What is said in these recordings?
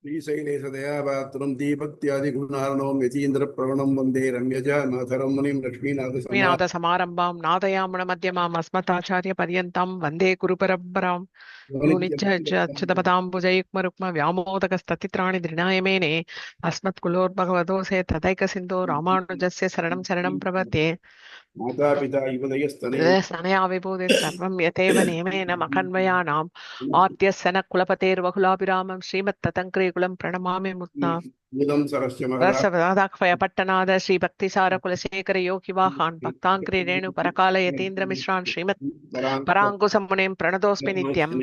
श्रीशैलेशदयापात्रं दीपत्यादिगुणार्णवं यतीन्द्रप्रवणं वन्दे रम्यजामातरं मुनिं लक्ष्मीनाथसमारम्भां लक्ष्मीनाथसमारम्भां नादयामुनमध्यमाम् अस्मदाचार्यपर्यन्तां वन्दे गुरुपरम्परां यो नित्यच्युतपदाम्बुजयुग्मरुक्मव्यामोदकस्ततित्राणि धृणाय मेने अस्मत्कुलोद्भगवतोऽस्य तदैकसिन्धो रामानुजस्य शरणं शरणं प्रपद्ये मातापिता युवदयस्तनये स्तनया विभूतिः सर्वं यथेव नियमेन मखन्वयानाम् आद्यस्य न कुलपतेर्वकुलाभिरामं श्रीमत्ततङ्क्रीकुलं प्रणमामि मुद्ना बुधं सरस्य महदा रसदाख्वय पट्टनाद श्री भक्तिसार कुलशेखर योगिवाहान् भक्ताङ्क्री रेणु परकाल यतीन्द्र मिश्रान् श्रीमत् पराङ्कुशमुनिं प्रणतोऽस्मि नित्यम्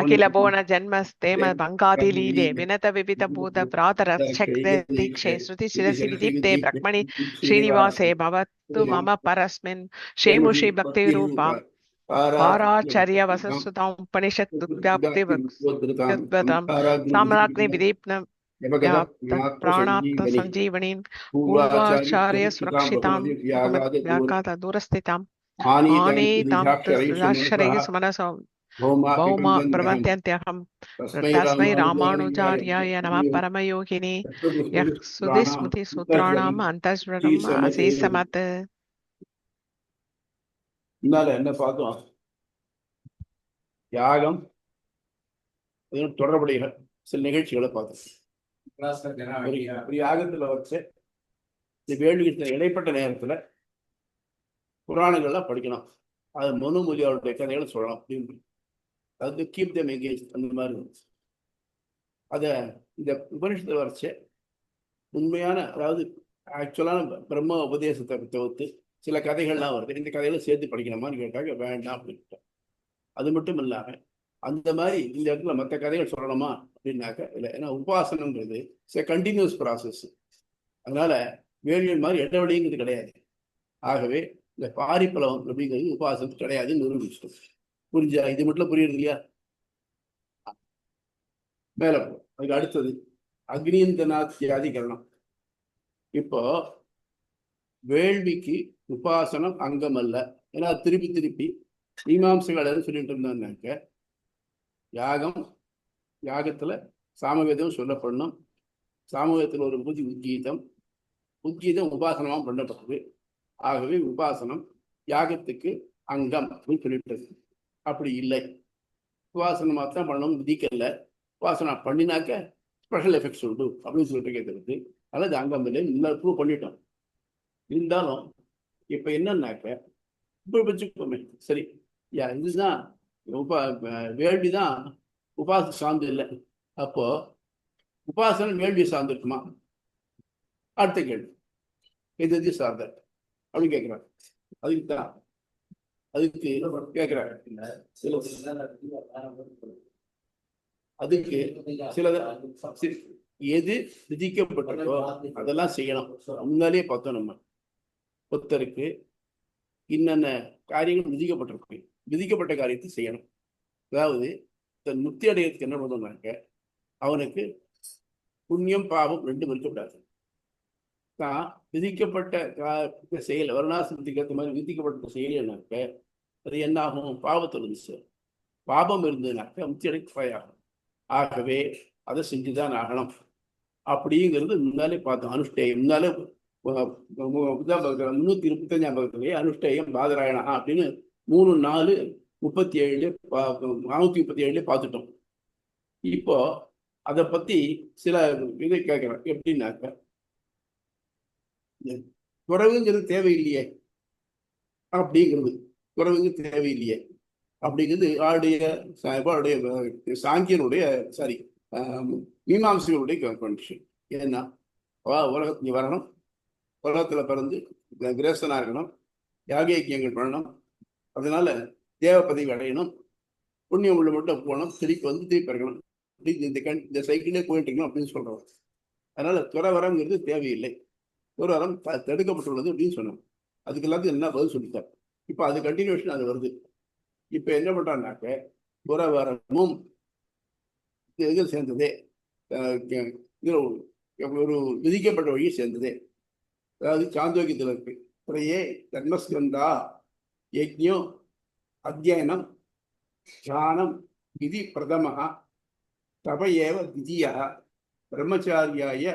अखिल भुवन जन्म स्तेम बङ्गादिलीले विनत विविध भूत प्रातरक्षक दीक्षे श्रुति शिरसि विदीप्ते ब्रह्मणि श्रीनिवासे भवतु मम परस्मिन् शेमुषि भक्तिरूपा पाराचर्य वसुसुतां उपनिषत् व्याप्ति साम्राज्ञि विदीप्न प्राणाप्त संजीवनीं पूर्वाचार्य सुरक्षितां व्याघात दूरस्थिताम् आनीतां तस्याक्षरैः सुमनसो भौम प्रवद्यन्त्यहं तस्मै रामानुजार्याय नमः परमयोगिनी यः सुधिस्मृतिसूत्राणाम् अन्तःस्वरम् असीसमत् என்ன பார்த்தோம்? யாகம் தொடர்புடைய சில நிகழ்ச்சிகளை பார்த்தோம். ஒரு யாகத்துல வச்சு இந்த வேள்விக்கு இடைப்பட்ட நேரத்துல புராணங்கள்லாம் படிக்கணும். அது மனுமொழி அவருடைய கதைகளை சொல்லலாம் அப்படின்னு, அது கீப் தம் எங்கேஜ் அந்த மாதிரி இருந்துச்சு. அதை இந்த உபனிஷத்துல வரைச்ச உண்மையான, அதாவது ஆக்சுவலான பிரம்ம உபதேசத்தை தவிர்த்து சில கதைகள்லாம் வருது. இந்த கதைகளை சேர்த்து படிக்கணுமான்னு கேட்டாங்க, வேண்டாம் அப்படின்ட்டேன். அது மட்டும் இல்லாம அந்த மாதிரி இந்த இடத்துல மற்ற கதைகள் சொல்லணுமா அப்படின்னாக்க இல்லை. ஏன்னா உபாசனங்கிறது கண்டினியூஸ் ப்ராசஸ். அதனால வேள்வியல் மாதிரி இடைவெளிங்கிறது கிடையாது. ஆகவே இந்த பாரிப்பளவம் அப்படிங்கிறது உபாசனம் கிடையாதுன்னு நிரூபிச்சிட்டோம். புரிஞ்சா? இது மட்டும் புரியுது இல்லையா? மேல போ. அதுக்கு அடுத்தது அக்னியந்தனாத்தியாதிகரணம். இப்போ வேள்விக்கு உபாசனம் அங்கம் அல்ல. ஏன்னா திருப்பி திருப்பி மீமாம்சைகள் சொல்லிட்டு இருந்தாங்க. யாகத்துல சாமவேதம் சொல்லப்படணும். சாமவேதத்தில் ஒரு பூஜை உத்கீதம் உபாசனமாக பண்ணப்பட்டது. ஆகவே உபாசனம் யாகத்துக்கு அங்கம் அப்படின்னு சொல்லிட்டு, அப்படி இல்லை. உபாசனமாக தான் பண்ணணும், விதிக்கல. உபாசனா பண்ணினாக்க ஸ்பெஷல் எஃபெக்ட்ஸ் உண்டு அப்படின்னு சொல்லிட்டு கேட்கறது. அல்லது அங்கம் இல்லை, இன்னொரு ப்ரூவ் பண்ணிட்டோம். இருந்தாலும் இப்ப என்னன்னாக்க, இப்ப வச்சுக்கோமே, சரி இதுதான் வேள்விதான் உபாசனை சார்ந்து இல்லை. அப்போ உபாசனை வேள்வி சார்ந்து இருக்குமா? அடுத்த கேள்வி, எது சார்ந்த அப்படின்னு கேட்கிறார். அதுக்கு கேட்கிறார். அதுக்கு சில எது விதிக்கப்பட்டிருக்கோ அதெல்லாம் செய்யணும். முன்னாலே பார்த்தோம். நம்ம ஒருத்தருக்கு இன்னென்ன காரியங்கள் விதிக்கப்பட்டிருக்கு, விதிக்கப்பட்ட காரியத்தை செய்யணும். அதாவது தன் முக்தி அடையறதுக்கு என்ன பண்ணணும்னாக்க, அவனுக்கு புண்ணியம் பாவம் ரெண்டும் இருக்கக்கூடாது. தான் விதிக்கப்பட்ட செயல், வருணாசிரமத்துக்கு ஏற்ற மாதிரி விதிக்கப்பட்ட செயல்னாக்க அது என்ன ஆகும்? பாவத்தில் இருந்துச்சு. பாவம் இருந்ததுனாக்க முக்தி அடைக்கு ஆகும். ஆகவே அதை செஞ்சுதான் ஆகணும் அப்படிங்கிறது முன்னாலே பார்த்தோம். அனுஷ்டேயம் முன்னாலே 325ஆம் பக்கத்திலேயே அனுஷ்டேயம் பாதராயணா அப்படின்னு 3, 4, 37 437 பார்த்துட்டோம். இப்போ அதை பத்தி சில இதை கேட்கிறேன். எப்படின்னாக்க, குறைவுங்கிறது தேவையில்லையே அப்படிங்கிறது, குறைவுங்கிறது தேவையில்லையே அப்படிங்கிறது ஆளுடைய சாங்கியனுடைய மீமாம்சைகளுடைய கண்டிஷன். ஏன்னா உலகத்துக்கு வரணும், உலகத்துல பிறந்து கிரேசனா இருக்கணும், யாகியங்கள் பண்ணணும், அதனால தேவ பதவி அடையணும், புண்ணியம் உள்ள மட்டும் போகணும், திருப்பி வந்து திருப்பி இருக்கணும், இந்த சைக்கிளே போயிட்டு இருக்கணும் அப்படின்னு சொல்றோம். அதனால துறவரம்ங்கிறது தேவையில்லை, துறவரம் தடுக்கப்பட்டுள்ளது அப்படின்னு சொன்னோம். அதுக்கு எல்லாத்தையும் என்ன பதில் சொல்லிட்டார். இப்போ அது கண்டினியூஷன் அது வருது. இப்ப என்ன பண்றான்னாக்க, துறவரமும் இது சேர்ந்ததே, ஒரு விதிக்கப்பட்ட வழியை சேர்ந்ததே. அதாவது சாந்தோக்கியத்தில் இருக்கு, திரையே தர்மஸ்கந்தா யஜ்ஞம் அத்தியனம் தியானம் விதி பிரதம தப ஏவ திதியா பிரம்மச்சாரியாய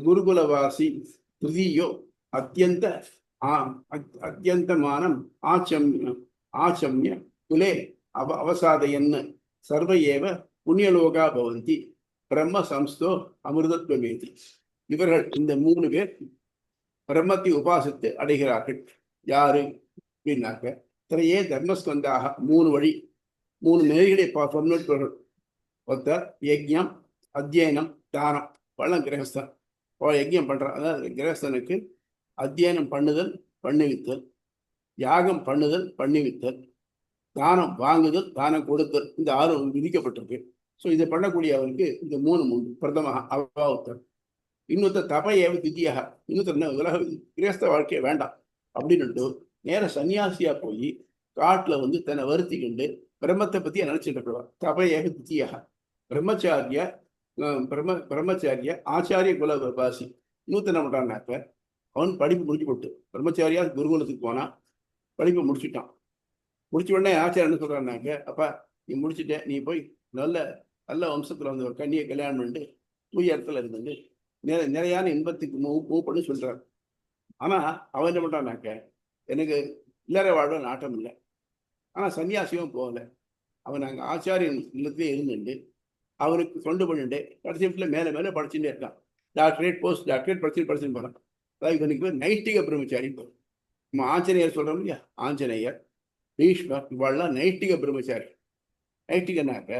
குருகுலவாசி திருதியோ அத்தியந்த அத்தியந்தமானம் ஆச்சம்ய குலே அவசாதயன் சர்வ ஏவ புண்ணியலோகா பவந்தி பிரம்ம சம்ஸ்தோ அமிர்தத்வமேதி. இவர்கள் இந்த 3 பேர் பிரம்மத்தை உபாசித்து அடைகிறார்கள். யாரு அப்படின்னாக்க திரையே தர்மஸ்கந்தாக 3 வழி 3 நெறிகளை சொன்னவர்கள். ஒருத்தர் யஜ்யம், அத்தியனம், தானம். பழம் கிரகஸ்தன் யஜ்யம் பண்றான். அதாவது கிரகஸ்தனுக்கு அத்தியனம் பண்ணுதல், பண்ணுவித்தல், யாகம் பண்ணுதல், பண்ணிவித்தல், தானம் வாங்குதல், தானம் கொடுத்தல், இந்த 6 விதிக்கப்பட்டிருக்கு. ஸோ இதை பண்ணக்கூடிய அவருக்கு இந்த 3 உண்டு. பிரதம அவாவுத்தர். இன்னொருத்தர் தப ஏவ திதியாக, இன்னொருத்தர் உலக கிரகஸ்த வாழ்க்கையை வேண்டாம் அப்படின்னு நேர சன்னியாசியா போய் காட்டுல தன்னை வருத்திக்கிண்டு பிரம்மத்தை பத்தி நினைச்சிட்டு இருக்கிறார். தப ஏக திதியாக பிரம்மச்சாரிய ஆச்சாரிய குலவாசி. இன்னொருத்தர் என்ன பண்றான்னாக்க அவன் படிப்பு முடிச்சு போட்டு பிரம்மச்சாரியா குருகுலத்துக்கு போனா படிப்பை முடிச்சுட்டான். முடிச்ச உடனே ஆச்சாரியன் என்ன சொல்றான்னாக்க, அப்பா நீ முடிச்சுட்ட, நீ போய் நல்ல நல்ல வம்சத்துல ஒரு கண்ணியை கல்யாணம் பண்ணிட்டு தூய இடத்துல இருந்து நிறையான இன்பத்துக்கு மூவ் பண்ணி சொல்றாரு. ஆனா அவன் என்ன பண்றான்னாக்க, எனக்கு இல்லற வாழ்வு நாட்டம் இல்லை, ஆனா சன்னியாசியும் போகல. அவன் அங்கே ஆச்சாரியன் இல்லத்திலே இருந்துட்டு அவருக்கு தொண்டு பண்ணிட்டு கடைசி மேலே மேலே படிச்சுட்டே இருக்கான். டாக்டரேட், போஸ்ட் டாக்டரேட் படிச்சுட்டு போறான். அதாவது இவனுக்கு நைட்டிக பிரம்மச்சாரி. நம்ம ஆஞ்சநேயர் சொல்றோம் இல்லையா, ஆஞ்சநேயர், பீஷ்மர், இவாள்லாம் நைட்டிக பிரம்மச்சாரி. நைட்டிகனாக்க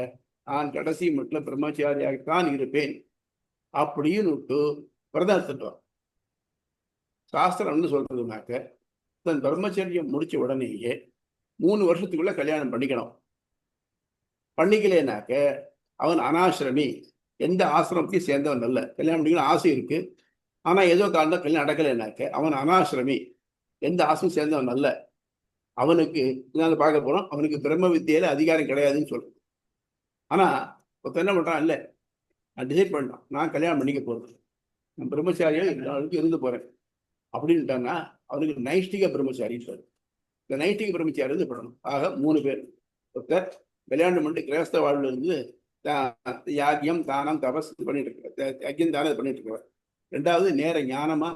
நான் கடைசி மட்டும் பிரம்மச்சாரியாகத்தான் இருப்பேன் அப்படின்னு பிரதம் சொல்றான். சாஸ்திரம் என்ன சொல்றதுனாக்க, தன் பிரம்மச்சரியம் முடிச்ச உடனேயே 3 வருஷத்துக்குள்ள கல்யாணம் பண்ணிக்கணும். பண்ணிக்கலேனாக்க அவன் அனாசிரமி, எந்த ஆசிரமத்தையும் சேர்ந்தவன் அல்ல. கல்யாணம் பண்ணிக்கணும் ஆசை இருக்கு, ஆனா ஏதோ காரணம் கல்யாணம் நடக்கலைனாக்க அவன் அனாசிரமி, எந்த ஆசிரம் சேர்ந்தவன் அல்ல. அவனுக்கு பார்க்க போறோம், அவனுக்கு பிரம்ம வித்தியில அதிகாரம் கிடையாதுன்னு சொல்றான். ஆனா ஒருத்தர் என்ன பண்றான், இல்லை நான் டிசைட் பண்ணான், நான் கல்யாணம் பண்ணிக்க போறது, நான் பிரம்மச்சாரியா இருந்து போறேன் அப்படின்ட்டான்னா அவனுக்கு நைஷ்டிக பிரம்மச்சாரின்னு சொல்றது. இந்த நைட்டிக பிரம்மச்சாரி பண்ணணும். ஆக 3 பேர். ஒருத்தர் கல்யாணம் பண்ணிட்டு கிரகஸ்த வாழ்வுல இருந்து யாக்கியம், தானம், தபஸ் பண்ணிட்டு இருக்க, யஜ்யம் தானம் பண்ணிட்டு இருக்கிறார். 2வது நேர ஞானமா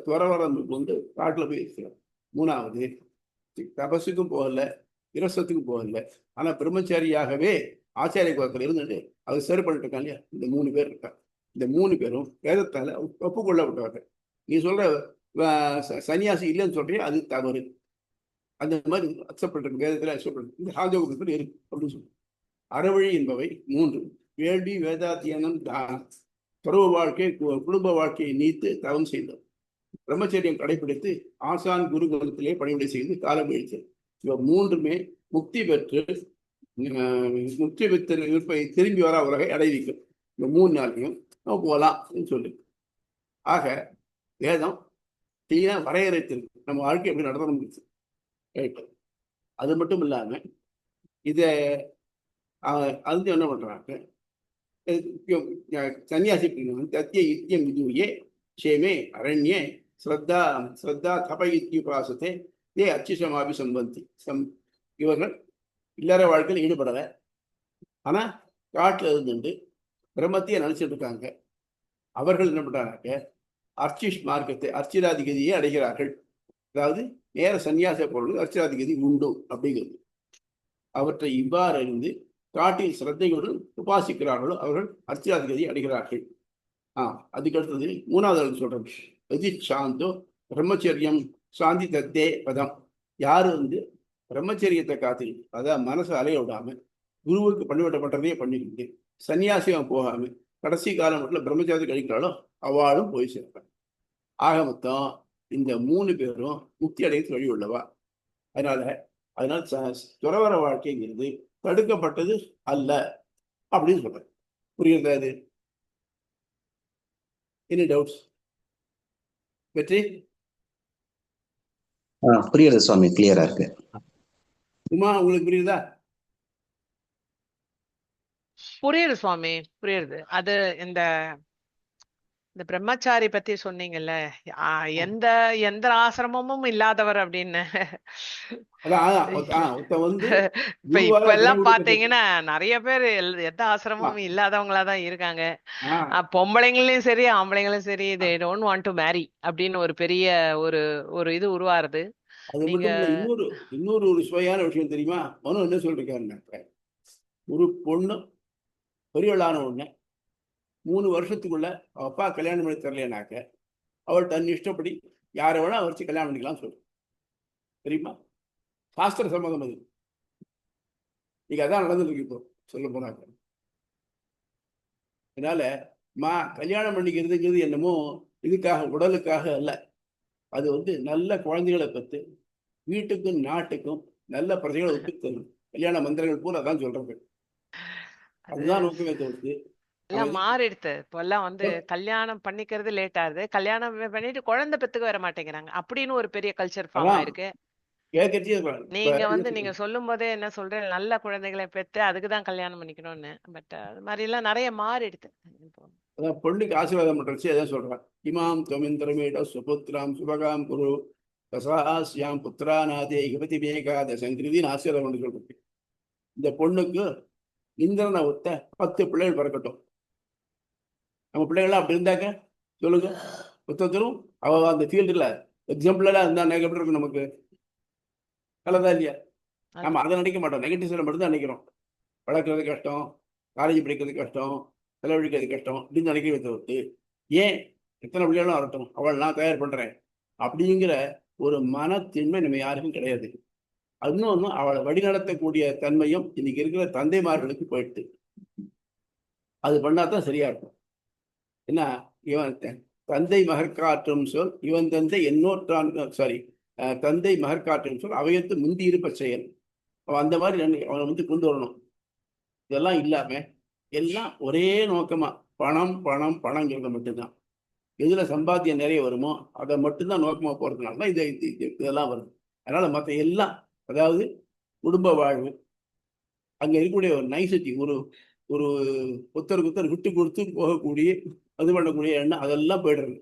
துறவரம் காட்டுல போய் இருக்கிறார். 3வது தபஸுக்கும் போகல, கிரகஸ்தத்துக்கும் போகல, ஆனா பிரம்மச்சாரியாகவே ஆச்சாரிய குலத்தில் இருந்துட்டு அவர் சரி பண்ணிட்டு இருக்கான் இல்லையா. இந்த 3 பேர் இருக்காங்க. இந்த 3 பேரும் வேதத்தால ஒப்புக்கொள்ளப்பட்டவர்கள். நீ சொல்ற சன்னியாசி இல்லைன்னு சொல்றியா, அது தவறு. அந்த மாதிரி அக்செப்ட் பண்றது வேதத்தில் அக்செப்ட் பண்றது இந்த ராஜயோகத்தில் இருக்கு அப்படின்னு சொல்லி. அறவழி என்பவை 3: வேள்வி, வேதாத்தியனம், தானம். துறவு வாழ்க்கை, குடும்ப வாழ்க்கையை நீத்து தவம் செய்தோம், பிரம்மச்சரியம் கடைபிடித்து ஆசான் குருகுலத்திலே பணிவிடை செய்து காலம் கழித்தது. இவ 3மே முக்தி பெற்று முக்தி பெற்று திரும்பி வர உலகை அடைவிக்கும். இந்த 3 நாளையும் நம்ம போகலாம் சொல்லு. ஆக வேதம் தீனா வரையறைத்திருக்கு நம்ம வாழ்க்கை எப்படி நடத்தணும். அது மட்டும் இல்லாம இத அது என்ன பண்றாங்க, சன்னியாசி தத்திய யுத்தியம் விதுயே க்ஷேமே அரண்யே ஸ்ரத்தா ஸ்ரத்தா தப இத்யுபாசத்தை தே அச்சுஷமாபி சம்பந்தி. இவர்கள் இல்லற வாழ்க்கையில் ஈடுபடலை, ஆனா காட்டுல இருந்துட்டு பிரம்மத்தையே நினைச்சிட்டு இருக்காங்க. அவர்கள் என்ன பண்றாங்க, அர்ச்சிஷ் மார்க்கத்தை, அர்ச்சிராதிகதியை அடைகிறார்கள். அதாவது நேர சன்னியாச பொருள் அர்ச்சிராதிகதி உண்டு அப்படிங்கிறது. அவற்றை இவ்வாறு அறிந்து காட்டில் சிரத்தைகளுடன் உபாசிக்கிறார்களோ அவர்கள் அர்ச்சிராதிகதியை அடைகிறார்கள். அதுக்கு அடுத்தது 3வது சொல்றேன், எதி சாந்தோ பிரம்மச்சரியம் சாந்தி தத்தே பதம். யாரு பிரம்மச்சரியத்தை காத்து, அதான் மனசை அலைய விடாம குருவுக்கு பண்ணிவிடப்பட்டதையே பண்ணிக்கிட்டு சன்னியாசியம் போகாம கடைசி காலம் மட்டும் பிரம்மச்சாரி கழிக்கிறாளோ அவளும் போய் சேர்ப்பாங்க. ஆக மொத்தம் இந்த 3 பேரும் முக்தி அடைத்து வழி உள்ளவா. அதனால துறவர வாழ்க்கைங்கிறது தடுக்கப்பட்டது அல்ல அப்படின்னு சொல்றேன். புரியுதா? இது எனி டவுட்ஸ்? வெற்றி புரியுது சுவாமி, கிளியரா இருக்கு. உமா உங்களுக்கு புரியுதா? புரியுது சுவாமி, புரியுது. அது இந்த இந்த பிரம்மச்சாரி பத்தி சொன்னீங்கல்ல, எந்த எந்த ஆசிரமமும் இல்லாதவர் அப்படின்னு. இப்ப இப்ப எல்லாம் பாத்தீங்கன்னா நிறைய பேர் எந்த ஆசிரமமும் இல்லாதவங்களாதான் இருக்காங்க. பொம்பளைங்களையும் சரி ஆம்பளைங்களும் சரி, they don't want to marry அப்படின்னு ஒரு பெரிய ஒரு ஒரு இது உருவாருது. அது மட்டும் இல்ல, இன்னொரு ஒரு சுவையான விஷயம் தெரியுமா? மனு என்ன சொல்லிருக்காருன்னாக்க, ஒரு பொண்ணு பெரியவளான உடனே 3 வருஷத்துக்குள்ள அப்பா கல்யாணம் பண்ணி தரலைனாக்க அவள் தன் இஷ்டப்படி யாரை வேணா வச்சு கல்யாணம் பண்ணிக்கலாம் சொல்லு. தெரியுமா? சாஸ்திர சம்மதம் அது. நீங்க அதான் நடந்துருக்கு இப்போ சொல்ல போனாக்க. அதனால கல்யாணம் பண்ணிக்கிறதுங்கிறது என்னமோ இதுக்காக, உடலுக்காக அல்ல. அது நல்ல குழந்தைகளை பெற்று வீட்டுக்கும் நாட்டுக்கும் நல்ல பிரஜைகளை ஒத்து தரும். கல்யாண மந்திரங்கள் பூரா அதான் சொல்றது. அதுதான் நோக்கமே தோணுது. எல்லாம் மாறிடுது. இப்போ எல்லாம் கல்யாணம் பண்ணிக்கிறது லேட் ஆகுது, கல்யாணம் பண்ணிட்டு குழந்தை பெத்துக்க வர மாட்டேங்கிறாங்க அப்படின்னு ஒரு பெரிய கல்ச்சர் ஃபார்ம் ஆயிருக்கு. நீங்க சொல்லும் போதே என்ன சொல்றேன், நல்ல குழந்தைகளை பெற்று அதுக்குதான் கல்யாணம் பண்ணிக்கணும்னு. பட் அது மாதிரி எல்லாம் நிறைய மாறிடுது. பொண்ணுக்கு ஆசீர்வாதம் பண்றச்சு அதான் சொல்றான். இமாம் தொமிந்திரமேட சுபுத்திராம் சுபகாம் குரு தசாஸ்யாம் புத்திராநாதே யுவதி மேகாதசங்கிருதின்னு ஆசீர்வாதம் பண்ணி சொல்றது. இந்த பொண்ணுக்கு இந்திரனை ஒத்த 10 பிள்ளைகள் பிறக்கட்டும். நம்ம பிள்ளைகள்லாம் அப்படி இருந்தாக்க சொல்லுங்க, ஒத்தரும் அவ அந்த ஃபீல்டுல எக்ஸாம்பிளா இருந்தா எப்படி இருக்கும் நமக்கு? நல்லதா இல்லையா? நம்ம அதை நினைக்க மாட்டோம், நெகட்டிவ் சைட மட்டும் தான் நினைக்கிறோம். வளர்க்கறது கஷ்டம், காலேஜ் படிக்கிறது கஷ்டம், செலவழிக்கிறது கஷ்டம் அப்படின்னு நினைக்கிறத தவிர்த்து, ஏன் எத்தனை பிள்ளைகளும் வரட்டும், அவள் நான் தயார் பண்றேன் அப்படிங்கிற ஒரு மனத்தின்மை நம்ம யாருக்கும் கிடையாது. இன்னொன்னு, அவளை வழிநடத்தக்கூடிய தன்மையும் இன்னைக்கு இருக்கிற தந்தைமார்களுக்கு போயிட்டு அது பண்ணாதான் சரியா இருக்கும். என்ன, இவன் தந்தை மகற்காற்றும் சொல் இவன் தந்தை என்னோற்றான், சாரி, தந்தை மகற்காற்றும் சொல் அவையத்து முந்தி இருப்ப செயல். அவன் அந்த மாதிரி அவனை கொண்டு வரணும். இதெல்லாம் இல்லாம எல்லாம் ஒரே நோக்கமா பணம் பணம் பணங்கிறது மட்டும்தான். எதுல சம்பாத்தியம் நிறைய வருமோ அதை மட்டும்தான் நோக்கமா போறதுனால தான் இதெல்லாம் வருது. அதனால மற்ற எல்லாம், அதாவது குடும்ப வாழ்வு, அங்க இருக்கக்கூடிய ஒரு நைசட்டி, ஒரு ஒரு ஒருத்தருக்கு விட்டு கொடுத்து போகக்கூடிய அது பண்ணக்கூடிய எண்ணம் அதெல்லாம் போயிடுறது.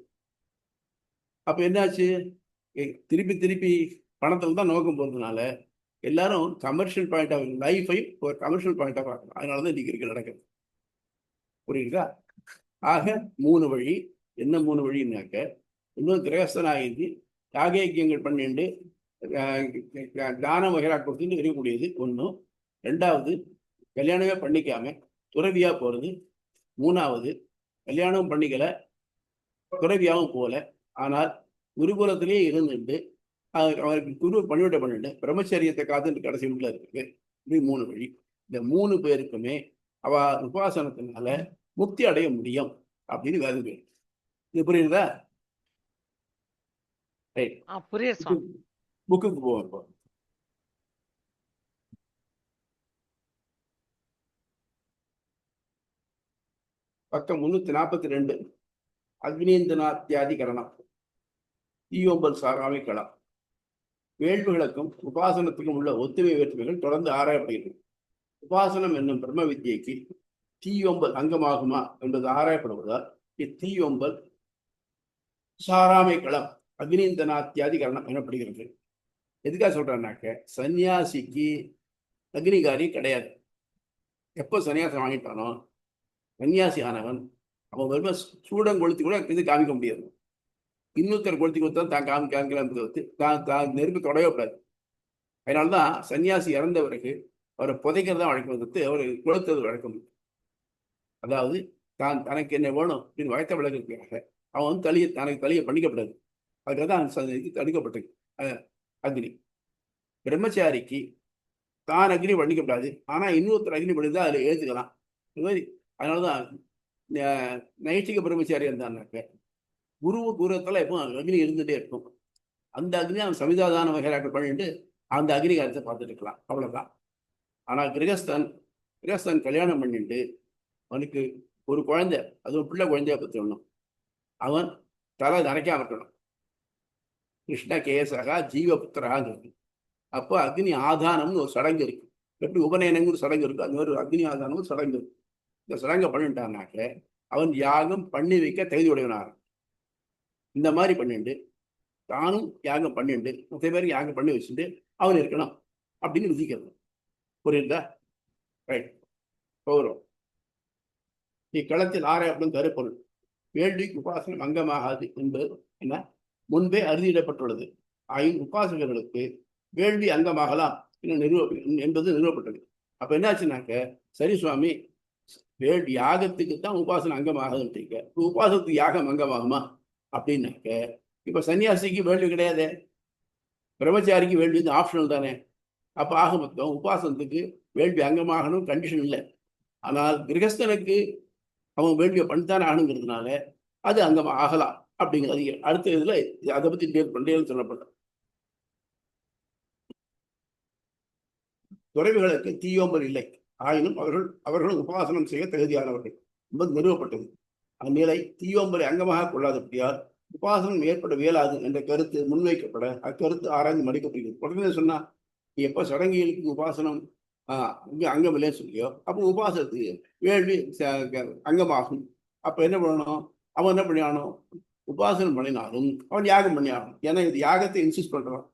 அப்ப என்னாச்சு, திருப்பி திருப்பி பணத்துல தான் நோக்கம் போறதுனால எல்லாரும் கமர்ஷியல் பாயிண்ட் ஆஃப் லைஃபை ஒரு கமர்ஷியல் பாயிண்ட் ஆஃப் ஆகணும். அதனாலதான் இன்னைக்கு இருக்க நடக்குது. புரியுதா? ஆக 3 வழி. என்ன 3 வழின்னாக்க, இன்னும் கிரகஸ்தனாகி யாகயக்கியங்கள் பண்ணிட்டு தானம் வகைரா கொடுத்துட்டு இருக்கக்கூடியது ஒன்றும். 2வது, கல்யாணமே பண்ணிக்காம துறவியா போறது. 3வது, கல்யாணம் பண்ணிக்கல துறவியாவும் போல, ஆனால் குருகுலத்திலேயே இருந்துட்டு அவருக்கு குரு பணிவிட பண்ணிட்டு பிரம்மச்சரியத்தை காத்துட்டு கடைசி வீட்டில் இருக்கு. இது 3 வழி. இந்த 3 பேருக்குமே அவ உபாசனத்தினால முக்தி அடைய முடியும் அப்படின்னு வேறு பேர். இது புரியுதா? புக்குக்கு போவோம். பக்கம் 342. அக்னீந்திரநாத்தியாதிகரணம். தீயோம்பல் சாராமை களம். வேள்விகளுக்கும் உபாசனத்துக்கும் உள்ள ஒத்துமை வேற்றுமைகள் தொடர்ந்து ஆராயப்படுகிறது. உபாசனம் என்னும் பிரம்ம வித்யைக்கு தீயோம்பல் அங்கமாகுமா என்பது ஆராயப்படுவதால் இத்தீயோம்பல் சாராமை களம் அக்னீந்திரநாத்தியாதிகரணம் எனப்படுகிறது. எதுக்காக சொல்றேன்னாக்க, சன்னியாசிக்கு அக்னிகாரி கிடையாது. எப்போ சன்னியாசம் வாங்கிட்டானோ சன்னியாசி ஆனவன் அவன் வெறும சூடம் கொளுத்தி கூட இது காமிக்க முடியாது. இன்னொருத்தர் கொளுத்தி கொடுத்தா தான் காமிக்கலாம், தான் நெருப்பு தொடவே கூடாது. அதனால்தான் சன்னியாசி இறந்த பிறகு அவரை புதைக்கிறதா வழக்கம் வந்துட்டு அவர் கொளுத்தது வழக்கம். அதாவது தான் தனக்கு என்ன வேணும் அப்படின்னு வயத்த விளக்குறதுக்காக அவன் தனக்கு தலையை பண்ணிக்கப்படாது. அதுக்காக தான் தடுக்கப்பட்டது அக்னி. பிரம்மச்சாரிக்கு தான் அக்னி பண்ணிக்கப்படாது, ஆனா இன்னொருத்தர் அக்னி பண்ணி தான் அதில் ஏற்றுக்கலாம். இது மாதிரி அதனாலதான் நைஷ்டிக பிரம்மச்சாரி இருந்தான்னாக்க குருவத்துல எப்போ அக்னி இருந்துட்டே இருக்கும். அந்த அக்னி அவன் சமிதாதான வகைராக்கள் பண்ணிட்டு அந்த அக்னிகாரத்தை பார்த்துட்டு இருக்கலாம், அவ்வளவுதான். ஆனா கிரகஸ்தன் கல்யாணம் பண்ணிட்டு அவனுக்கு ஒரு குழந்தை, அதுவும் பிள்ளை குழந்தையா பத்திரணும், அவன் தலை நரைக்காம இருக்கணும். கிருஷ்ண கேசகா ஜீவபுத்திரகாங்கிறது. அப்போ அக்னி ஆதானம்னு ஒரு சடங்கு இருக்கு. எப்படி உபநயனம்னு ஒரு சடங்கு இருக்கு, அந்த மாதிரி அக்னி ஆதானம் ஒரு சடங்கு இருக்கு. இந்த சடங்கை பண்ணிட்டான்னாக்க அவன் யாகம் பண்ணி வைக்க தகுதி உடையவனாக. இந்த மாதிரி பண்ணிண்டு தானும் யாகம் பண்ணிண்டு மற்ற பேருக்கு யாகம் பண்ணி வச்சுட்டு அவன் இருக்கணும் அப்படின்னு விதிக்கிறது. புரியுதா? ரைட். போகிறோம். இக்களத்தில் ஆராயப்படும் கருப்பொருள் வேள்விக்கு உபாசனம் அங்கமாகாது என்பது என்ன முன்பே அறுதியிடப்பட்டுள்ளது. ஆயின் உபாசகர்களுக்கு வேள்வி அங்கமாகலாம் என்பது நிறுவப்பட்டது. அப்ப என்னாச்சுனாக்க, சரி சுவாமி, வேள்வி யாகத்துக்கு தான் உபாசனம் அங்கமாகுதுன்றீங்க, உபாசனத்துக்கு யாகம் அங்கமாகுமா அப்படின்னாக்க, இப்ப சன்னியாசிக்கு வேள்வி கிடையாது, பிரம்மச்சாரிக்கு வேள்வி வந்து ஆப்ஷனல் தானே. அப்ப ஆக மொத்தம் உபாசனத்துக்கு வேள்வி அங்கமாகணும் கண்டிஷன் இல்லை. ஆனால் கிரகஸ்தனுக்கு அவன் வேள்வியை பண்ணித்தானே ஆகணுங்கிறதுனால அது அங்கமா ஆகலாம் அப்படிங்கிறது அடுத்த இதுல அதை பத்தி டீல் சொல்லப்பட்ட. துறவிகளுக்கு தீயோம்பல் இல்லை, ஆயினும் அவர்களும் உபாசனம் செய்ய தகுதியானவர்கள் என்பது நிறுவப்பட்டது. அந்நிலை தீயோம்பலை அங்கமாக கொள்ளாதபடியால் உபாசனம் ஏற்பட இயலாது என்ற கருத்து முன்வைக்கப்பட அக்கருத்து ஆராய்ந்து மடிக்கப்படுகிறது. உடனே சொன்னா, எப்ப சடங்கிகளுக்கு உபாசனம் அங்கம் இல்லைன்னு சொல்லியோ அப்போ உபாசனத்துக்கு வேள்வி அங்கமாகும். அப்ப என்ன பண்ணணும்? அவன் என்ன பண்ணியானோ, உபாசனம் பண்ணினாலும் அவன் யாகம் பண்ணியாகணும். ஏன்னா இது யாகத்தை இன்சிஸ்ட் பண்றான்,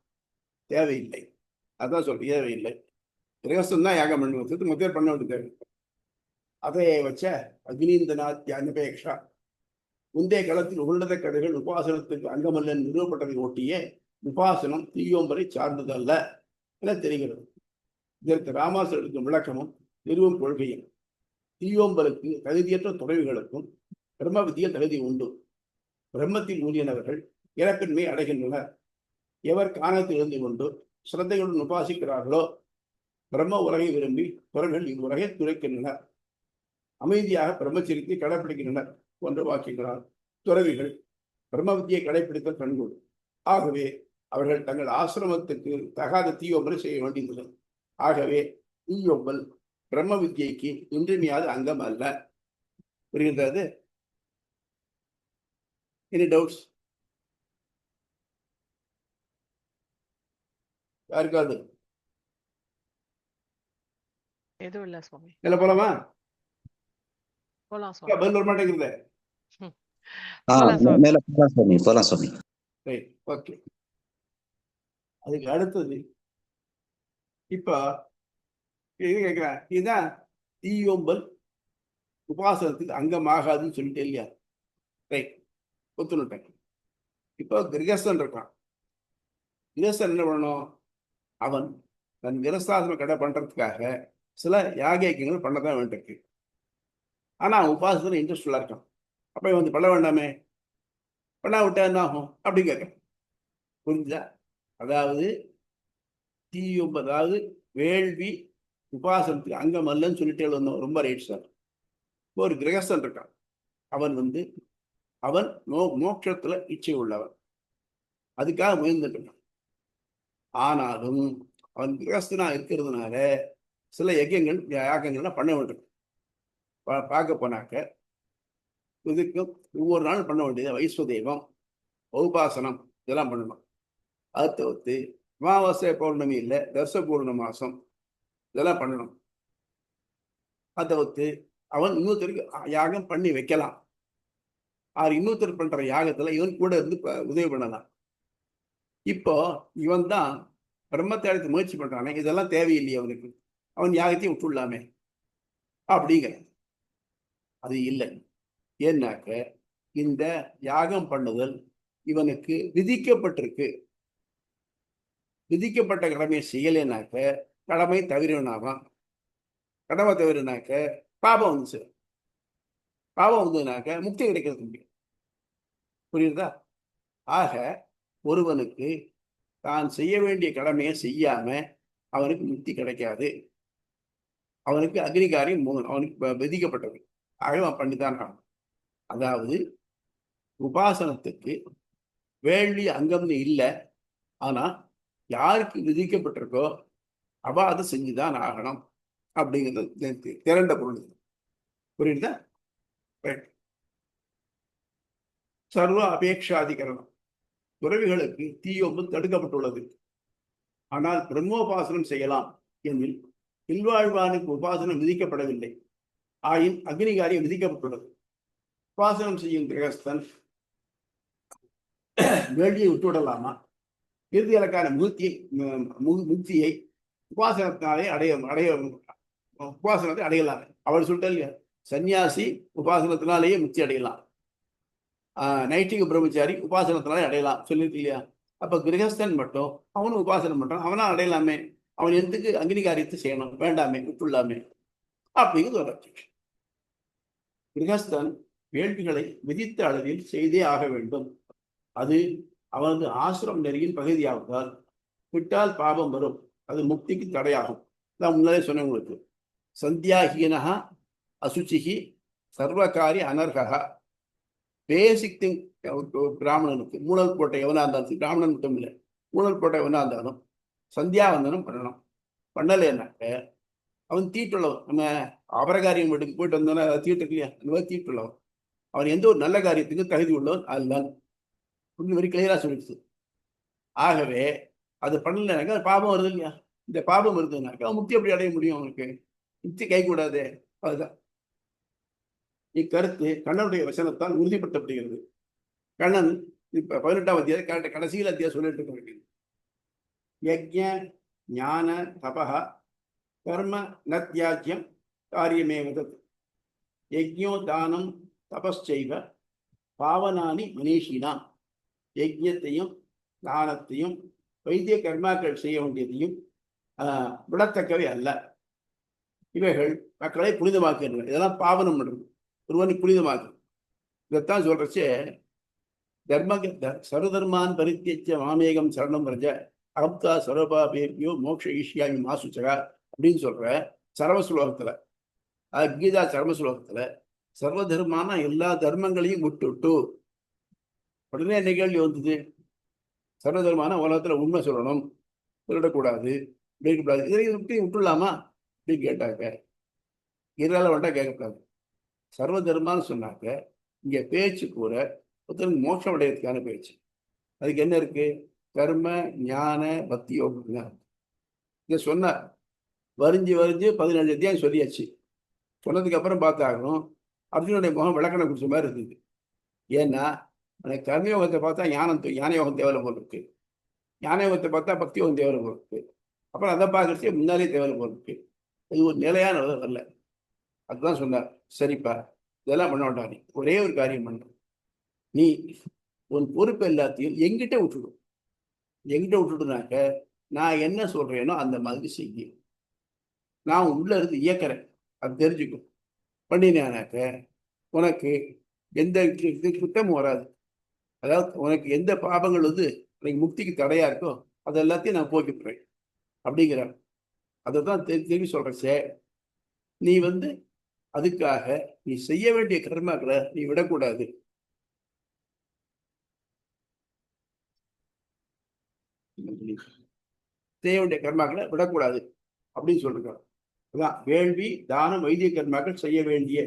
தேவையில்லை. அதான் சொல்ற, தேவையில்லை. கிரகஸ்தன் தான் யாகம் பண்ணி வச்சது, மொத்த பேர் பண்ண வேண்டியது. அதை வச்ச அக்னீந்தனாத்யபேக்ஷா முந்தைய காலத்தில் உள்ளத கடைகள் உபாசனத்துக்கு அங்கமல்ல நிறுவப்பட்டதை ஒட்டிய உபாசனம் தீயோம்பரை சார்ந்ததல்ல என தெரிகிறது. இதற்கு ராமாசர் எடுக்கும் விளக்கமும் நிறுவும் கொள்கையும், தீயோம்பலுக்கு தகுதியற்ற துறவிகளுக்கும் பிரம்ம வித்தியில் தகுதி உண்டு. பிரம்மத்தில் ஊதியனவர்கள் இறப்பின்மை அடைகின்றனர். எவர் காணத்தில் இருந்து கொண்டு சிரத்தையுடன் உபாசிக்கிறார்களோ பிரம்ம உலகை விரும்பி துறவிகள் இவ்வுலகை துரைக்கின்றனர். அமைதியாக பிரம்மச்சரியத்தை கடைப்பிடிக்கின்றனர் போன்ற வாக்கியங்களால் துறவிகள் பிரம்ம வித்தியை கடைப்பிடித்த கண்கூடு. ஆகவே அவர்கள் தங்கள் ஆசிரமத்துக்கு தகாத தீயோம்பலை செய்ய வேண்டியது. ஆகவே தீயோம்பல் பிரம்ம வித்தியைக்கு இன்றியமையாத அங்கம் அல்ல. புரிகின்றது? Any doubts? யாருக்காது? எதுவும் இல்ல சுவாமி. இல்ல போலாமா? போலாம் சுவாமி. பதில் வர மாட்டேங்கிறது. மேல போலாம் சுவாமி. ஓகே. அதுக்கு அடுத்தது இப்ப இது கேட்கிறேன், இதுதான் தீயோம்பல் உபாசனத்துக்கு அங்கமாகாதுன்னு சொல்லிட்டே இல்லையா? ரைட், ஒத்துனுட்டேன். இப்போ கிரகஸ்தன் இருக்கான். கிரகஸ்தன் என்ன பண்ணணும்? அவன் தன் கிரகஸ்தாசிரம கடை பண்றதுக்காக சில யாகியங்கள் பண்ணதான் வேண்டியிருக்கு. ஆனா அவன் உபாசத்துல இன்ட்ரெஸ்ட்ஃபுல்லா இருக்கான். அப்ப இவன் வந்து பண்ண வேண்டாமே, பண்ணா விட்டா என்ன ஆகும் அப்படி கேட்க. புரிஞ்சா? அதாவது தீயோம்பல், அதாவது வேள்வி உபாசனத்துக்கு அங்கம் அல்லன்னு சொல்லிட்டே வந்தோம். ரொம்ப ரைட் சார். இப்போ ஒரு கிரகஸ்தன் இருக்கான். அவன் மோட்சத்துல இச்சை உள்ளவன், அதுக்காக முயர்ந்துட்டு இருக்கான். ஆனாலும் அவன் கிரகஸ்தனா இருக்கிறதுனால சில யஜ்யங்கள் யாகங்கள்லாம் பண்ண வேண்டும். பார்க்க போனாக்க இதுக்கு ஒவ்வொரு நாள் பண்ண வேண்டியது வைஸ்வதேவம், உபாசனம் இதெல்லாம் பண்ணணும். அதை தவிர்த்து அமாவாசை பௌர்ணமி இல்லை, தர்ச பூர்ண மாசம் இதெல்லாம் பண்ணணும். அதை தவிர்த்து அவன் இன்னொருத்தருக்கு யாகம் பண்ணி வைக்கலாம். இன்னொருத்தர் பண்ற யாகத்துல இவன் கூட இருந்து உதவி பண்ணலாம். இப்போ இவன் தான் பிரம்மத்தியாகத்தை முயற்சி பண்றானே, இதெல்லாம் தேவையில்லையே அவனுக்கு, அவன் யாகத்தையும் விட்டுள்ளாமே அப்படிங்கிற. அது இல்லை. ஏன்னாக்க இந்த யாகம் பண்ணுதல் இவனுக்கு விதிக்கப்பட்டிருக்கு. விதிக்கப்பட்ட கடமையை செய்யலைனாக்க கடமை தவிரனாவான். கடமை தவிரனாக்க பாபம் வந்துச்சு. பாபம் வந்ததுனாக்க முக்தி கிடைக்கிறது முடியும். புரியுதா? ஆக ஒருவனுக்கு தான் செய்ய வேண்டிய கடமையை செய்யாம அவனுக்கு முக்தி கிடைக்காது. அவனுக்கு அக்னிகாரியம் அவனுக்கு விதிக்கப்பட்டது. ஆக அவன் பண்ணித்தான் ஆகணும். அதாவது உபாசனத்துக்கு வேள்வி அங்கம்னு இல்லை, ஆனா யாருக்கு விதிக்கப்பட்டிருக்கோ அவ அதை செஞ்சுதான் ஆகணும் அப்படிங்கிறது திரண்ட பொருள். புரியுதா? சர்வ அபேட்சாதிகரணம். துறவிகளுக்கு தீயோம்பல் தடுக்கப்பட்டுள்ளது. ஆனால் பிரம்மோபாசனம் செய்யலாம் எனில் இல்வாழ்வானுக்கு உபாசனம் விதிக்கப்படவில்லை. ஆயின் அக்னிகாரியம் விதிக்கப்பட்டுள்ளது. உபாசனம் செய்யும் கிரகஸ்தன் வேள்வியை விட்டுவிடலாமா? இறுதி இலக்கான முக்தியை உபாசனத்தினாலே உபாசனத்தை அடையலாம். அவள் சொல்லிட்டா இல்லையா, சன்னியாசி உபாசனத்தினாலேயே முக்தி அடையலாம், நைட்டிக பிரம்மச்சாரி உபாசனத்தினாலே அடையலாம் சொல்லியிருக்கு இல்லையா? அப்ப கிரகஸ்தன் மட்டும் அவனும் உபாசனம் பண்றான், அவனா அடையலாமே, அவன் எதுக்கு அக்னி காரியத்தை செய்யணும், வேண்டாமே, விட்டுள்ளாமே அப்படிங்கிறது ஒரு அப்ஜெக்ஷன். கிரகஸ்தன் வேள்விகளை விதித்த அளவில் செய்தே ஆக வேண்டும். அது அவனது ஆசிரம் நெறியின் பகுதியாவதால் விட்டால் பாபம் வரும், அது முக்திக்கு தடையாகும். நான் முன்னாலே சொன்னேன் உங்களுக்கு, சந்தியாஹீனஹா அசுச்சிஹி சர்வகாரிய அனர்ஹா. பேசிக் திங் பிராமணனுக்கு, மூணல் போட்ட எவனா இருந்தாலும், பிராமணன் மட்டும் இல்லை, மூணல் போட்ட எவனா இருந்தாலும் சந்தியாவந்தனம் பண்ணணும். பண்ணலைன்னாக்க அவன் தீட்டுள்ளவன். நம்ம அபரகாரியம் வீட்டுக்கு போயிட்டு வந்தோன்னா தீட்டு இல்லையா, அந்த மாதிரி தீட்டுள்ளவன். அவன் எந்த ஒரு நல்ல காரியத்துக்கு தகுதி உள்ளவன் அதுதான் வரி கிளியரா சொல்லிடுச்சு. ஆகவே அது பண்ணலைனாக்கா பாபம் வருது இல்லையா? இந்த பாபம் வருதுனாக்கா முக்தி எப்படி அடைய முடியும்? அவனுக்கு முக்தி கை கூடாது. அதுதான் இக்கருத்து கண்ணனுடைய வசனத்தால் உறுதிப்படுத்தப்படுகிறது. கண்ணன் இப்ப 18ஆம் அத்தியாயம் கடைசியில் அத்தியாயம் சொல்லிட்டு இருக்கு, யஜ்ஞ ஞான தபஹ கர்ம நத்யாஜ்யம் காரியமே வதத் யஜ்ஞோ தானம் தபஸ்சைவ பாவனானி மனிஷினாம். யஜ்ஞத்தையும் தானத்தையும் வைத்திய கர்மாக்கள் செய்ய வேண்டியதையும் விடத்தக்கவை அல்ல. இவைகள் மக்களை புனிதமாக்குகின்றன. இதெல்லாம் பாவனம் பண்ணுறது, ஒருவனை புனிதமாக்கு. இதைத்தான் சொல்றச்சே, சர்வதர்மான் பரித்தியச்ச மாமேகம் சரணம் ரஜ அப்தா சர்வபாபேபியோ மோக்ஷ ஈஷியாமி மாசுச்சகா அப்படின்னு சொல்ற சர்வஸ்லோகத்துல, கீதா சர்வஸ்லோகத்துல சர்வதர்மான எல்லா தர்மங்களையும் விட்டுவிட்டு உடனே என்ன கேள்வி வந்தது? சர்வதர்மான உலகத்துல உண்மை சொல்லணும், சொல்லக்கூடாது, இருக்கக்கூடாது, இதை விட்டுலாமா அப்படின்னு கேட்டாக்க இதனால வேண்டா கேட்கக்கூடாது. சர்வதர்மான்னு சொன்னாக்க இங்க பேச்சு கூட ஒருத்தருக்கு மோட்சம் அடையிறதுக்கான பேச்சு. அதுக்கு என்ன இருக்கு? கர்ம ஞான பக்தி யோகம். இதை சொன்னார், வரிஞ்சு 17 அத்தியாயம் சொல்லியாச்சு. சொன்னதுக்கு அப்புறம் பார்த்தாகணும் அர்ஜுனுடைய முகம் விளக்கணம் குடிச்ச மாதிரி இருந்தது. ஏன்னா எனக்கு கர்மயோகத்தை பார்த்தா ஞான யோகம் தேவையில்ல போல் இருக்கு, ஞான யோகத்தை பார்த்தா பக்தி யோகம் தேவையில்ல போல் இருக்கு, அப்புறம் அதை பார்க்கறதே முன்னாலே தேவையில்ல போல் இருக்கு. இது ஒரு நிலையான வரல. அதுதான் சொன்னார், சரிப்பா இதெல்லாம் பண்ண வேண்டாம், நீ ஒரே ஒரு காரியம் பண்ற, நீ உன் பொறுப்பு எல்லாத்தையும் எங்கிட்ட விட்டுடும். எங்கிட்ட விட்டுடுனாக்க நான் என்ன சொல்றேனோ அந்த மாதிரி செய்ய, நான் உள்ள இருந்து இயக்கிறேன், அது தெரிஞ்சுக்கும். பண்ணினானாக்க உனக்கு எந்த குற்றமும் வராது. அதாவது உனக்கு எந்த பாபங்கள் உனக்கு முக்திக்கு தடையா இருக்கோ அது எல்லாத்தையும் நான் போக்கிடுறேன் அப்படிங்கிறார். அதை தான் திரும்பி சொல்றச்சே, நீ அதுக்காக நீ செய்ய வேண்டிய கர்மாக்களை நீ விடக்கூடாது. செய்ய வேண்டிய கர்மாக்களை விடக்கூடாது அப்படின்னு சொல்றாங்க. அதான் வேள்வி தானம் வைத்திய கர்மாக்கள் செய்ய வேண்டிய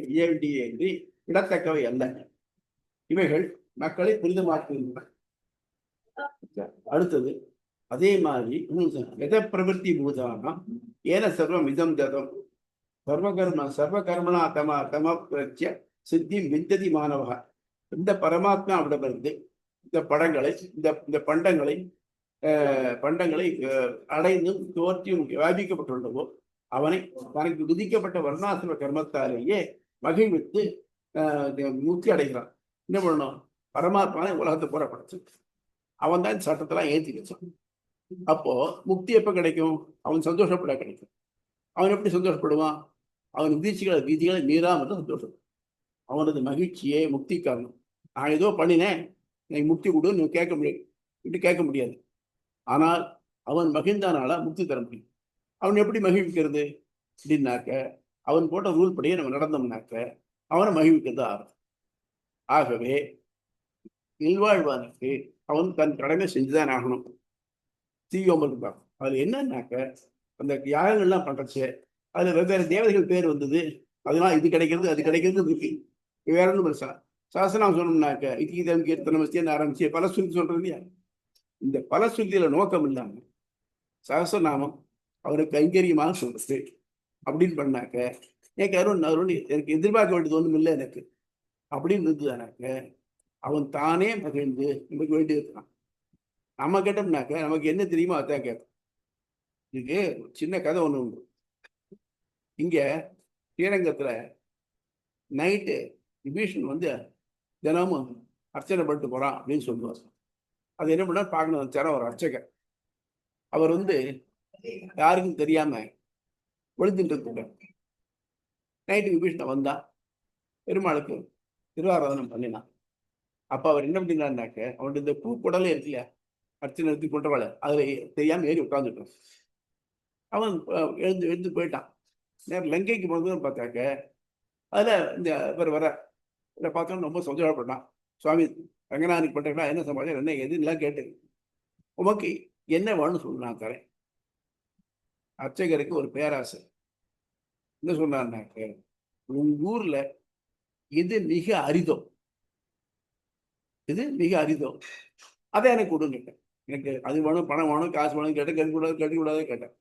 என்று விடத்தக்கவை அல்ல. இவைகள் மக்களை புனிதமாக்குகின்றன. அடுத்தது அதே மாதிரி எத பிரவருத்தி பூதானம் ஏன சர்வம் இதம் ததம் சர்வகர்மனா தம சித்தி விந்ததி மாணவகா. இந்த பரமாத்மா விடமிருந்து இந்த படங்களை இந்த பண்டங்களை அடைந்தும் தோற்றியும் வியாபிக்கப்பட்டுள்ளவோ அவனை தனக்கு விதிக்கப்பட்ட வர்ணாசிரம கர்மத்தாலேயே மகிழ்வித்து முக்தி அடைகிறான். என்ன பண்ணணும்? பரமாத்மாவை உலகத்தை புறப்படுத்து, அவன் தான் சட்டத்தெல்லாம் ஏற்றி வச்சான். அப்போ முக்தி எப்ப கிடைக்கும்? அவன் சந்தோஷப்பட கிடைக்கும். அவன் எப்படி சந்தோஷப்படுவான்? அவன் விதிகளை மீறாமல் சந்தோஷம். அவனது மகிழ்ச்சியே முக்தி காரணம். நான் ஏதோ பண்ணினேன், எனக்கு முக்தி கொடு நீ கேட்க முடியாது. ஆனால் அவன் மகிழ்ந்தானால முக்தி தர முடியும். அவன் எப்படி மகிழ்விக்கிறது அப்படின்னாக்க, அவன் போட்ட ரூல் படியே நம்ம நடந்தோம்னாக்க அவனை மகிழ்விக்கிறது ஆகும். ஆகவே இல்வாழ்வானுக்கு அவன் தன் கடமை செஞ்சுதான் ஆகணும். தீயோமல் இருப்பான். அதுல என்னன்னாக்க, அந்த யாகங்கள்லாம் பண்றச்சு அதுல வெவ்வேறு தேவதைகள் பேர் வந்தது, அதெல்லாம் இது கிடைக்கிறது அது கிடைக்கிறது இருக்கு. வேற ஒன்றும் பெருசா சாசனம் சொன்னோம்னாக்க இத்தம் கீர்த்தனமஸ்தின்னு ஆரம்பிச்சு பல சுருதி சொல்றது இல்லையா? இந்த பல சுருதியில நோக்கம் இல்லாம சகசநாமம் அவருக்கு கைங்கரியமாக சொல்றது அப்படின்னு பண்ணாக்க எனக்கு எனக்கு எதிர்பார்க்க வேண்டியது ஒன்றும் இல்லை. எனக்கு அப்படின்னு இருந்ததுனாக்க அவன் தானே மகிழ்ந்து நமக்கு வேண்டியிருக்கான். நம்ம கேட்டோம்னாக்க நமக்கு என்ன தெரியுமோ அதான் கேட்போம். இதுக்கு சின்ன கதை ஒண்ணு உண்டு. இங்க ஸ்ரீரங்கத்துல நைட்டு விபீஷன் வந்து தினமும் அர்ச்சனை பண்ணிட்டு போறான் அப்படின்னு சொல்லுவார். அது என்ன பண்ணா பார்க்கணும் தரம் ஒரு அர்ச்சகர். அவர் வந்து யாருக்கும் தெரியாம ஒளிஞ்சுட்டு இருக்கார். நைட்டு விபீஷனை வந்தா பெருமாளுக்கு திருவாராதனம் பண்ணினான். அப்ப அவர் என்ன பண்ணினாருனாக்க அவனுடைய இந்த பூ குடலே இருக்கு இல்லையா, அர்ச்சனை எடுத்து கொண்டவாள், அதுல தெரியாம ஏறி உட்காந்துட்டான். அவன் எழுந்து எழுந்து போயிட்டான். நேரம் லங்கைக்கு போனதுன்னு பார்த்தாக்க அதுல இந்த இவர் வர இதை பார்த்தோன்னு ரொம்ப சந்தோஷப்பட்டான். சுவாமி ரங்கநாதனுக்கு பண்றீங்களா, என்ன சமாச்சாரம், என்ன எதுலாம் கேட்டு உமக்கு என்ன வேணும்னு சொல்லு, நான் தரேன். அர்ச்சகருக்கு ஒரு பேராசை. என்ன சொன்னார்னாக்க, உங்க ஊர்ல எது மிக அரிதோ, இது மிக அரிதோ அதை எனக்கு கொடுங்க. எனக்கு அது வேணும், பணம் வேணும், காசு வேணும் கேட்டேன். கட்டிக்கூடாது கேட்டேன்.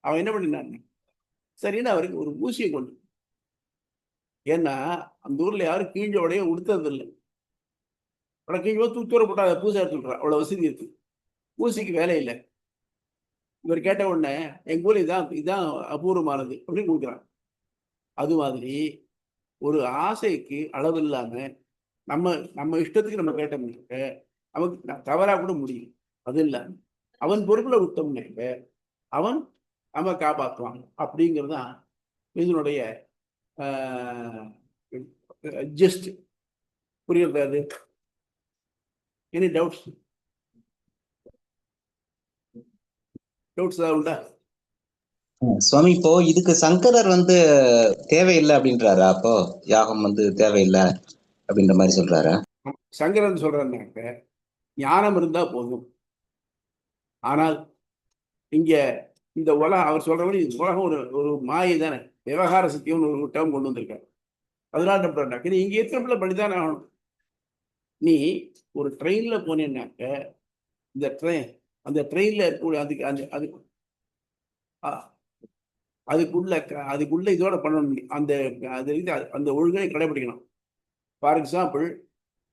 அவன் என்ன பண்ணினான், சரின்னு அவருக்கு ஒரு ஊசியை கொண்டு. ஏன்னா அந்த ஊர்ல யாரும் கீழோடைய உடுத்தது இல்லை. கீழோ தூர போட்டா அதை பூசை எடுத்துக்கிறான், அவ்வளவு வசதி இருக்கு. ஊசிக்கு வேலை இல்லை. இவர் கேட்ட உடனே எங்க ஊர்ல இதான் அபூர்வமானது அப்படின்னு கொடுக்குறான். அது மாதிரி ஒரு ஆசைக்கு அளவு இல்லாம நம்ம இஷ்டத்துக்கு நம்ம கேட்டோம்னாக்க நமக்கு தவறா கூட முடியும். அது இல்லை, அவன் பொறுப்புல விட்டோம்னாக்க அவன் நம்ம காப்பாற்றுவான். அப்படிங்கிறதுதான் இதனுடைய ஜஸ்ட். புரியுது? அது எனி டவுட்ஸ் ஏதாவது உண்டா? சுவாமி, இப்போ இதுக்கு சங்கரர் வந்து தேவையில்லை அப்படின்றாரா? அப்போ யாகம் வந்து தேவையில்லை அப்படின்ற மாதிரி சொல்றாரா? சங்கரன் சொல்றாருனாக்க ஞானம் இருந்தா போதும். ஆனால் இங்க இந்த உலகம் அவர் சொல்றபடி உலகம் ஒரு மாயை தானே, விவகார சத்தியம்னு ஒரு டேர்ம் கொண்டு வந்திருக்காரு. அதனால என்ன பண்றாங்க, நீ இங்க இருக்கிற பண்ணித்தானே ஆகணும். நீ ஒரு ட்ரெயின்ல போனேன்னாக்க இந்த ட்ரெயின், அந்த ட்ரெயின்ல இருக்கக்கூடிய அதுக்கு அதுக்குள்ள இதோட பண்ணணும். அந்த அந்த ஒழுங்கை கடைபிடிக்கணும். ஃபார் எக்ஸாம்பிள்,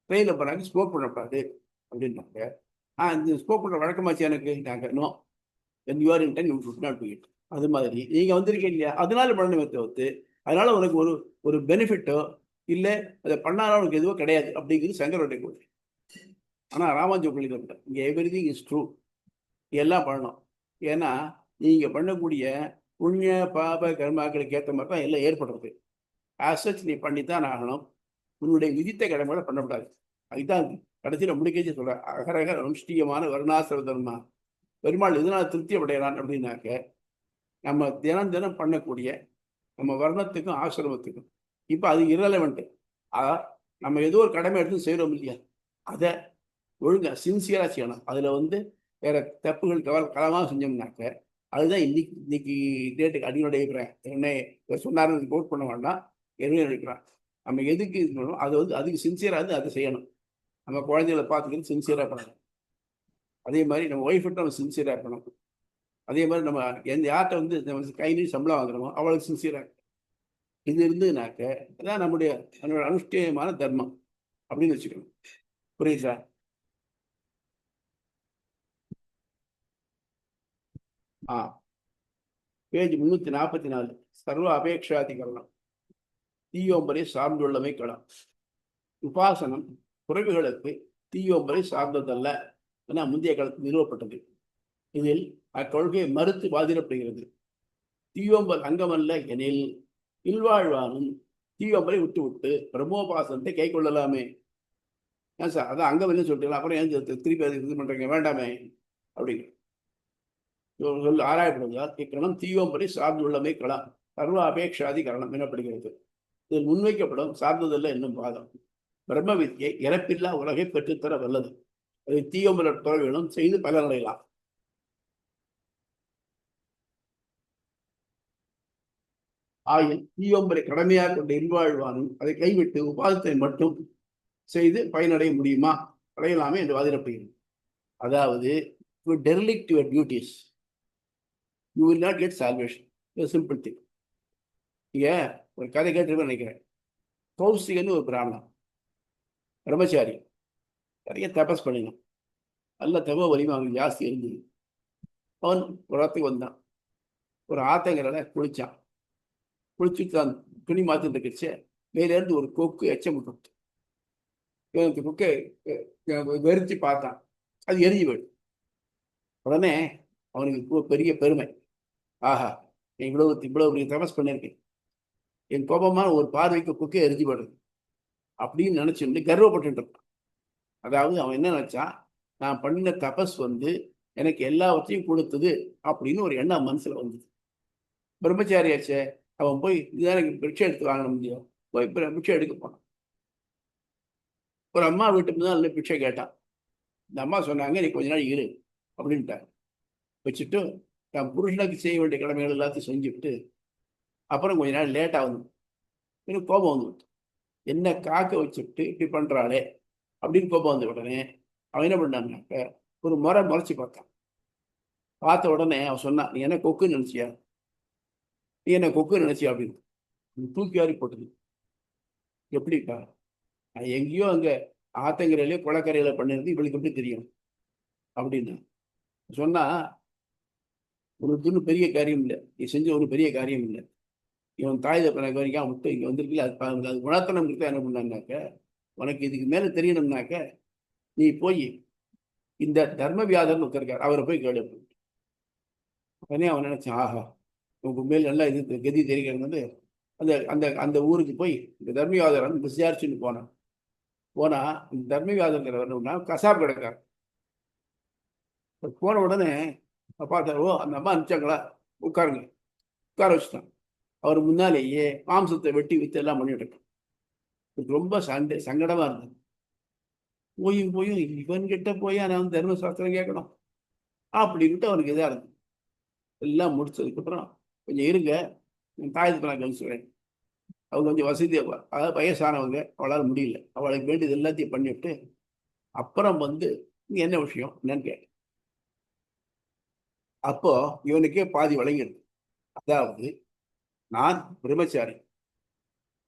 ட்ரெயினில் போனாங்க ஸ்மோக் பண்ணக்கூடாது அப்படின்னாங்க. இந்த ஸ்மோக் பண்ணுற வழக்கமாச்சு எனக்கு. நாங்கள் no, when you are in 10 you should not do it. அது மாதிரி நீங்கள் வந்திருக்கீங்க இல்லையா, அதனால பண்ணணுமே தவிர்த்து அதனால உனக்கு ஒரு பெனிஃபிட்டோ இல்லை அதை பண்ணாலும் உனக்கு எதுவோ கிடையாது அப்படிங்கிறது சங்கரோடைய கொள்கை. ஆனால் ராமானுஜ கொள்கை இங்கே எவ்ரிதிங் இஸ் ட்ரூ, எல்லாம் பண்ணணும். ஏன்னா நீங்கள் பண்ணக்கூடிய புண்ணிய பாப கர்மாக்களுக்கு ஏற்ற மாதிரி தான் எல்லாம் ஏற்படுறது. ஆசச் நீ பண்ணித்தான் ஆகணும். உன்னுடைய விதித்த கடமைகளை பண்ணக்கூடாது. அதுதான் கடைசியில் முடிக்கச்சு சொல்ற, அகரக அனுஷ்டியமான வருணாசிர தர்மா. பெருமாள் எதனால் திருப்தி அடைகிறான் அப்படின்னாக்க, நம்ம தினம் தினம் பண்ணக்கூடிய நம்ம வர்ணத்துக்கும் ஆசிரமத்துக்கும் இப்போ அது இரலவெண்ட். நம்ம ஏதோ ஒரு கடமை எடுத்து செய்கிறோம் இல்லையா, அதை ஒழுங்கா சின்சியரா செய்யணும். அதுல வேற தப்புகள் களமாக செஞ்சோம்னாக்க அதுதான் இன்னைக்கு டேட்டுக்கு அடியோடைய இருக்கிறேன். என்ன சொன்னாருன்னு கோட் பண்ண வேண்டாம், என்ன நினைக்கிறான். நம்ம எதுக்கு இது பண்ணணும், அது அதுக்கு சின்சியராக அதை செய்யணும். நம்ம குழந்தைகளை பார்த்துக்கிறது சின்சியராக பண்ணணும். அதே மாதிரி நம்ம ஒய்ஃப்கிட்ட நம்ம சின்சியராக இருக்கணும். அதே மாதிரி நம்ம யார்கிட்ட நம்ம கை நீர் சம்பளம் வாங்குறோமோ அவளுக்கு சின்சியராக. இது இருந்ததுனாக்க அதான் நம்மளுடைய அனுஷ்டியமான தர்மம் அப்படின்னு வச்சுக்கணும். புரியுதா? பேஜ் 344, சர்வ அபேட்சாதிகரணம். தீயோம்பரை சார்ந்துள்ளமை களம். உபாசனம் குறைவுகளுக்கு தீயோம்பரை சார்ந்ததல்ல என முந்தைய காலத்தில் நிறுவப்பட்டது. இதில் அக்கொள்கை மறுத்து வாதிடப்படுகிறது. தீயோம்பர் அங்கமல்ல எனில் இல்வாழ்வானும் தீயோம்பரை விட்டு பிரம்மோபாசனத்தை கை கொள்ளலாமே. ஏன் சார், அதான் அங்கமல்னு சொல்லிட்டு அப்புறம் ஏன் திருப்பி அது இது பண்றீங்க, வேண்டாமே அப்படிங்கிற ஆராயப்படுவதால் இக்கரணம் தீயோம்பரை சார்ந்துள்ளமை களம் சர்வ அபேட்சாதி கரணம் எனப்படுகிறது. இதில் முன்வைக்கப்படும் சார்ந்ததல்ல என்னும் வாதம் பிரம்ம வித்தியை இறப்பில்லா உலகை பெற்றுத்தர வல்லது. அதை தீயோம்பர துறவிகளும் செய்து பலனடையலாம். ஆயின் தீயோம்பரை கடமையாக கொண்ட இல்வாழ்வானும் அதை கைவிட்டு உபாதத்தை மட்டும் செய்து பயனடைய முடியுமா, அடையலாமே என்று வாதிடப்படுகிறது. அதாவது you derelict your duties, you will not get salvation. A simple thing. ஒரு கதை கேட்டு நினைக்கிறேன். கௌசிகன்னு ஒரு பிராமணன் பிரம்மச்சாரி, நிறைய தபஸ் பண்ணினான். நல்ல தப வலிமை அவனுக்கு ஜாஸ்தி இருந்தது. அவன் ஒரு இடத்துக்கு வந்தான். ஒரு ஆத்தங்கரையில குளிச்சான். குளிச்சுட்டு தான் துணி மாத்திட்டு இருக்கச்சு மேலேருந்து ஒரு கொக்கு எச்சம் விட்டு இவனுக்கு கொக்கை வெறிச்சு பார்த்தான். அது எரிஞ்சு போயிடும். உடனே அவனுக்கு பெரிய பெருமை, ஆஹா இவ்வளவு பெரிய தபஸ் பண்ணியிருக்கேன், என் கோபமான ஒரு பார்வைக்கு கொக்கை எரிஞ்சு போடுறது அப்படின்னு நினைச்சுட்டு கர்வப்பட்டு இருக்கான். அதாவது அவன் என்ன நினைச்சான், நான் பண்ணின தபஸ் எனக்கு எல்லாவற்றையும் கொடுத்தது அப்படின்னு ஒரு எண்ணம் மனசுல வந்தது. பிரம்மச்சாரியாச்சே, அவன் போய் இதுதான் எனக்கு பிக்ஷை எடுத்து வாங்க முடியும், போய் பிக்ஷை எடுக்க போனான். ஒரு அம்மா வீட்டுக்கு தான் பிக்ஷை கேட்டான். இந்த அம்மா சொன்னாங்க, நீ கொஞ்ச நாள் இரு அப்படின்ட்டாங்க. வச்சுட்டு நான் புருஷனுக்கு செய்ய வேண்டிய கடமைகள் எல்லாத்தையும் செஞ்சுவிட்டு அப்புறம் கொஞ்ச நாள் லேட்டாக வந்து எனக்கு கோபம் வந்துவிட்டு, என்ன காக்க வச்சுட்டு இப்படி பண்றாளே அப்படின்னு கோபம் வந்த உடனே அவன் என்ன பண்ணான்னாக்க ஒரு முறைச்சு பார்த்தான். பார்த்த உடனே அவன் சொன்னான், நீ என்ன கொக்குன்னு நினைச்சியா, நீ என்ன கொக்குன்னு நினைச்சியா அப்படின்னு தூக்கி வாரி போட்டது. எப்படிப்பா, நான் எங்கேயோ அங்க ஆத்தங்கரையிலே குளக்கரையில பண்ணிருந்து இவளுக்கு எப்படி தெரியும் அப்படின்னு சொன்னா, உனக்கு ஒன்றும் பெரிய காரியம் இல்லை, நீ செஞ்ச ஒன்றும் பெரிய காரியம் இல்லை, இவன் தாய் தப்பனாக்க வரைக்கும் விட்டு இங்கே வந்திருக்கல, அது குணத்தனம் கொடுத்தா என்ன பண்ணான்னாக்க, உனக்கு இதுக்கு மேலே தெரியணும்னாக்க நீ போய் இந்த தர்மவியாதர்னு ஒருத்தருக்கார், அவரை போய் கேளு. உடனே அவன் நினைச்சான், ஆஹா உங்க மேல் நல்லா இது கதி தெரிகிறது. அந்த அந்த அந்த ஊருக்கு போய் இந்த தர்மவியாதர் விசாரிச்சுன்னு போனான். இந்த தர்மவியாதர்ங்கிறவர்னா கசாப் கிடக்கார். போன உடனே பார்த்தாரு, ஓ அந்த அம்மா அனுப்பிச்சாங்களா, உட்காருங்க, உட்கார வச்சுட்டான். அவர் முன்னாலேயே மாம்சத்தை வெட்டி வித்து எல்லாம் பண்ணிட்டு இருக்கான். ரொம்ப சங்கடமா இருந்தது. போயும் இவன்கிட்ட போய் நான் தர்மசாஸ்திரம் கேட்கணும் அப்படின்ட்டு அவனுக்கு இதாக இருந்தது. எல்லாம் முடிச்சதுக்கப்புறம் கொஞ்சம் இருங்க, தாயத்துக்கு நான் கழிச்சுக்கிறேன். அவங்க கொஞ்சம் வசதி, அதாவது வயசானவங்க, அவளால் முடியல, அவளுக்கு வேண்டியது எல்லாத்தையும் பண்ணிவிட்டு அப்புறம் இங்கே என்ன விஷயம் என்னன்னு கேட்டேன். அப்போ இவனுக்கே பாதி வழங்கிடுது. அதாவது நான் பிரம்மச்சாரி,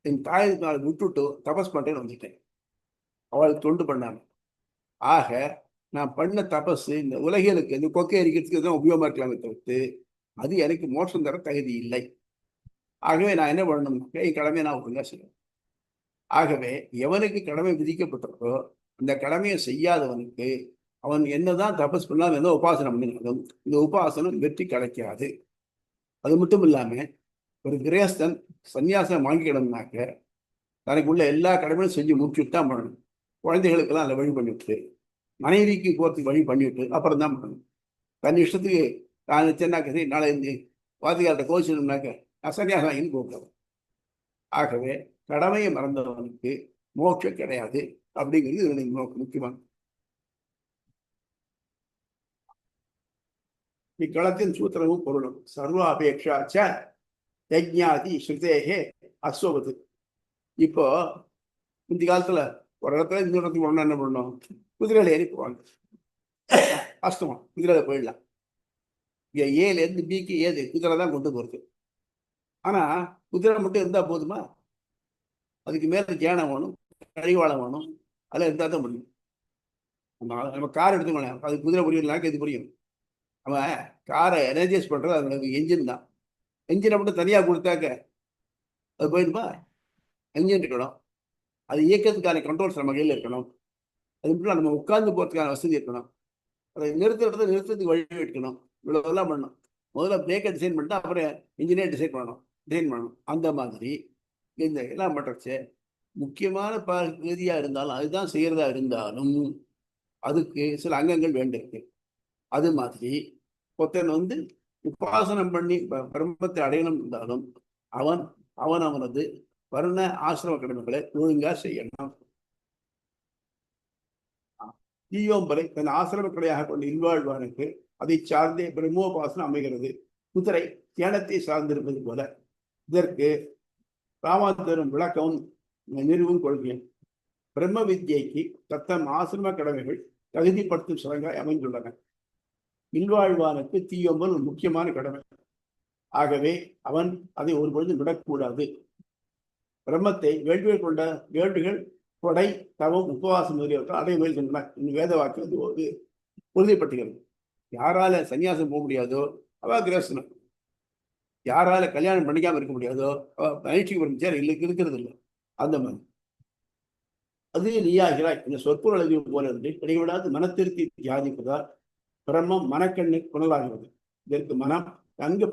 என் தாயத்துக்கு நான் விட்டுட்டு தபஸ் பண்ணுறேன்னு வந்துட்டேன், அவளுக்கு தொண்டு பண்ணாங்க. ஆக நான் பண்ண தபஸ் இந்த உலகிலுக்கு இந்த கொக்கை எரிக்கிறதுக்கு தான் உபயோகமா இருக்கலாமே தவிர்த்து அது எனக்கு மோட்சம் தர தகுதி இல்லை. ஆகவே நான் என்ன பண்ணணும்னாக்க என் கடமையை நான் ஒழுங்கா செய்யணும். ஆகவே எவனுக்கு கடமை விதிக்கப்பட்டிருக்கோ அந்த கடமையை செய்யாதவனுக்கு அவன் என்னதான் தபஸ் பண்ணாலும் என்ன உபாசனம் பண்ணினாலும் இந்த உபாசனம் வெற்றி கிடைக்காது. அது மட்டும் இல்லாம ஒரு கிரேஸ்தன் சன்னியாசம் வாங்கிக்கிடணும்னாக்க தனக்கு உள்ள எல்லா கடமையும் செஞ்சு முடிச்சுட்டு தான் பண்ணணும். குழந்தைகளுக்கெல்லாம் அதை வழி பண்ணிவிட்டு, மனைவிக்கு போகிறதுக்கு வழி பண்ணிவிட்டு அப்புறம் தான் பண்ணணும். தன் இஷ்டத்துக்கு நான் நினைச்சேன்னாக்க சரி நாளை வாத்தியார்கிட்ட கோச்சிடணும்னாக்க நான் சன்னியாசம் இன்னு போகிறது. ஆகவே கடமையை மறந்தவனுக்கு மோட்சம் கிடையாது அப்படிங்கிறது எனக்கு முக்கியமான. இக்களத்தின் சூத்திரமும் பொருளும் சர்வ அபேட்சாச்ச யஜ்ஞாதி ஸ்ருதேகே அஸ்வபது. இப்போ இந்த காலத்துல ஒரு இடத்துல இன்னொரு இடத்துக்கு போனோம்னா என்ன பண்ணணும், குதிரையில ஏறி போவாங்க. அஸ்தமா குதிரையில போயிடலாம். இங்க ஏலேருந்து பிக்கு ஏது குதிரை தான் கொண்டு போறது. ஆனா குதிரை மட்டும் இருந்தா போதுமா, அதுக்கு மேல தியானம் வேணும், கழிவாளம் வேணும், அதெல்லாம் இருந்தா தான் முடியும். நம்ம கார் எடுத்துக்கோங்க, அது குதிரை புரியலாக்கு இது புரியும். நம்ம காரை எனர்ஜைஸ் பண்றது அது என்ஜின் தான். என்ஜினை மட்டும் தனியா கொடுத்தாக்க அது போயிடுமா? என்ஜின் இருக்கணும், அது இயக்கத்துக்கான கண்ட்ரோல்ஸ் நம்ம கையில் இருக்கணும், அது மட்டும் நம்ம உட்கார்ந்து போறதுக்கான வசதி இருக்கணும், அதை நிறுத்துறதுக்கு வழி எடுக்கணும், இவ்வளவுலாம் பண்ணணும். முதல்ல பிரேக்கை டிசைன் பண்ணிட்டு அப்புறம் இன்ஜினியர் டிசைன் பண்ணணும். அந்த மாதிரி இந்த எல்லாம் பண்ணுறச்சு முக்கியமான பகுதியாக இருந்தாலும் அதுதான் செய்யறதா இருந்தாலும் அதுக்கு சில அங்கங்கள் வேண்டியிருக்கு. அது மாதிரி ஒருத்தன் உபாசனம் பண்ணி பிரம்மத்தை அடையணும் இருந்தாலும் அவனது வர்ண ஆசிரம கடமைகளை ஒழுங்கா செய்யணும். தீயோம்பலை தன் ஆசிரம கடையாக கொண்டு இல்வாழ்வானுக்கு அதை சார்ந்தே பிரம்மோபாசனம் அமைகிறது. குதிரை தியானத்தை சார்ந்திருப்பது போல இதற்கு ராமாந்தரும் விளக்கவும் நிறுவும் கொள்கிறேன். பிரம்ம வித்யைக்கு தத்தம் ஆசிரம கடமைகள் தகுதிப்படுத்தும் சிலங்காய் அமைந்துள்ளன. இல்வாழ்வானுக்கு தீயோம்பல் ஒரு முக்கியமான கடமை. ஆகவே அவன் அதை ஒரு பொழுது விடக்கூடாது. பிரம்மத்தை வேள்விகள் கொண்ட வேள்விகள் கொடை தவம் உபவாசம் முதலியவற்றை அடைய முயல்கின்றன. வேத வாக்கு வந்து ஒரு உறுதிப்படுத்துகிறது. யாரால சன்னியாசம் போக முடியாதோ அவ கிரேசனம், யாரால கல்யாணம் பண்ணிக்காம இருக்க முடியாதோ அவ பயிற்சி சேர் இருக்கிறது இல்லை. அந்த மாதிரி அது நீயாகிறாய் இந்த சொற்பொருள் எழுதி போல இருந்து இடைவிடாது மனத்திருத்தி தியானிப்பதால் பிரம்மம் மனக்கண்ணு புனலாகிறது. இதற்கு மனம் நன்கு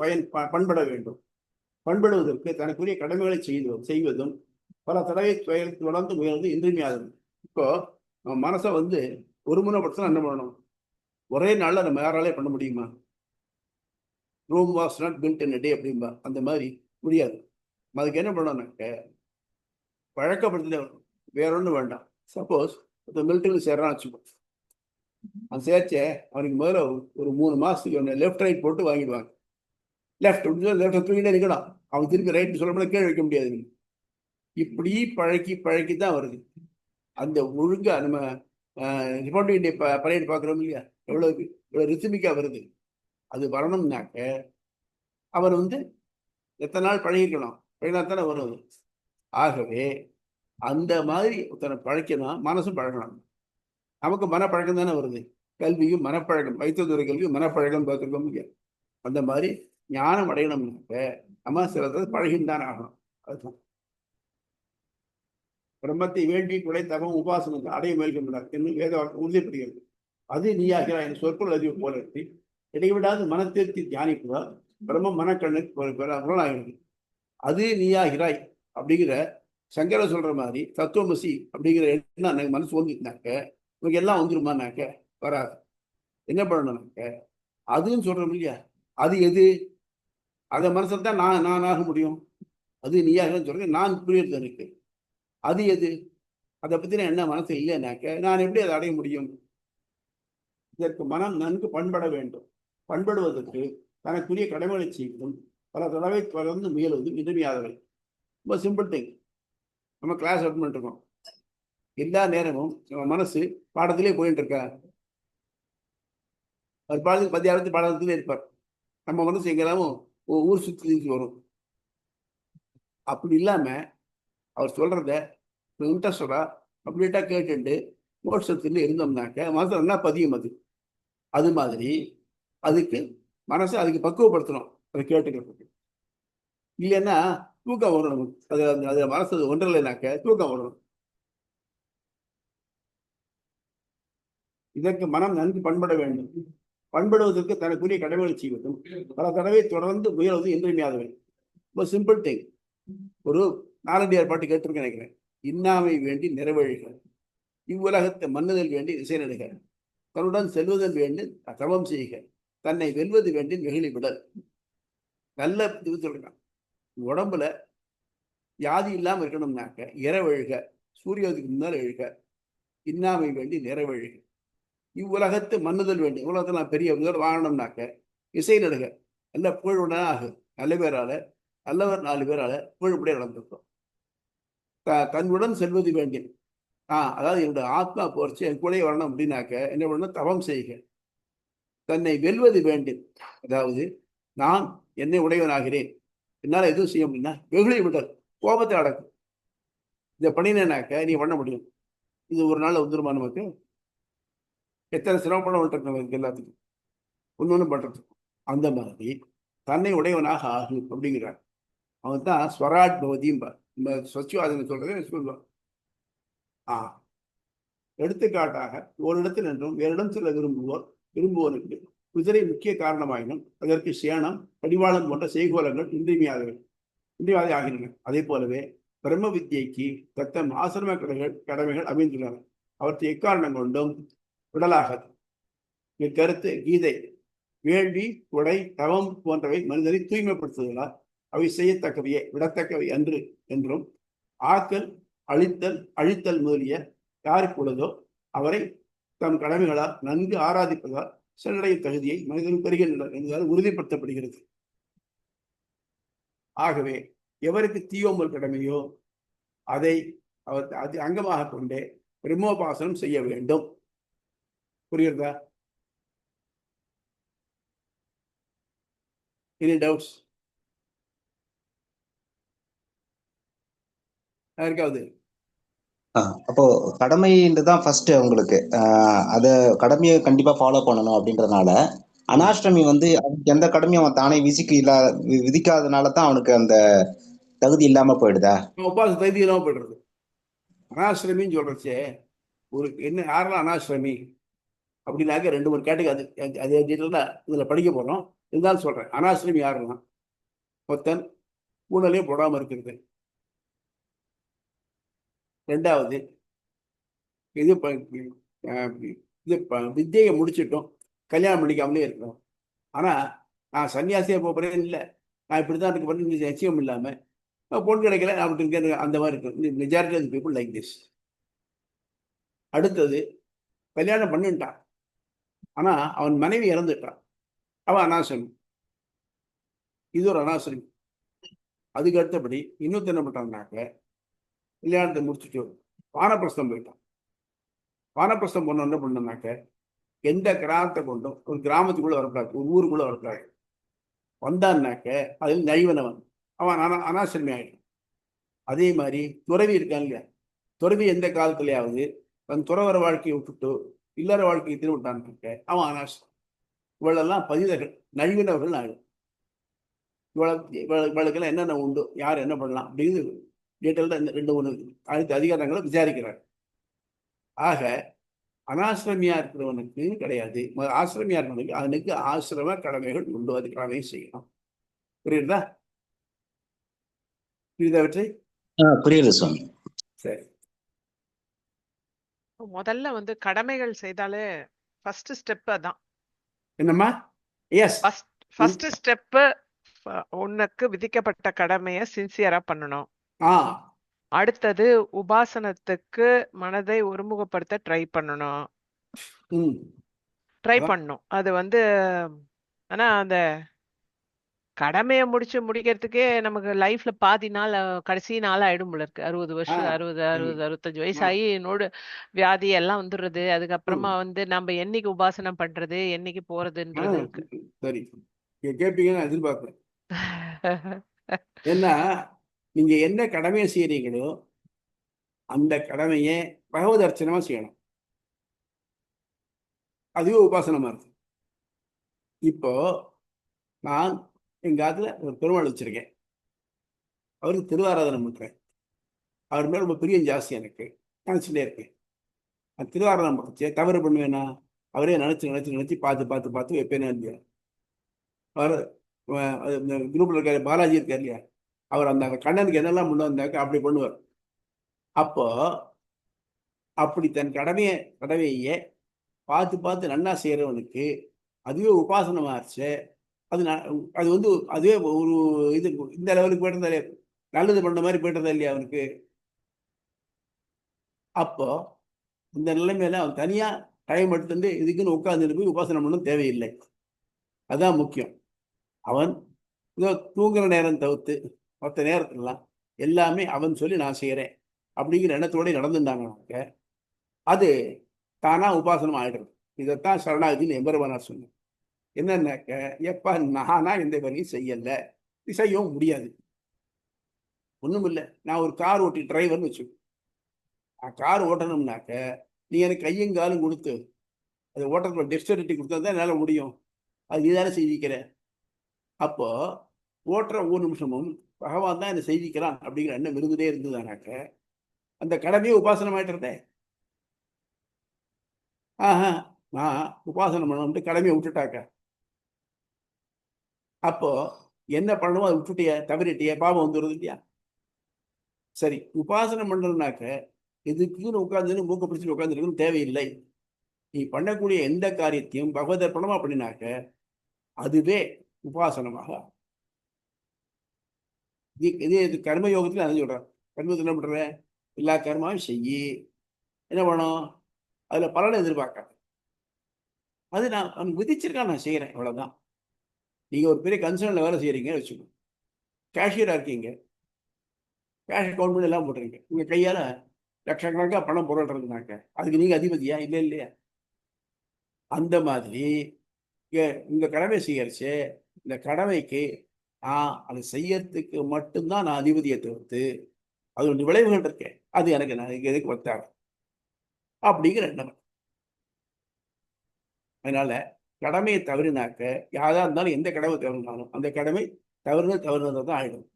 பண்பட வேண்டும். பண்படுவதற்கு தனக்குரிய கடமைகளை செய்வதும் பல தடவை தொடர்ந்து முயல்வது இன்றியமையாதது. இப்போ நம்ம மனசை வந்து ஒரு முறைப்படுத்தினா என்ன பண்ணணும்? ஒரே நாள்ல நம்ம யாராலே பண்ண முடியுமா? Rome was not built in a day அப்படின்பா. அந்த மாதிரி முடியாது. அதுக்கு என்ன பண்ணணும்னாக்க பழக்கப்படுத்த வேற ஒன்றும் வேண்டாம். சப்போஸ் மிலிட்டரியில் சேர்றான்னு வச்சுக்கோ, அவன் சேர்ச்ச அவனுக்கு முதல்ல ஒரு 3 மாசத்துக்கு லெஃப்ட் ரைட் போட்டு வாங்கிடுவாங்க. லெஃப்ட் லெஃப்ட் தூக்கிட்டே நிற்கணும். அவன் திருப்பி ரைட் சொல்ல கீழே வைக்க முடியாது. இப்படி பழக்கி தான் வருது. அந்த ஒழுங்கா நம்ம ரிப்பப்ளிக் டே பரேட் பார்க்குறோம் இல்லையா, எவ்வளோ ரித்தமிக்கா வருது. அது வரணும்னாக்க அவர் வந்து எத்தனை நாள் பழகிக்கணும், பழகினா தானே வரும். ஆகவே அந்த மாதிரி ஒருத்தனை பழக்கணும், மனசும் பழகணும். நமக்கு மனப்பழக்கம் தானே வருது. கல்வியும் மனப்பழக்கம், வைத்தியத்துறை கல்வியும் மனப்பழக்கம் பார்த்துருக்கோம் இல்லையா. அந்த மாதிரி ஞானம் அடையணும்னாக்க நம்ம சிலது பழகின்தான் ஆகணும். அதுதான் பிரம்மத்தை வேண்டி குடை தவம் உபாசனம் அடைய முயல்கின்றனர் என்று வேத உறுதிப்படுகிறது. அது நீயாகிறாய் என் சொற்பொருள் அறிவு போல இருக்கு இடைவிடாது மனத்திருத்தி தியானிப்பதால் பிரம்ம மனக்கண்ணுக்கு புலனாகிறது. அது நீயாகிறாய் அப்படிங்கிற சங்கர சொல்ற மாதிரி தத்துவமசி அப்படிங்கிற எண்ணம் எனக்கு மனசு வந்துச்சுனாக்க உங்களுக்கு எல்லாம் வந்துருமானாக்க வராது. என்ன பண்ணணும்னாக்க அதுன்னு சொல்றோம் இல்லையா, அது எது? அதை மனசில் தான் நான் ஆக முடியும். அது நீயாகிறான்னு சொல்றேன், நான் புரியுறது எனக்கு. அது எது? அதை பத்தின என்ன மனசு இல்லைனாக்க நான் எப்படி அதை அடைய முடியும்? இதற்கு மனம் நன்கு பண்பட வேண்டும். பண்படுவதற்கு தனக்குரிய கடமைகளை செய்வதும் பல தடவை தொடர்ந்து முயல்வதும் இன்றியமையாதவை. ரொம்ப சிம்பிள் திங். நம்ம கிளாஸ் அட்டன் பண்ணிருக்கோம், எல்லா நேரமும் நம்ம மனசு பாடத்திலே போயிட்டு இருக்கா. அவர் பாடத்துக்கு மத்தியானத்து பாடத்திலே இருப்பார். நம்ம மனசு எங்கெல்லாம் ஊர் சுற்றி வரும். அப்படி இல்லாம அவர் சொல்றத இன்ட்ரெஸ்டடா கம்ப்ளீட்டா கேட்டுட்டு மோட்சத்துல இருந்தோம்னாக்க மனசு நல்லா பதியும். அது மாதிரி அதுக்கு மனசை அதுக்கு பக்குவப்படுத்தணும். அதை கேட்டுக்கிறதுக்கு இல்லைன்னா தூக்கம் வரும் நமக்கு. அது மனசு ஒன்றலைனாக்க தூக்கம் வரணும். இதற்கு மனம் நன்கு பண்பட வேண்டும். பண்படுவதற்கு தனக்குரிய கடமைகளை செய்வதும் பல தடவை தொடர்ந்து முயல்வது இன்றியமையாதவை. ரொம்ப சிம்பிள் திங். ஒரு நாலடியார் பாட்டு கேட்டிருக்கேன் நினைக்கிறேன். இன்னாமை வேண்டி நிறைவழிக, இவ்வுலகத்தை மன்னுதல் வேண்டி இசை நடுக, தன்னுடன் செல்வதல் வேண்டி தவம் செய்க, தன்னை வெல்வது வேண்டி வெகுளி விடல். நல்ல இது சொல்றான். உடம்புல வியாதி இல்லாம இருக்கணும்னாக்க இரவழுக, சூரியத்துக்கு முன்னால் எழுக, இன்னாமை வேண்டி நிறைவழுக, இவ்வுலகத்தை மன்னுதல் வேண்டி, உலகத்தை நான் பெரிய வாழணும்னாக்க இசை நடுக, நல்ல புகழுடனே ஆகு, நல்ல பேரால நல்லவர் 4 பேரால புகழ்படியே நடந்திருக்கும். தன்னுடன் செல்வது வேண்டிய அதாவது என்னோட ஆத்மா போர்ச்சு என் கூட வரணும் அப்படின்னாக்க என்ன பண்ணணும்? தவம் செய்க. தன்னை வெல்வது வேண்டும், அதாவது நான் என்னை உடையவனாகிறேன், என்னால் எதுவும் செய்ய முடியும்னா வெகுளி விடல், கோபத்தை அடக்கும். இதை பண்ணினாக்க நீ பண்ண முடியும். இது ஒரு நாள் வந்துருமா நமக்கு? எத்தனை சிரமப்பட விட்டுருக்கு நமக்கு எல்லாத்துக்கும் ஒன்று பண்றதுக்கும். அந்த மாதிரி தன்னை உடையவனாக ஆகும் அப்படிங்கிறார். அவன் தான் ஸ்வராட் பவதியும் ஸ்வச்சுவாதனை சொல்றதை சொல்லுவான். எடுத்துக்காட்டாக ஒரு இடத்தில் என்றும் வேறு இடம் செல்ல விரும்புவோருக்கு குதிரை முக்கிய காரணமாயினும் அதற்கு சேனம் கடிவாளம் போன்ற செய்கோலங்கள் இன்றியமையாதவை ஆகின்றன. அதே போலவே பிரம்ம வித்தியைக்கு தத்தம் ஆசிரம கடமைகள் அமைந்துள்ளன. அவற்றை எக்காரணம் கொண்டும் விடலாகாது. இக்கருத்து கீதை வேள்வி கொடை தவம் போன்றவை மனிதனை தூய்மைப்படுத்துவதால் அவை செய்யத்தக்கவையே விடத்தக்கவை அன்று என்றும் ஆக்கல் அழித்தல் முதலிய யாருக்கு உள்ளதோ அவரை தம் கடமைகளால் நன்கு ஆராதிப்பதால் சென்றடையும் தகுதியை மனிதன் பெறுகின்றனர் என்பதால் உறுதிப்படுத்தப்படுகிறது. ஆகவே எவருக்கு தீயோமல் கடமையோ அதை அவர் அங்கமாக கொண்டே பிரம்மோபாசனம் செய்ய வேண்டும். புரியுறதா? Any doubts? யாருக்காவது அப்போ கடமைன்றதுதான் ஃபர்ஸ்ட் உங்களுக்கு. அத கடமையை கண்டிப்பா ஃபாலோ பண்ணணும் அப்படின்றதுனால அனாஷ்டமி வந்து அவனுக்கு எந்த கடமையும் அவன் தானே விதிக்காதனால தான் அவனுக்கு அந்த தகுதி இல்லாம போயிடுதா? உபாச தகுதி இல்லாம போயிடுறது. அனாசிரமின்னு சொல்றச்சே ஒரு என்ன யாரெல்லாம் அனாசிரமி அப்படின்னாக்க 2-3 கேட்டுக்கு அது அதே டீட்டெயிலாக இதில் படிக்க போகிறோம். இருந்தாலும் சொல்கிறேன். அனாசிரமி யாருன்னா ஒருத்தன் ஊழலே போடாமல் இருக்கிறது. 2வது இது வித்தியை முடிச்சிட்டோம், கல்யாணம் பண்ணிக்காமலே இருக்கிறோம். ஆனால் நான் சன்னியாசியாக போகிறேன் இல்லை, நான் இப்படி தான் இருக்க பண்ணி நிச்சயம் இல்லாமல் பொண்ணு கிடைக்கல அப்படி இருக்க அந்த மாதிரி இருக்கு. Majority of people like this. அடுத்தது கல்யாணம் பண்ணிட்டான், ஆனால் அவன் மனைவி இறந்துட்டான், அவன் அனாசிரமி. இது ஒரு அனாசிரமி. அதுக்கு அடுத்தபடி இன்னொருத்த என்ன பண்ணிட்டான்னாக்க கல்யாணத்தை முடிச்சுட்டு வானப்பிரஸ்தம் போயிட்டான். வானப்பிரஸ்தம் பொண்ணு என்ன பண்ணாக்க எந்த கிராமத்தை கொண்டும் ஒரு கிராமத்துக்குள்ள வரக்கூடாது, ஒரு ஊருக்குள்ள வரக்கூடாது. வந்தான்னாக்க அதில் நைவனவன், அவன் அனாசிரமி ஆகிடும். அதே மாதிரி துறவி இருக்கான் இல்லையா, துறவி எந்த காலத்துலயாவது தன் துறவர வாழ்க்கையை விட்டுட்டு இல்லற வாழ்க்கையை திருவிட்டான்னாக்க அவன் அனாசிரம். இவளெல்லாம் பதிதர்கள், நழுவினவர்கள் ஆகிடும். இவளுக்கெல்லாம் என்னென்ன உண்டு, யார் என்ன பண்ணலாம் அப்படின்னு டீட்டெயில்டாக 2-3 அடுத்த அதிகாரங்களை விசாரிக்கிறார். ஆக அனாசிரமியா இருக்கிறவனுக்கு கிடையாது, ஆசிரமியா இருக்கிறவனுக்கு அவனுக்கு ஆசிரம கடமைகள் உண்டு, அது கடமையை செய்யணும். புரியுதா? புரியுதா? புரியுது சுவாமி. சரி, முதல்ல வந்து கடமைகள் செய்தாலே ஃபர்ஸ்ட் ஸ்டெப் அதான். என்னம்மா? எஸ், ஃபர்ஸ்ட் ஸ்டெப் உனக்கு விதிக்கப்பட்ட கடமையை சின்சியரா பண்ணணும். அடுத்தது உபாசனத்துக்கு மனதை ஒருமுகப்படுத்த ட்ரை பண்ணணும். அது வந்து ஆனா அந்த கடமையை முடிக்கிறதுக்கே நமக்கு லைஃப்ல பாதி நாள் கடைசி நாள் ஆயிடும் போல இருக்கு. 60 வருஷம் 65 வயசாகி என்னோட வியாதி எல்லாம் வந்துடுறது. அதுக்கப்புறமா வந்து நம்ம என்னைக்கு உபாசனம் பண்றது, என்னைக்கு போறதுன்றது இருக்கு. சரி, கேட்பீங்கன்னு எதிர்பார்ப்பேன். ஏன்னா நீங்க என்ன கடமையை செய்யறீங்களோ அந்த கடமையை பகவத் அர்ச்சனமா செய்யணும். அதுவே உபாசனமா இருக்கு. இப்போ நான் எங்க ஆத்துல ஒரு பெருமாள் வச்சிருக்கேன், அவருக்கு திருவாராதனை பண்றேன். அவர் மேல ரொம்ப பிரியம் ஜாஸ்தி எனக்கு, நினைச்சுட்டே இருக்கேன். நான் திருவாராதனை பண்றேன், தவறு பண்ணுவேன்னா அவரே நினைச்சு பார்த்து வைப்பேனே இல்லையா. அவர் குரூப்ல இருக்காரு பாலாஜி இருக்காரு இல்லையா, அவர் அந்த கண்ணனுக்கு என்னெல்லாம் முன்ன வந்தாக்க அப்படி பண்ணுவார். அப்போ அப்படி தன் கடமையை பார்த்து நன்னா செய்யறவனுக்கு அதுவே உபாசனமாச்சு. அது வந்து அதுவே ஒரு இது இந்த லெவலுக்கு போயிட்டு நல்லது பண்ண மாதிரி போயிட்டதா இல்லையா அவனுக்கு. அப்போ இந்த நிலைமையில அவன் தனியா டைம் எடுத்துட்டு இதுக்குன்னு உட்கார்ந்து போய் உபாசனம் பண்ணணும் தேவையில்லை. அதுதான் முக்கியம். அவன் ஏதோ தூங்குற நேரம் தவிர்த்து மற்ற நேரத்துலாம் எல்லாமே அவன் சொல்லி நான் செய்யறேன் அப்படிங்கிற எண்ணத்தோட நடந்துட்டாங்கனாக்க அது தானா உபாசனம் ஆயிடுறது. இதைத்தான் சரணாகதின்னு எம்பெருமானார் சொன்னேன். என்னன்னாக்க எப்ப நானா எந்த வேலையும் செய்யவும் முடியாது. ஒண்ணும் இல்லை, நான் ஒரு கார் ஓட்டி டிரைவர்னு வச்சுக்கோ. நான் கார் ஓட்டணும்னாக்க நீ எனக்கு கையும் காலும் கொடுத்து அது ஓட்டுறதுக்கு டெக்ஸ்டரிட்டி கொடுத்தா தான் என்னால் முடியும். அது நீ தானே செய்திக்கிற. அப்போ ஓட்டுற ஒவ்வொரு நிமிஷமும் பகவான் தான் என்னை செய்திக்கிறான் அப்படிங்கிற எண்ணம் இருந்துட்டே இருந்ததுனாக்க அந்த கடமையை உபாசனம் ஆயிட்டுறதே. நான் உபாசனம் பண்ணணும்ட்டு கடமையை விட்டுட்டாக்க அப்போ என்ன பண்ணணும், அதை விட்டுட்டிய தவறிட்டிய பாவம் வந்துடுறது இல்லையா. சரி, உபாசனம் பண்ணணும்னாக்க எதுக்குன்னு உட்கார்ந்து மூக்க பிடிச்சிட்டு உட்காந்துருக்குன்னு தேவையில்லை. நீ பண்ணக்கூடிய எந்த காரியத்தையும் பகவத் அர்ப்பணமா பண்ணினாக்க அதுவே உபாசனமாக. இது கர்மயோகத்துல அதை சொல்றேன். கர்மத்தில் என்ன பண்ற, எல்லா கர்மாவும் செய்யி என்ன பண்ணும், அதுல பலனை எதிர்பார்க்காது. அது நான் விதிச்சிருக்கான், நான் செய்யறேன், அவ்வளவுதான். நீங்க ஒரு பெரிய கன்சர்ன்ல வேலை செய்யறீங்கன்னு வச்சுக்கோங்க, கேஷியரா இருக்கீங்க, கேஷ் அக்கௌண்ட் பண்ணி எல்லாம் போட்டுறீங்க, உங்க கையால லட்சக்கணக்காக பணம் புரட்டுறதுனாக்க அதுக்கு நீங்க அதிபதியா? இல்லை இல்லையா. அந்த மாதிரி இந்த கடமை செய்யறச்சு இந்த கடமைக்கு அதை செய்யறதுக்கு மட்டும்தான் நான் அதிபதியை தவிர்த்து அதனுடைய விளைவுகள் இருக்கேன், அது எனக்கு நான் எதுக்கு வந்தாங்க அப்படிங்கிற எண்ணம். அதனால கடமையை தவறினாக்க யாரா இருந்தாலும் எந்த கடமை தவறினாலும் அந்த கடமை தவறுனது தான் ஆயிடும்.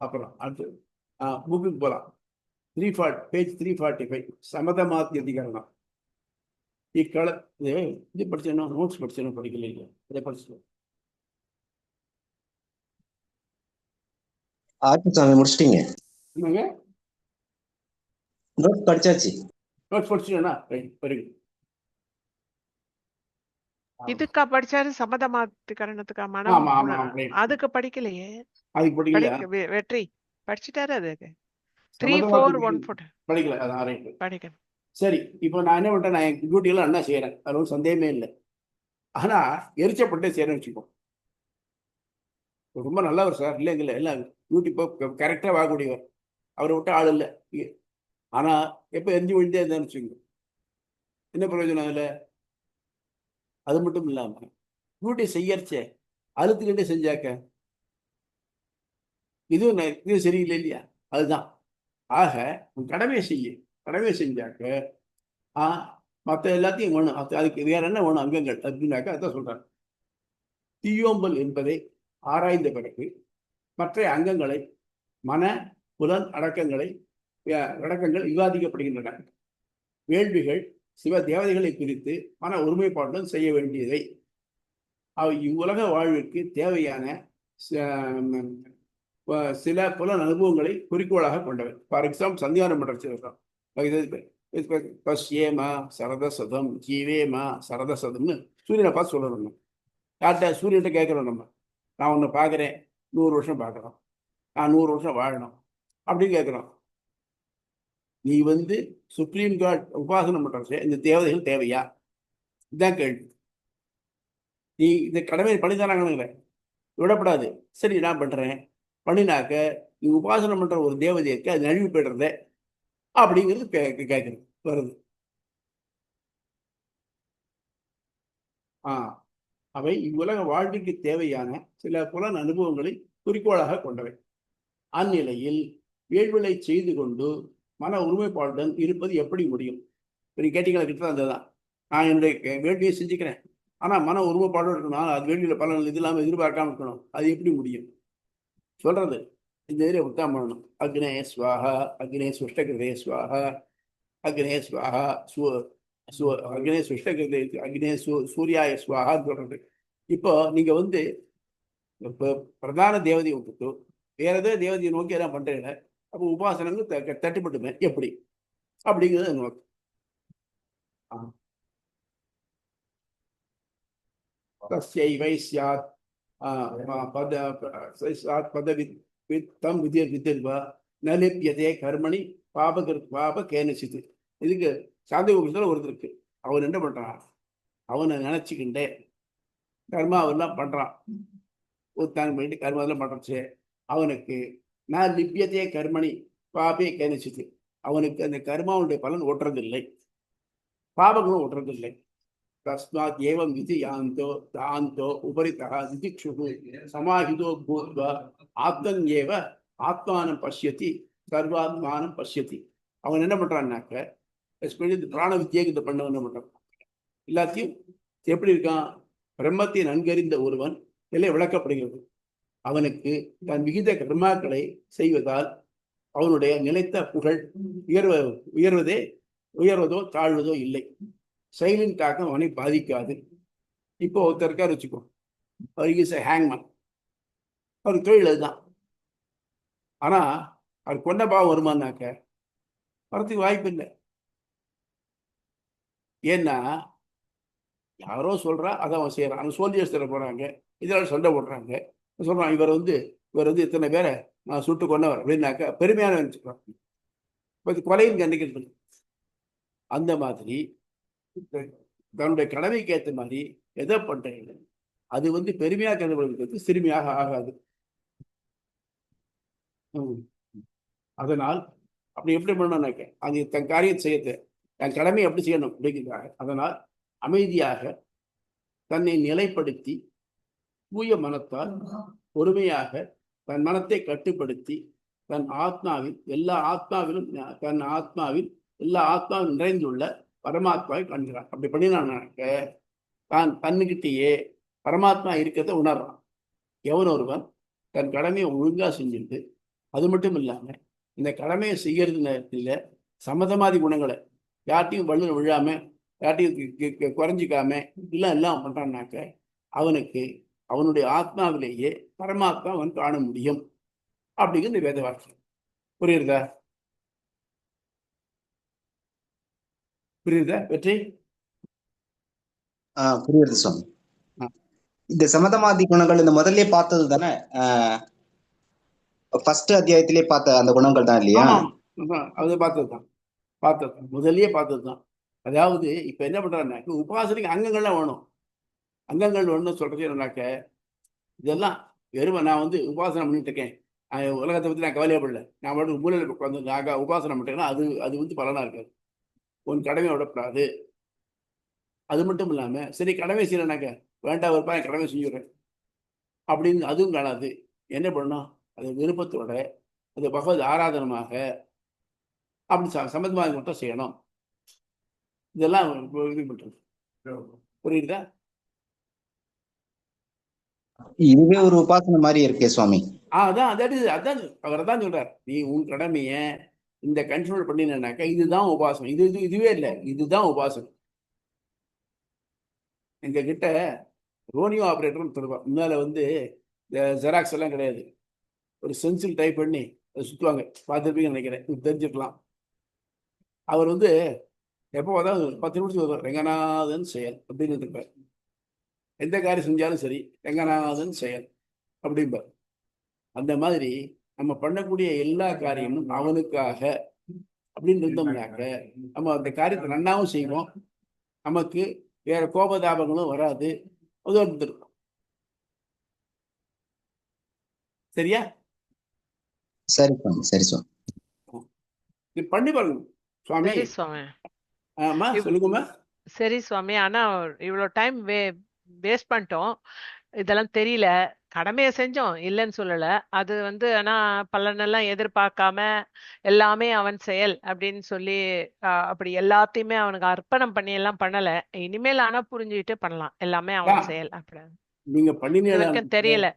அப்புறம் அடுத்து புக்குக்கு போகலாம். பேஜ் 345 சமதமாத்திய அதிகரணம். இக்கால இது படிச்சேன்னா நோட்ஸ் படிச்சேன்னு படிக்கல, இல்லை இதை படிச்சு சாமி முடிச்சிட்டீங்க? என்னங்க நோட்ஸ் படிச்சாச்சு. நோட்ஸ் படிச்சுன்னா வெரி குட். இதுக்கா படிச்சாரு சம்மதமாத்திகரணத்துக்கா மனம் ஆமா ஆமா அதுக்கு படிக்கலையே. அதுக்கு படிக்கல. வெற்றி படிச்சுட்டாரு. அதுக்கு 3-4-1 படிக்கல. அதான் ரைட் படிக்கணும். சரி, இப்போ நான் என்ன பண்ணிட்டேன், நான் என் டியூட்டியெல்லாம் என்ன செய்யறேன், அது ஒன்றும் சந்தேகமே இல்லை. ஆனா எரிச்சப்பட்டு செய்யறேன்னு வச்சுக்கோ, ரொம்ப நல்லவர் சார், இல்லைங்கல்ல, எல்லாம் டியூட்டி இப்போ கரெக்டாக வாங்கக்கூடியவர், அவரை விட்டு ஆள் இல்லை. ஆனா எப்போ எரிஞ்சு விழுந்தே இருந்தான்னு வச்சுக்கோ, என்ன பிரயோஜனம் அதில்? அது மட்டும் இல்லாம டியூட்டி செய்யறச்சே அழுத்துக்கிட்டே செஞ்சாக்க இது சரியில்லை இல்லையா? அதுதான். ஆக கடமையை செஞ்சாக்க மற்ற எல்லாத்தையும் வேணும். அதுக்கு வேற என்ன வேணும் அங்கங்கள் அப்படின்னாக்க அதான் சொல்றாங்க. தீயோம்பல் என்பதை ஆராய்ந்த பிறகு மற்ற அங்கங்களை மன புலன் அடக்கங்கள் விவாதிக்கப்படுகின்றன. வேள்விகள் சிவ தேவதைகளை குறித்து மன ஒருமைப்பாட்டுடன் செய்ய வேண்டியதை அவை இவ்வுலக வாழ்விற்கு தேவையான சில புலன் அனுபவங்களை குறிக்கோளாக கொண்டவை. ஃபார் எக்ஸாம்பிள் சந்தியானம் பண்ற பஸ்யேமா சரதசதம் ஜீவேமா சரதசதம்னு சூரியனை பார்த்து சொல்லணும். யார்கிட்ட? சூரியன்கிட்ட கேட்குறோம் நம்ம. நான் ஒன்று பார்க்குறேன், 100 வருஷம் பார்க்குறோம், நான் 100 வருஷம் வாழணும் அப்படின்னு கேட்குறோம். நீ சுப்ரீம் காட் உபாசனம் பண்ற இந்த தேவதைகள் தேவையா? இதுதான் கேள்வி. நீ இந்த கடமை பண்ணித்தானாங்களே, விடப்படாது. சரி, நான் பண்றேன், பண்ணினாக்க நீ உபாசனம் பண்ற ஒரு தேவதைக்கு அது நழுவி போயிடுறத அப்படிங்கிறது கேட்கறது வருது. அவை இவ்வுலக வாழ்க்கைக்கு தேவையான சில புலன் அனுபவங்களை குறிக்கோளாக கொண்டவை. அந்நிலையில் வேள்விலை செய்து கொண்டு மன ஒருமைப்பாட்டுடன் இருப்பது எப்படி முடியும்? நீ கேட்டீங்களா, கிட்ட தான். நான் என்னுடைய வேள்வியை செஞ்சுக்கிறேன், ஆனா மன ஒருமைப்பாடு இருக்கணும், அது வேள்வியில பலன் இது இல்லாமல் எதிர்பார்க்காம இருக்கணும், அது எப்படி முடியும் சொல்றது? இந்த இதில் உத்தம் பண்ணணும். அக்னே ஸ்வாஹா, அக்னே சுஷ்டகிருதே ஸ்வாஹா, அக்னே ஸ்வாஹா, அக்னே சுஷ்டகிருதே, அக்னே சூர்யாய ஸ்வாஹான்னு சொல்றது. இப்போ நீங்க இப்போ பிரதான தேவதையை விட்டுட்டு வேற ஏதோ தேவதையை நோக்கி எல்லாம் பண்றீங்க, அப்போ உபாசனங்கள் தட்டுப்பட்டுமே எப்படி அப்படிங்கிறது நோக்கம். தஸ்யைவை ஸ்யாத் பதவித்தம் விதிர்வா ந லிப்யதே கர்மணி பாப கேனசித்து. இதுக்கு சாந்தோகத்தில் ஒருத்தருக்கு அவன் என்ன பண்றான், அவனை நினைச்சுக்கிண்டே கர்மாவெல்லாம் பண்றான், உத்தானம் பண்ணிட்டு கர்மாவெல்லாம் பண்றச்சு, அவனுக்கு நான் லிப்யதே கர்மணி பாபே கேனசித்து, அவனுக்கு அந்த கர்மாவுடைய பலன் ஒட்டுறதில்லை, பாபங்களும் ஒட்டுறதில்லை. தஸ்மாத் ஏவம் விதி யாந்தோ தாந்தோ உபரிதா திதிக்ஷுகு சமாஹிதோ பூத்வா ஆத்மன் ஏவ ஆத்மானம் பசியத்தி சர்வாத்மானம் பசியத்தி. அவன் என்ன பண்றான்னாக்க, எஸ்பெஷலி பிராண வித்தியகத்தை பண்ணவன் என்ன பண்றான், எல்லாத்தையும் எப்படி இருக்கான், பிரம்மத்தை நன்கறிந்த ஒருவன் எல்லாம் விளக்கப்படுகிறது. அவனுக்கு தன் விகித கர்மாக்களை செய்வதால் அவனுடைய நிலைத்த புகழ் உயர்வதோ தாழ்வதோ இல்லை. செயலின் தாக்கம் அவனை பாதிக்காது. இப்போ ஒருத்தர் இருக்கார் வச்சுக்கோ, அவருக்கு இஸ் ஹேங்மேன், அவருக்கு தொழில் அதுதான். ஆனா அவர் கொண்ட பாவம் வருமானாக்க வரத்துக்கு வாய்ப்பு இல்லை. ஏன்னா யாரோ சொல்றா, அதை அவன் செய்யறான். அந்த சோல்ஜர்ஸ் தர போறாங்க, இதெல்லாம் சண்டை போடுறாங்க, சொல்றான் இவர் இத்தனை பேரை நான் சுட்டு கொண்டவர் அப்படின்னாக்க பெருமையான நினைச்சுக்கிறான். இப்போ கொலையின் கண்டிக்கிறது. அந்த மாதிரி தன்னுடைய கடமைக்கு ஏற்ற மாதிரி எதை பண்றீங்க, அது பெருமையாக கருதப்படுகிறது, சிறுமியாக ஆகாது. அதனால் அப்படி எப்படி பண்ணணும்னாக்க அது தன் காரியம் செய்யறது, தன் கடமை எப்படி செய்யணும் அப்படிங்கிறாங்க. அதனால் அமைதியாக தன்னை நிலைப்படுத்தி தூய மனத்தால் பொறுமையாக தன் மனத்தை கட்டுப்படுத்தி தன் ஆத்மாவில் எல்லா ஆத்மாவிலும் எல்லா ஆத்மாவிலும் நிறைந்துள்ள பரமாத்மாவை காண்கிறான். அப்படி பண்ணினாக்க தான் தன்னுக்கிட்டேயே பரமாத்மா இருக்கிறத உணர்றான். எவன் ஒருவன் தன் கடமையை ஒழுங்கா செஞ்சுட்டு, அது மட்டும் இல்லாம இந்த கடமையை செய்யறது நேரத்தில் சமதமாதி குணங்களை யார்ட்டையும் வள்ளு விழாம, யார்ட்டையும் குறைஞ்சிக்காம எல்லாம் பண்றான்னாக்க அவனுக்கு அவனுடைய ஆத்மாவிலேயே பரமாத்மா அவன் காண முடியும் அப்படிங்கிற இந்த வேத வாக்கியம். புரியுறதா? வெற்றி? புரியுது சுவாமி. இந்த சமதமாதி குணங்கள் இந்த முதல்ல பார்த்தது தானே, ஃபர்ஸ்ட் அத்தியாயத்திலே பார்த்த அந்த குணங்கள் தான் இல்லையா? அது பார்த்ததுதான் முதல்லயே பார்த்ததுதான். அதாவது இப்ப என்ன பண்றாருனாக்க உபாசனைக்கு அங்கங்கள்லாம் வேணும். அங்கங்கள் வேணும்னு சொல்றது என்னன்னாக்க இதெல்லாம் வெறும் நான் உபாசனை பண்ணிட்டு இருக்கேன், உலகத்தை பத்தி நான் கவலையப்படல, நான் மட்டும் மூலையில் உட்காந்து நான் உபாசனை பண்ணிட்டேன்னா அது பலனா இருக்காது. உன் கடமையை விடக்கூடாது. அது மட்டும் இல்லாம சரி கடமை செய்யலைனாக்க வேண்டாம் இருப்பா என் கடமை செஞ்சுடுறேன் அப்படின்னு அதுவும் காணாது. என்ன பண்ணணும்? அது விருப்பத்தோட அது பகவத் ஆராதனமாக அப்படி சம்பந்தமாக மட்டும் செய்யணும். இதெல்லாம் இது பண்றது. புரியுதா? இதுவே ஒரு உபாசனை மாதிரி இருக்கே சுவாமி. அதான் அவர் தான் சொல்றார். நீ உன் கடமைய இந்த கண்ட்ரோல் பண்ணினாக்க இதுதான் உபாசனை. இதுவே இல்லை, இதுதான் உபாசனை. எங்க கிட்ட ரோனியோ ஆப்ரேட்டர்னு சொல்லுவா. முன்னால ஜெராக்ஸ் எல்லாம் கிடையாது, ஒரு சென்சில் டைப் பண்ணி அதை சுற்றுவாங்க. பார்த்துருப்பீங்கன்னு நினைக்கிறேன், தெரிஞ்சுக்கலாம். அவர் எப்போ அதாவது 10 நிமிஷத்துக்கு வருவார். ரெங்கநாதன் செயல் அப்படின்னு இருப்பார். எந்த காரியம் செஞ்சாலும் சரி ரெங்கநாதன் செயல் அப்படிம்பார். அந்த மாதிரி நம்ம பண்ணக்கூடிய எல்லா காரியமும் அவனுக்காக அப்படின்னு இருந்தோம்னாக்க நம்ம அந்த காரியத்தை நன்னாவும் செய்வோம், நமக்கு வேற கோபதாபங்களும் வராது. இருக்கும். சரியா? சரி சுவாமி, சரி சுவாமி. நீ பண்ணி பாருங்க சுவாமி. ஆமா சொல்லுங்கம்மா. சரி சுவாமி, ஆனா இவ்வளவு டைம் வேஸ்ட் பண்ணிட்டோம். இதெல்லாம் தெரியல. கடமையை செஞ்சோம், இல்லைன்னு சொல்லல. அது ஆனா பலனெல்லாம் எதிர்பார்க்காம எல்லாமே அவன் செயல் அப்படின்னு சொல்லி அப்படி எல்லாத்தையுமே அவனுக்கு அர்ப்பணம் பண்ணி எல்லாம் பண்ணல. இனிமேல் ஆனா புரிஞ்சுக்கிட்டு பண்ணலாம், எல்லாமே அவன் செயல் அப்படி. நீங்க பண்ணினீங்க தெரியல.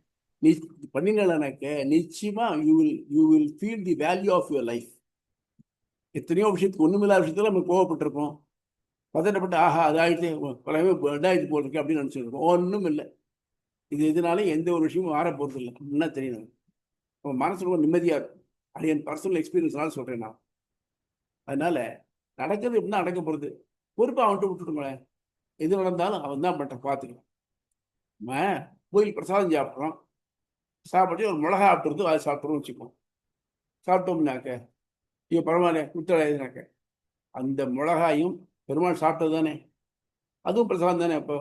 பண்ணினாக்க நிச்சயமா you will feel the value of your life. எத்தனையோ விஷயத்துக்கு ஒண்ணுமில்லாத விஷயத்துல நம்ம கோவப்பட்டிருப்போம், பதட்டப்பட்டு ஆஹா அது ஆயிடுச்சு ரெண்டாயிரத்து போல் இருக்கு அப்படின்னு நினைச்சிருக்கோம். ஒன்றும் இல்லை. இதனால எந்த ஒரு விஷயமும் மாற போறது இல்லை. என்ன தெரியணும், உங்க மனசு ரொம்ப நிம்மதியா இருக்கும். அது என் பர்சனல் எக்ஸ்பீரியன்ஸ்னால சொல்றேன் நான். அதனால நடக்கிறது எப்படின்னா நடக்க போறது, பொறுப்பை அவன்கிட்ட விட்டுடுங்களேன். எது நடந்தாலும் அவன் தான் பண்ற பார்த்துக்கலாம். நம்ம கோயில் பிரசாதம் சாப்பிட்றோம், சாப்பிட்டு ஒரு மிளகா ஆப்பிடுறது அதை சாப்பிட்றோம் வச்சுப்போம். சாப்பிட்டோம்னாக்க ஐயோ பரவாயில்ல குத்தலைனாக்க அந்த மிளகாயும் பெருமாள் சாப்பிட்டது தானே, அதுவும் பிரசாதம் தானே. அப்போ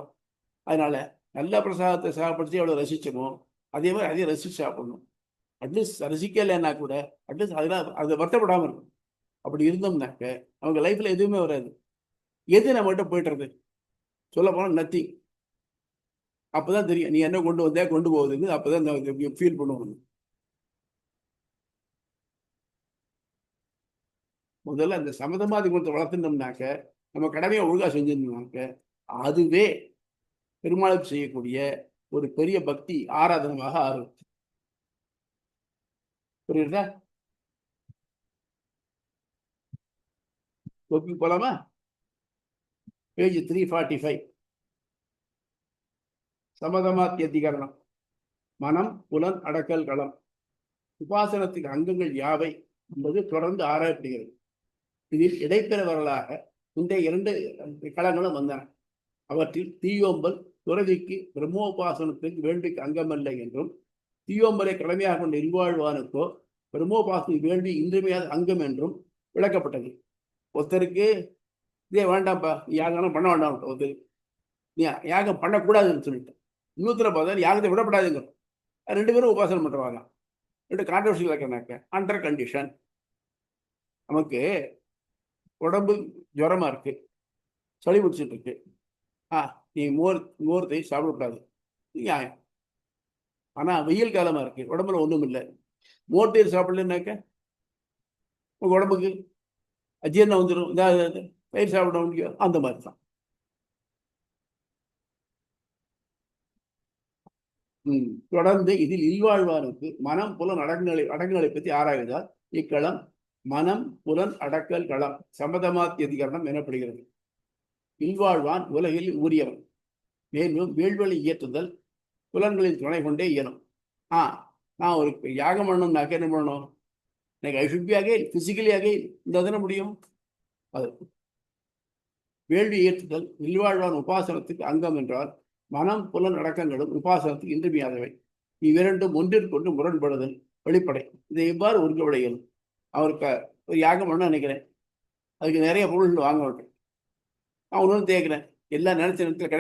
அதனால நல்ல பிரசாதத்தை சாப்பிடுச்சு எவ்வளோ ரசிச்சமோ அதே மாதிரி அதையும் ரசிச்சு சாப்பிடணும். அட்லீஸ்ட் ரசிக்கலைன்னா கூட அட்லீஸ்ட் அதெல்லாம் அதை வருத்தப்படாமல் இருக்கும். அப்படி இருந்தோம்னாக்க அவங்க லைஃப்ல எதுவுமே வராது. எது நம்மகிட்ட போயிட்டுறது சொல்ல போனால் நத்திங். அப்போதான் தெரியும் நீ என்ன கொண்டு வந்தே கொண்டு போகுதுன்னு. அப்போதான் ஃபீல் பண்ணுவோம். முதல்ல அந்த சமதமாதி குணத்தை வளர்த்துட்டோம்னாக்க, நம்ம கடமையை ஒழுங்கா செஞ்சிருந்தோம்னாக்க அதுவே பெருமாளுக்கு செய்யக்கூடிய ஒரு பெரிய பக்தி ஆராதனமாக ஆரம்பிச்சு. புரியுதா? போலாமா? பேஜ் 345. சமதமாத்தியதிகரணம். மனம் புலன் அடக்கல் களம். உபாசனத்துக்கு அங்கங்கள் யாவை என்பது தொடர்ந்து ஆராயப்படுகிறது. இதில் இடைப்பெறவர்களாக முந்தைய 2 களங்களும் வந்தன. அவற்றில் தீயோம்பல் துறவிக்கு பிரம்மோபாசனத்துக்கு வேண்டிக்கு அங்கமல்ல என்றும், தீயோம்பலை கடமையாக கொண்ட இல்வாழ்வானுக்கோ பிரம்மோபாசனை வேண்டி இன்றியமையாத அங்கம் என்றும் விளக்கப்பட்டது. ஒருத்தருக்கு இதே வேண்டாம்ப்பா நீ யாகம் பண்ண வேண்டாம், ஒருத்தர் நீ யாகம் பண்ணக்கூடாதுன்னு சொல்லிட்டு இன்னொருத்தர பார்த்தா யாகத்தை விடப்படாதுங்க. 2 பேரும் உபாசனை பண்ணுவாங்க. 2 கான்ட்ரவர்சி வைக்கிறாங்க. அண்டர் கண்டிஷன் நமக்கு உடம்பு ஜுரமா இருக்கு, சளி பிடிச்சிட்டு இருக்கு, நீ மோர் தயிர் சாப்பிடக்கூடாது நியாயம். ஆனா வெயில் காலமா இருக்கு, உடம்புல ஒண்ணும் இல்லை. மோட்டீர் சாப்பிடலன்னாக்க உங்க உடம்புக்கு அஜீரணம் வந்துடும். பயிர் சாப்பிட முடியும். அந்த மாதிரி தான். தொடர்ந்து இதில் இல்வாழ்வானுக்கு மனம் புலன் அடங்குகளை பற்றி ஆராய்வதால் இக்களம் மனம் புலன் அடக்கல் களம் சமதமாத்திய அதிகரணம் எனப்படுகிறது. இல்வாழ்வான் உலகில் ஊறியவன், மேலும் வீழ்வழி இயற்றுதல் புலன்களின் துணை கொண்டே இயலும். நான் ஒரு யாகம் பண்ணணும்னாக்க என்ன பண்ணணும்? எனக்கு I should be again physically again இந்த தானே முடியும். அது வேள்வி இயற்றுதல் இல்வாழ்வான் உபாசனத்துக்கு அங்கம் என்றால் மனம் புலன் அடக்கங்களும் உபாசனத்துக்கு இன்றியமையாதவை. இவ்விரண்டும் ஒன்றிற்கொண்டு முரண்படுதல் வெளிப்படை. இதை எவ்வாறு ஒருங்கவிடையல்? அவருக்கு ஒரு யாகம் பண்ண நினைக்கிறேன், அதுக்கு நிறைய பொருள்கள் வாங்க வேண்டும். நான் ஒன்று தேய்க்கிறேன், எல்லாம் நினைச்ச நேரத்தில்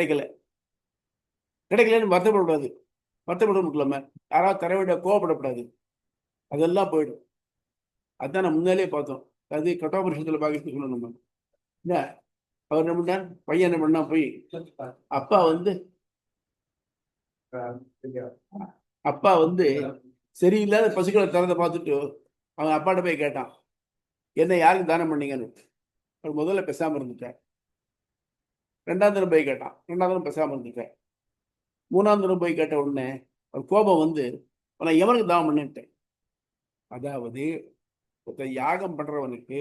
கிடைக்கலன்னு வருத்தப்படக்கூடாது. வருத்தப்பட முடியலாம யாராவது தரவிட கோவப்படக்கூடாது. அதெல்லாம் போயிடும். அதுதான் நான் முன்னாலே பார்த்தோம். அது கட்டோபரிஷத்துல பார்க்க சொல்லணும். என்ன அவர் என்ன பண்ணார்? பையன் என்ன பண்ணா, போய் அப்பா வந்து சரியில்லாத பசுக்களை திறந்த பார்த்துட்டு அவன் அப்பாட்ட போய் கேட்டான், என்ன யாருக்கு தானம் பண்ணீங்கன்னு. அவர் முதல்ல பேசாம இருந்துட்டார். ரெண்டாம் தினம் போய் கேட்டான், ரெண்டாம் தினம் பேசாம இருந்துட்டேன். மூணாம் தினம் போய் கேட்ட உடனே ஒரு கோபம் வந்து நான் எவனுக்கு தானம் பண்ணிட்டேன். அதாவது யாகம் பண்றவனுக்கு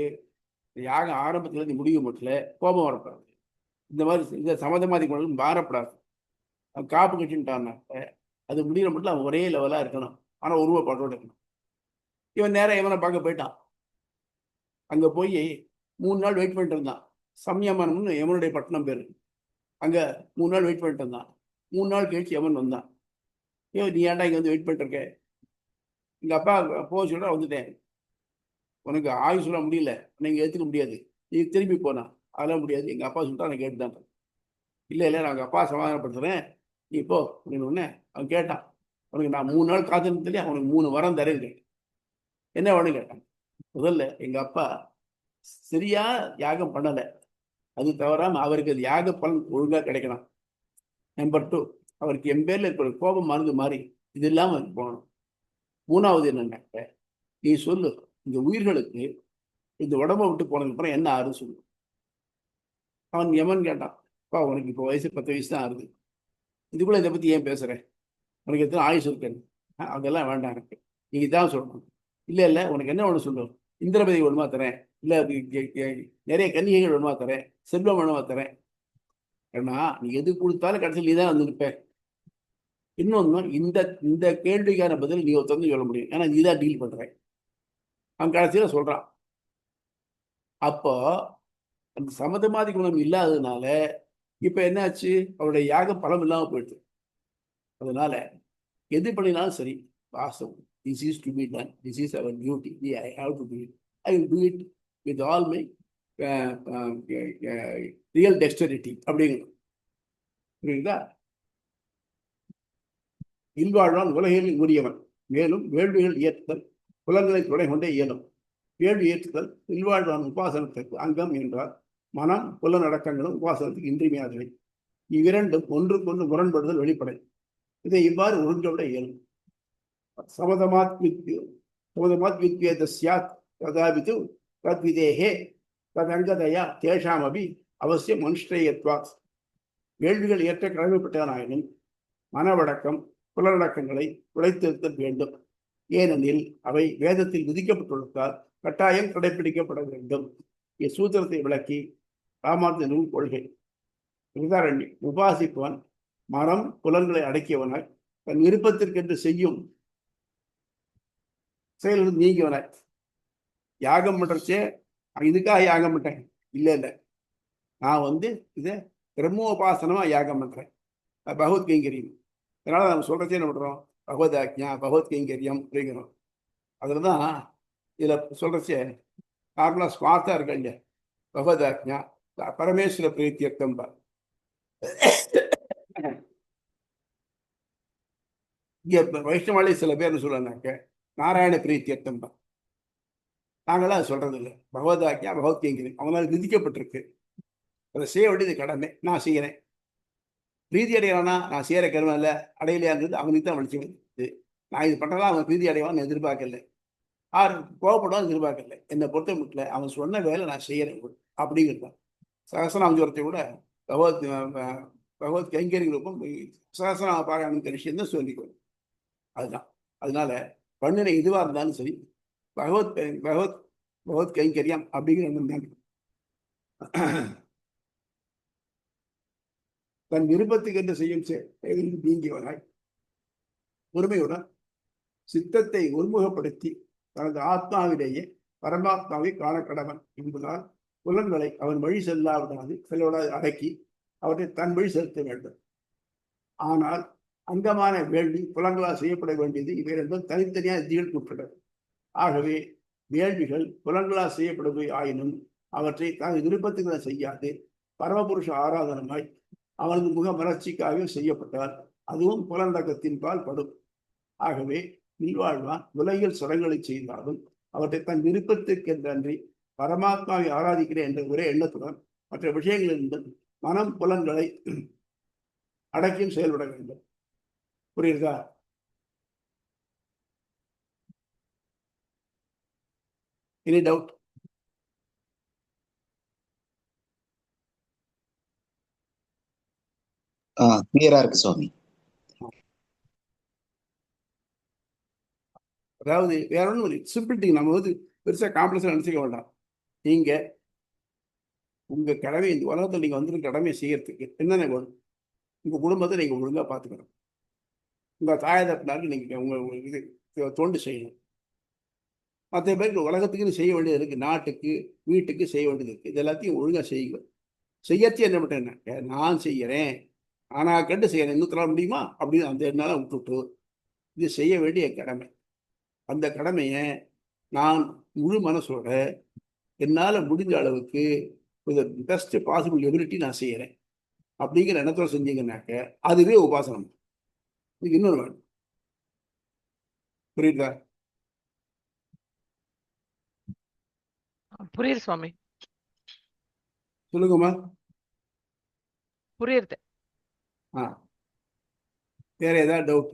யாகம் ஆரம்பத்துல இருந்து முடிவு மட்டும் கோபம் வரப்படாது. இந்த மாதிரி இந்த சமதமாதி குணங்கள் மாறப்படாது. அவன் காப்பு கட்டின்ட்டான்னாக்க அது முடிகிற மட்டும் அவன் ஒரே லெவலா இருக்கணும். ஆனா உருவப்பாட்டோட இருக்கணும். இவன் நேரம் இவனை பார்க்க போயிட்டான். அங்க போய் 3 நாள் வெயிட் பண்ணிட்டு இருந்தான். சம்யமனம்னு யமனுடைய பட்டணம் பேரு. அங்க 3 நாள் வெயிட் பண்ணிட்டு இருந்தான். 3 நாள் கழிச்சு யமன் வந்தான். நீ ஏன்டா இங்க வந்து வெயிட் பண்ணிட்டு இருக்க? எங்க அப்பா போக சொல்ற வந்துட்டேன், உனக்கு ஆயுள் சொல்ல முடியல, நீங்க ஏற்றுக்க முடியாது, நீ திரும்பி போனா. அதெல்லாம் முடியாது, எங்க அப்பா சொல்லிட்டா நான் கேட்டுதான். இல்லை நான் எங்கள் அப்பா சமாதானப்படுத்துறேன், நீ போ அப்படின்னு ஒன்று. அவன் கேட்டான், உனக்கு நான் 3 நாள் காத்திருந்தே அவனுக்கு 3 வரம் தரேன். என்ன வேணும் கேட்டான். முதல்ல எங்க அப்பா சரியா யாகம் பண்ணலை, அது தவறாம அவருக்கு அது யாக பலன் ஒழுங்கா கிடைக்கணும். நம்பர் 2, அவருக்கு என் பேர்ல இருக்கிற கோபம் மறந்து மாறி இது இல்லாம போகணும். 3வது என்னன்னாக்க, நீ சொல்லு, இந்த உயிர்களுக்கு இந்த உடம்பை விட்டு போனதுக்கு அப்புறம் என்ன ஆறுன்னு சொல்லு. அவன் யமன் கேட்டான், அப்பா உனக்கு இப்போ வயசு 10 வயசு தான் ஆகுது, இதுக்குள்ள இதை பத்தி ஏன் பேசுறேன்? உனக்கு எத்தனை ஆயுசு இருக்கேன்? அதெல்லாம் வேண்டாம் எனக்கு, நீங்க தான் சொல்லணும். இல்லை உனக்கு என்ன ஒன்று சொல்லணும்? இந்திரபதி ஒன்றுமா தரேன், இல்லை நிறைய கன்னிகைகள் ஒன்றுமா தரேன், செல்வம் ஒன்றுமா தரேன். ஏன்னா நீ எது கொடுத்தாலும் கடைசியில் நீ தான் வந்து நிற்பேன். இன்னொன்று, இந்த கேள்விக்கான பதில் நீ ஒருத்தந்து சொல்ல முடியும், ஏன்னா நீ தான் டீல் பண்றேன். அவன் கடைசியில சொல்றான். அப்போ அந்த சமதமாதி குணம் இல்லாததுனால இப்ப என்னாச்சு, அவருடைய யாக பலம் இல்லாம போயிடுது. அதனால எது பண்ணினாலும் சரி, வாசம், this is to be done, this is our duty, I have to do it, I will do it with all my real dexterity அப்படிங்கிறது. புரியுதா? இல்வாழ்வான் உலகில் உரியவன், மேலும் வேள்விகள் இயற்றுதல் புலன்களை துணை கொண்டே இயலும். வேள்வி ஏற்றுதல் இல்வாழ்வான் உபாசனத்திற்கு அங்கம் என்றால் மனம் புலனடக்கங்களும் உபாசனத்துக்கு இன்றியமையாதவை. இவ்விரண்டும் ஒன்றுக்கொன்று முரண்படுதல் வெளிப்படை. இதை இவ்வாறு ஒருங்கவிட இயலும். சமதமாத் வித்வேத ஸ்யாத் ததாவிது தத்விதேஹே ததங்கதயா தேஷாமபி அவசியம் அனுஷ்டேயத்வாத். வேள்விகள் ஏற்ற கடமைப்பட்டவனாயினும் மனவடக்கம் புலனடக்கங்களை உடைத்திருத்தல் வேண்டும். ஏனெனில் அவை வேதத்தில் விதிக்கப்பட்டுள்ளதால் கட்டாயம் கடைபிடிக்கப்பட வேண்டும். இச்சூத்திரத்தை விளக்கி ராமானுஜ நூல் கொள்கை. விருதாரண்யம், உபாசிப்பவன் மனம் புலன்களை அடக்கியவனாய் தன் விருப்பத்திற்கென்று செய்யும் செயல்கள் நீங்கியவனாய். யாகம் பண்றச்சே இதுக்காக யாகம் பண்றேன் இல்லை, நான் இதை பிரம்மோபாசனமா யாகம் பண்றேன், பகவத் கைங்கரியம். அதனால நம்ம சொல்றச்சே என்ன பண்றோம், பகவதாக்ஞா பகவத் கைங்கரியம் அப்படிங்கிறோம். அதுலதான் இதுல சொல்றச்சே நார்மலா ஸ்மார்த்தா இருக்க இல்லையா, பகவதாக்ஞா பரமேஸ்வர பிரீத்தியர்த்தம். இங்க வைஷ்ணவாலே சில பேர் சொல்றாங்க நாராயண பிரீத்தியர்த்தம். நாங்களாம் அது சொல்றது இல்லை. பகவதாக்ஞா பகவத் கைங்கரியம் அவங்களால விதிக்கப்பட்டிருக்கு, அதை செய்ய வேண்டியது கடமை, நான் செய்யறேன். பிரீதி அடையலாம்னா நான் செய்யற கர்மம் இல்லை அடையலையாங்கிறது அவனுக்கு தான் வெளிச்சம் வருது. நான் இது பண்றதா அவன் பிரீதி அடைவான்னு எதிர்பார்க்கல, ஆறு கோவப்படுவான்னு எதிர்பார்க்கல. என்னை பொறுத்த மட்டும் அவன் சொன்ன வேலை நான் செய்யறேன் அப்படிங்கிறது தான். சகசநாமத்தை கூட பகவத் கைங்கரிகளுக்கும் சகசநாம பாராயணம் விஷயம் தான் சொல்லிக்கணும். அதுதான். அதனால பண்ணின இதுவா இருந்தாலும் சரி பகவத் பகவத் பகவத் கைங்கரியம் அப்படிங்கிற தன் விருப்பத்துக்கு என்று செய்யும் நீங்கியவனாய் பொறுமையுடன் சித்தத்தை ஒருமுகப்படுத்தி தனது ஆத்மாவிலேயே பரமாத்மாவை காண கடவன் என்பதால் புலன்களை அவன் வழி செல்லவிடாது அடக்கி அவற்றை தன் வழி செலுத்த வேண்டும். ஆனால் அங்கமான வேள்வி புலன்களால் செய்யப்பட வேண்டியது இவை ரெண்டும் தனித்தனியாக விதிகளுக்கு உட்பட்டது. ஆகவே வேள்விகள் புலன்களால் செய்யப்படுவை ஆயினும் அவற்றை தனது விருப்பத்துக்களை செய்யாது பரமபுருஷ ஆராதனமாய் அவனது முக மலர்ச்சிக்காக செய்யப்பட்டால் அதுவும் புலனடக்கத்தின் பால் படும். ஆகவே இல்வாழ்வான் உலகில் சுரங்களை செய்தாலும் அவற்றை தன் விருப்பத்திற்கென்றன்றி பரமாத்மாவை ஆராதிக்கிறேன் என்ற ஒரே எண்ணத்துடன் மற்ற விஷயங்களிலிருந்து மனம் புலன்களை அடக்கியும் செயல்பட வேண்டும். புரியுதா? Any doubt? கிளியரா இருக்கு சுவாமி. அதாவது வேற ஒன்றும் இல்லை, சிம்பிள் திங். நம்ம வந்து பெருசா காம்ப்ளெக்ஸா நினைச்சுக்க வேண்டாம். நீங்க உங்க கடமை இந்த உலகத்தில் நீங்க வந்துட்டு கடமையை செய்யறதுக்கு என்னென்ன வேணும்? உங்க குடும்பத்தை நீங்க ஒழுங்கா பார்த்துக்கணும். உங்க தாயை தப்பினாலும் நீங்க உங்க இது தொண்டு செய்யணும். மற்ற பேருக்கு உலகத்துக்குன்னு செய்ய வேண்டியது இருக்கு, நாட்டுக்கு வீட்டுக்கு செய்ய வேண்டியது இருக்கு. இது எல்லாத்தையும் ஒழுங்கா செய்யுங்க. செய்யறதே என்ன மட்டும் நான் செய்யறேன் ஆனா கண்டு செய்யறேன் இன்னும் தர முடியுமா அப்படின்னு அந்த எண்ணால விட்டுட்டு இது செய்ய வேண்டிய கடமை. அந்த கடமையை நான் முழு மனசோட என்னால் முடிஞ்ச அளவுக்கு பெஸ்ட் பாசிபிள் எபிலிட்டி நான் செய்யறேன் அப்படிங்கிற எண்ணத்தோட செஞ்சீங்கன்னாக்க அதுவே உபாசனம். இதுக்கு இன்னொரு வேணும். புரியுதா? புரியுது சுவாமி. சொல்லுங்கம்மா. புரியுது. வேற ஏதாவது டவுட்?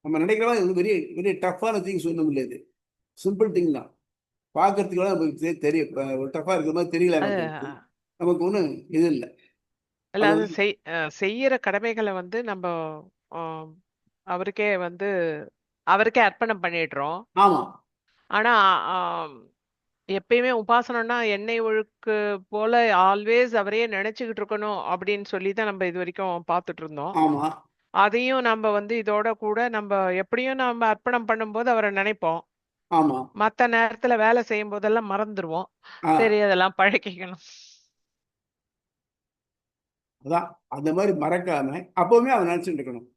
நம்ம நினைக்கிறோம் இது பெரிய பெரிய டஃப்பான திங்ஸ் ஒன்றும் இல்லை, இது சிம்பிள் திங் தான். பார்க்கறதுக்கு நமக்கு தெரியும் டஃப்பா இருக்கிற மாதிரி தெரியல, நமக்கு ஒன்றும் இது இல்லை. இல்ல அது செய்யற கடமைகளை வந்து நம்ம அவருக்கே அர்ப்பணம் பண்ணிடுறோம். ஆமா. ஆனா எப்பயுமே உபாசனம்னா எண்ணெய் ஒழுக்கு போல ஆல்வேஸ் அவரையே நினைச்சுக்கிட்டு இருக்கணும் அப்படின்னு சொல்லிதான் நம்ம இது வரைக்கும் பார்த்துட்டு இருந்தோம். ஆமா. அதையும் நம்ம வந்து இதோட கூட நம்ம எப்படியும் நம்ம அர்ப்பணம் பண்ணும்போது அவரை நினைப்போம். ஆமா. மத்த நேரத்துல வேலை செய்யும் போதெல்லாம் மறந்துடுவோம். சரி, அதெல்லாம் பழகிக்கணும். அதான் அந்த மாதிரி மறக்காம அப்பவுமே அவன் நினைச்சுட்டு இருக்கணும்.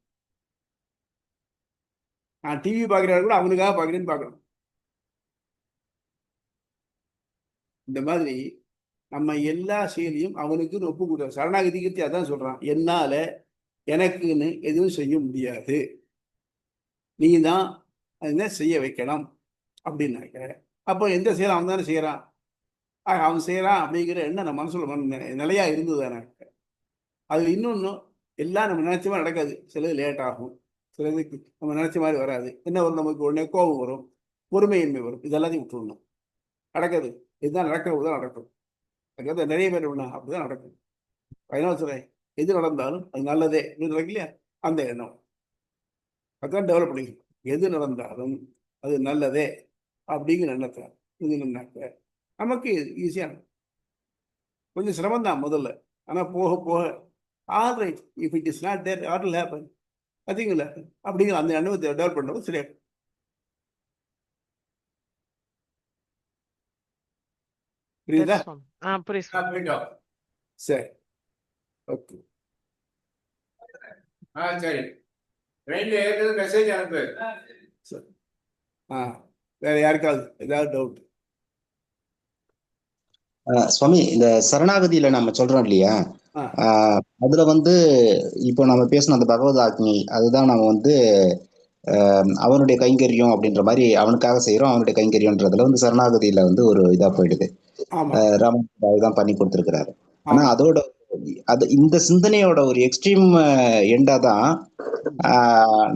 நான் டிவி பாக்குறாரு கூட அவனுக்காக பாக்குறேன்னு பார்க்கணும். இந்த மாதிரி நம்ம எல்லா செயலையும் அவனுக்குன்னு ஒப்பு கொடுத்த சரணாகதிக்கு அதான் சொல்றான். என்னால எனக்குன்னு எதுவும் செய்ய முடியாது, நீ தான் என்ன செய்ய வைக்கணும் அப்படின்னாக்க அப்போ எந்த செயல் அவன் தானே செய்யறான். அவன் செய்யறான் அப்படிங்கிற எண்ணம் நம்ம மனசுல நிலையா இருந்ததுதானாக்க அது இன்னொன்னு எல்லாம் நம்ம நினைச்ச மாதிரி நடக்காது. சிலது லேட் ஆகும், சிலதுக்கு நம்ம நினைச்ச மாதிரி வராது. என்ன வரும்? நமக்கு உடனே கோபம் வரும், பொறுமையின்மை வரும். இதெல்லாத்தையும் விட்டுடணும். நடக்காது, இதுதான் நடக்கிறது தான் நடக்கும். அதுக்காக நிறைய பேர் அப்படிதான் நடக்கும். அதனால சொல்றேன், எது நடந்தாலும் அது நல்லதே நடக்கு இல்லையா, அந்த எண்ணம் அதான் டெவலப் பண்ணிக்கணும். எது நடந்தாலும் அது நல்லதே அப்படிங்கிற எண்ணத்தை இதுனாக்க நமக்கு ஈஸியா கொஞ்சம் சிரமம் தான் முதல்ல. ஆனா போக போக all right, if it is not there what will happen, அதிகல அப்படிங்கிற அந்த எண்ணத்தை டெவலப் பண்ணுறது சரியா. புரியுதா? புரியுது. சரி, ஓகே. சரி, மெசேஜ் அனுப்பு. வேற யாருக்காவது ஏதாவது டவுட்? சுவாமி, இந்த சரணாகதியில நம்ம சொல்றோம் இல்லையா, அதுல வந்து இப்போ நம்ம பேசணும் அந்த பகவத் ஆக்ஞை, அதுதான் நம்ம வந்து அவனுடைய கைங்கரியம் அப்படின்ற மாதிரி அவனுக்காக செய்யறோம். அவனுடைய கைங்கரியம்ன்றதுல வந்து சரணாகதியில வந்து ஒரு இதா போயிடுது. ராமன் தான் பண்ணி கொடுத்துருக்கிறாரு. ஆனா ஆமா அதோட இந்த சிந்தனையோட ஒரு எக்ஸ்ட்ரீம் எண்டா தான்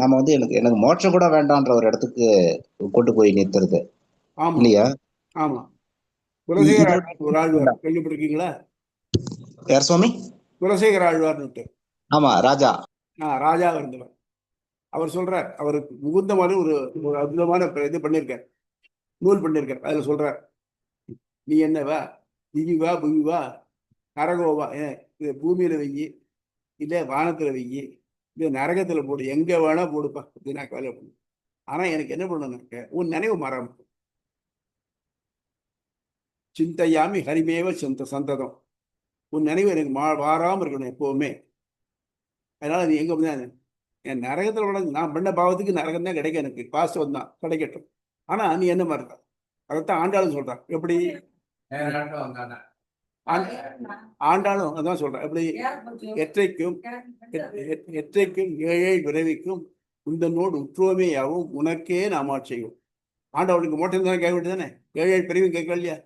நம்ம வந்து எனக்கு எனக்கு மோட்சம் கூட வேண்டான்ற ஒரு இடத்துக்கு கொண்டு போய் நிறுத்துறது ஆமா இல்லையா? ஆமா. குலசேகர இதோட ஆழ்வார் ஒரு ஆழ்வார் கேள்விப்பட்டிருக்கீங்களா? யார் சுவாமி? குலசேகர ஆழ்வார்னுட்டு. ஆமா, ராஜா. ராஜா இருந்தவர். அவர் சொல்றார், அவருக்கு முகுந்த மாதிரி ஒரு ஒரு அற்புதமான இது பண்ணியிருக்கார், நூல் பண்ணியிருக்கார். அதுல சொல்றார், நீ என்னவா திவி வா புவி வா நரகோவா, இது பூமியில வெயி இல்ல வானத்துல வெயி இது நரகத்துல போடு, எங்க வேணா போடுப்பா, இது நான் கவலை பண்ணு. ஆனா எனக்கு என்ன பண்ணணும்னாக்க உன் நினைவு மாறாம சிந்தையாமி ஹரிமேவ சந்ததம், உன் நினைவு எனக்கு மாறாம இருக்கணும் எப்பவுமே. அதனால நீ எங்க வந்து என் நரகத்துல விட நான் பண்ண பாவத்துக்கு நரகம் தான் கிடைக்கும், எனக்கு வாஸ்தவம் தான் கிடைக்கட்டும். ஆனா நீ என்ன மாதிரி இருக்க, அதைத்தான் ஆண்டாளும் சொல்றான். எப்படி ஆண்டாளும் அதான் சொல்றான், எப்படி எற்றைக்கும் எற்றைக்கும் ஏழை விரைவிக்கும் உந்தனோடு உற்றுவமேயாவும் உனக்கே நாம் ஆட்சியும். ஆண்டவனுக்கு மோட்டம் தானே கேட்க வேண்டியதானே, ஏழை பிரிவும் கேட்க இல்லையா?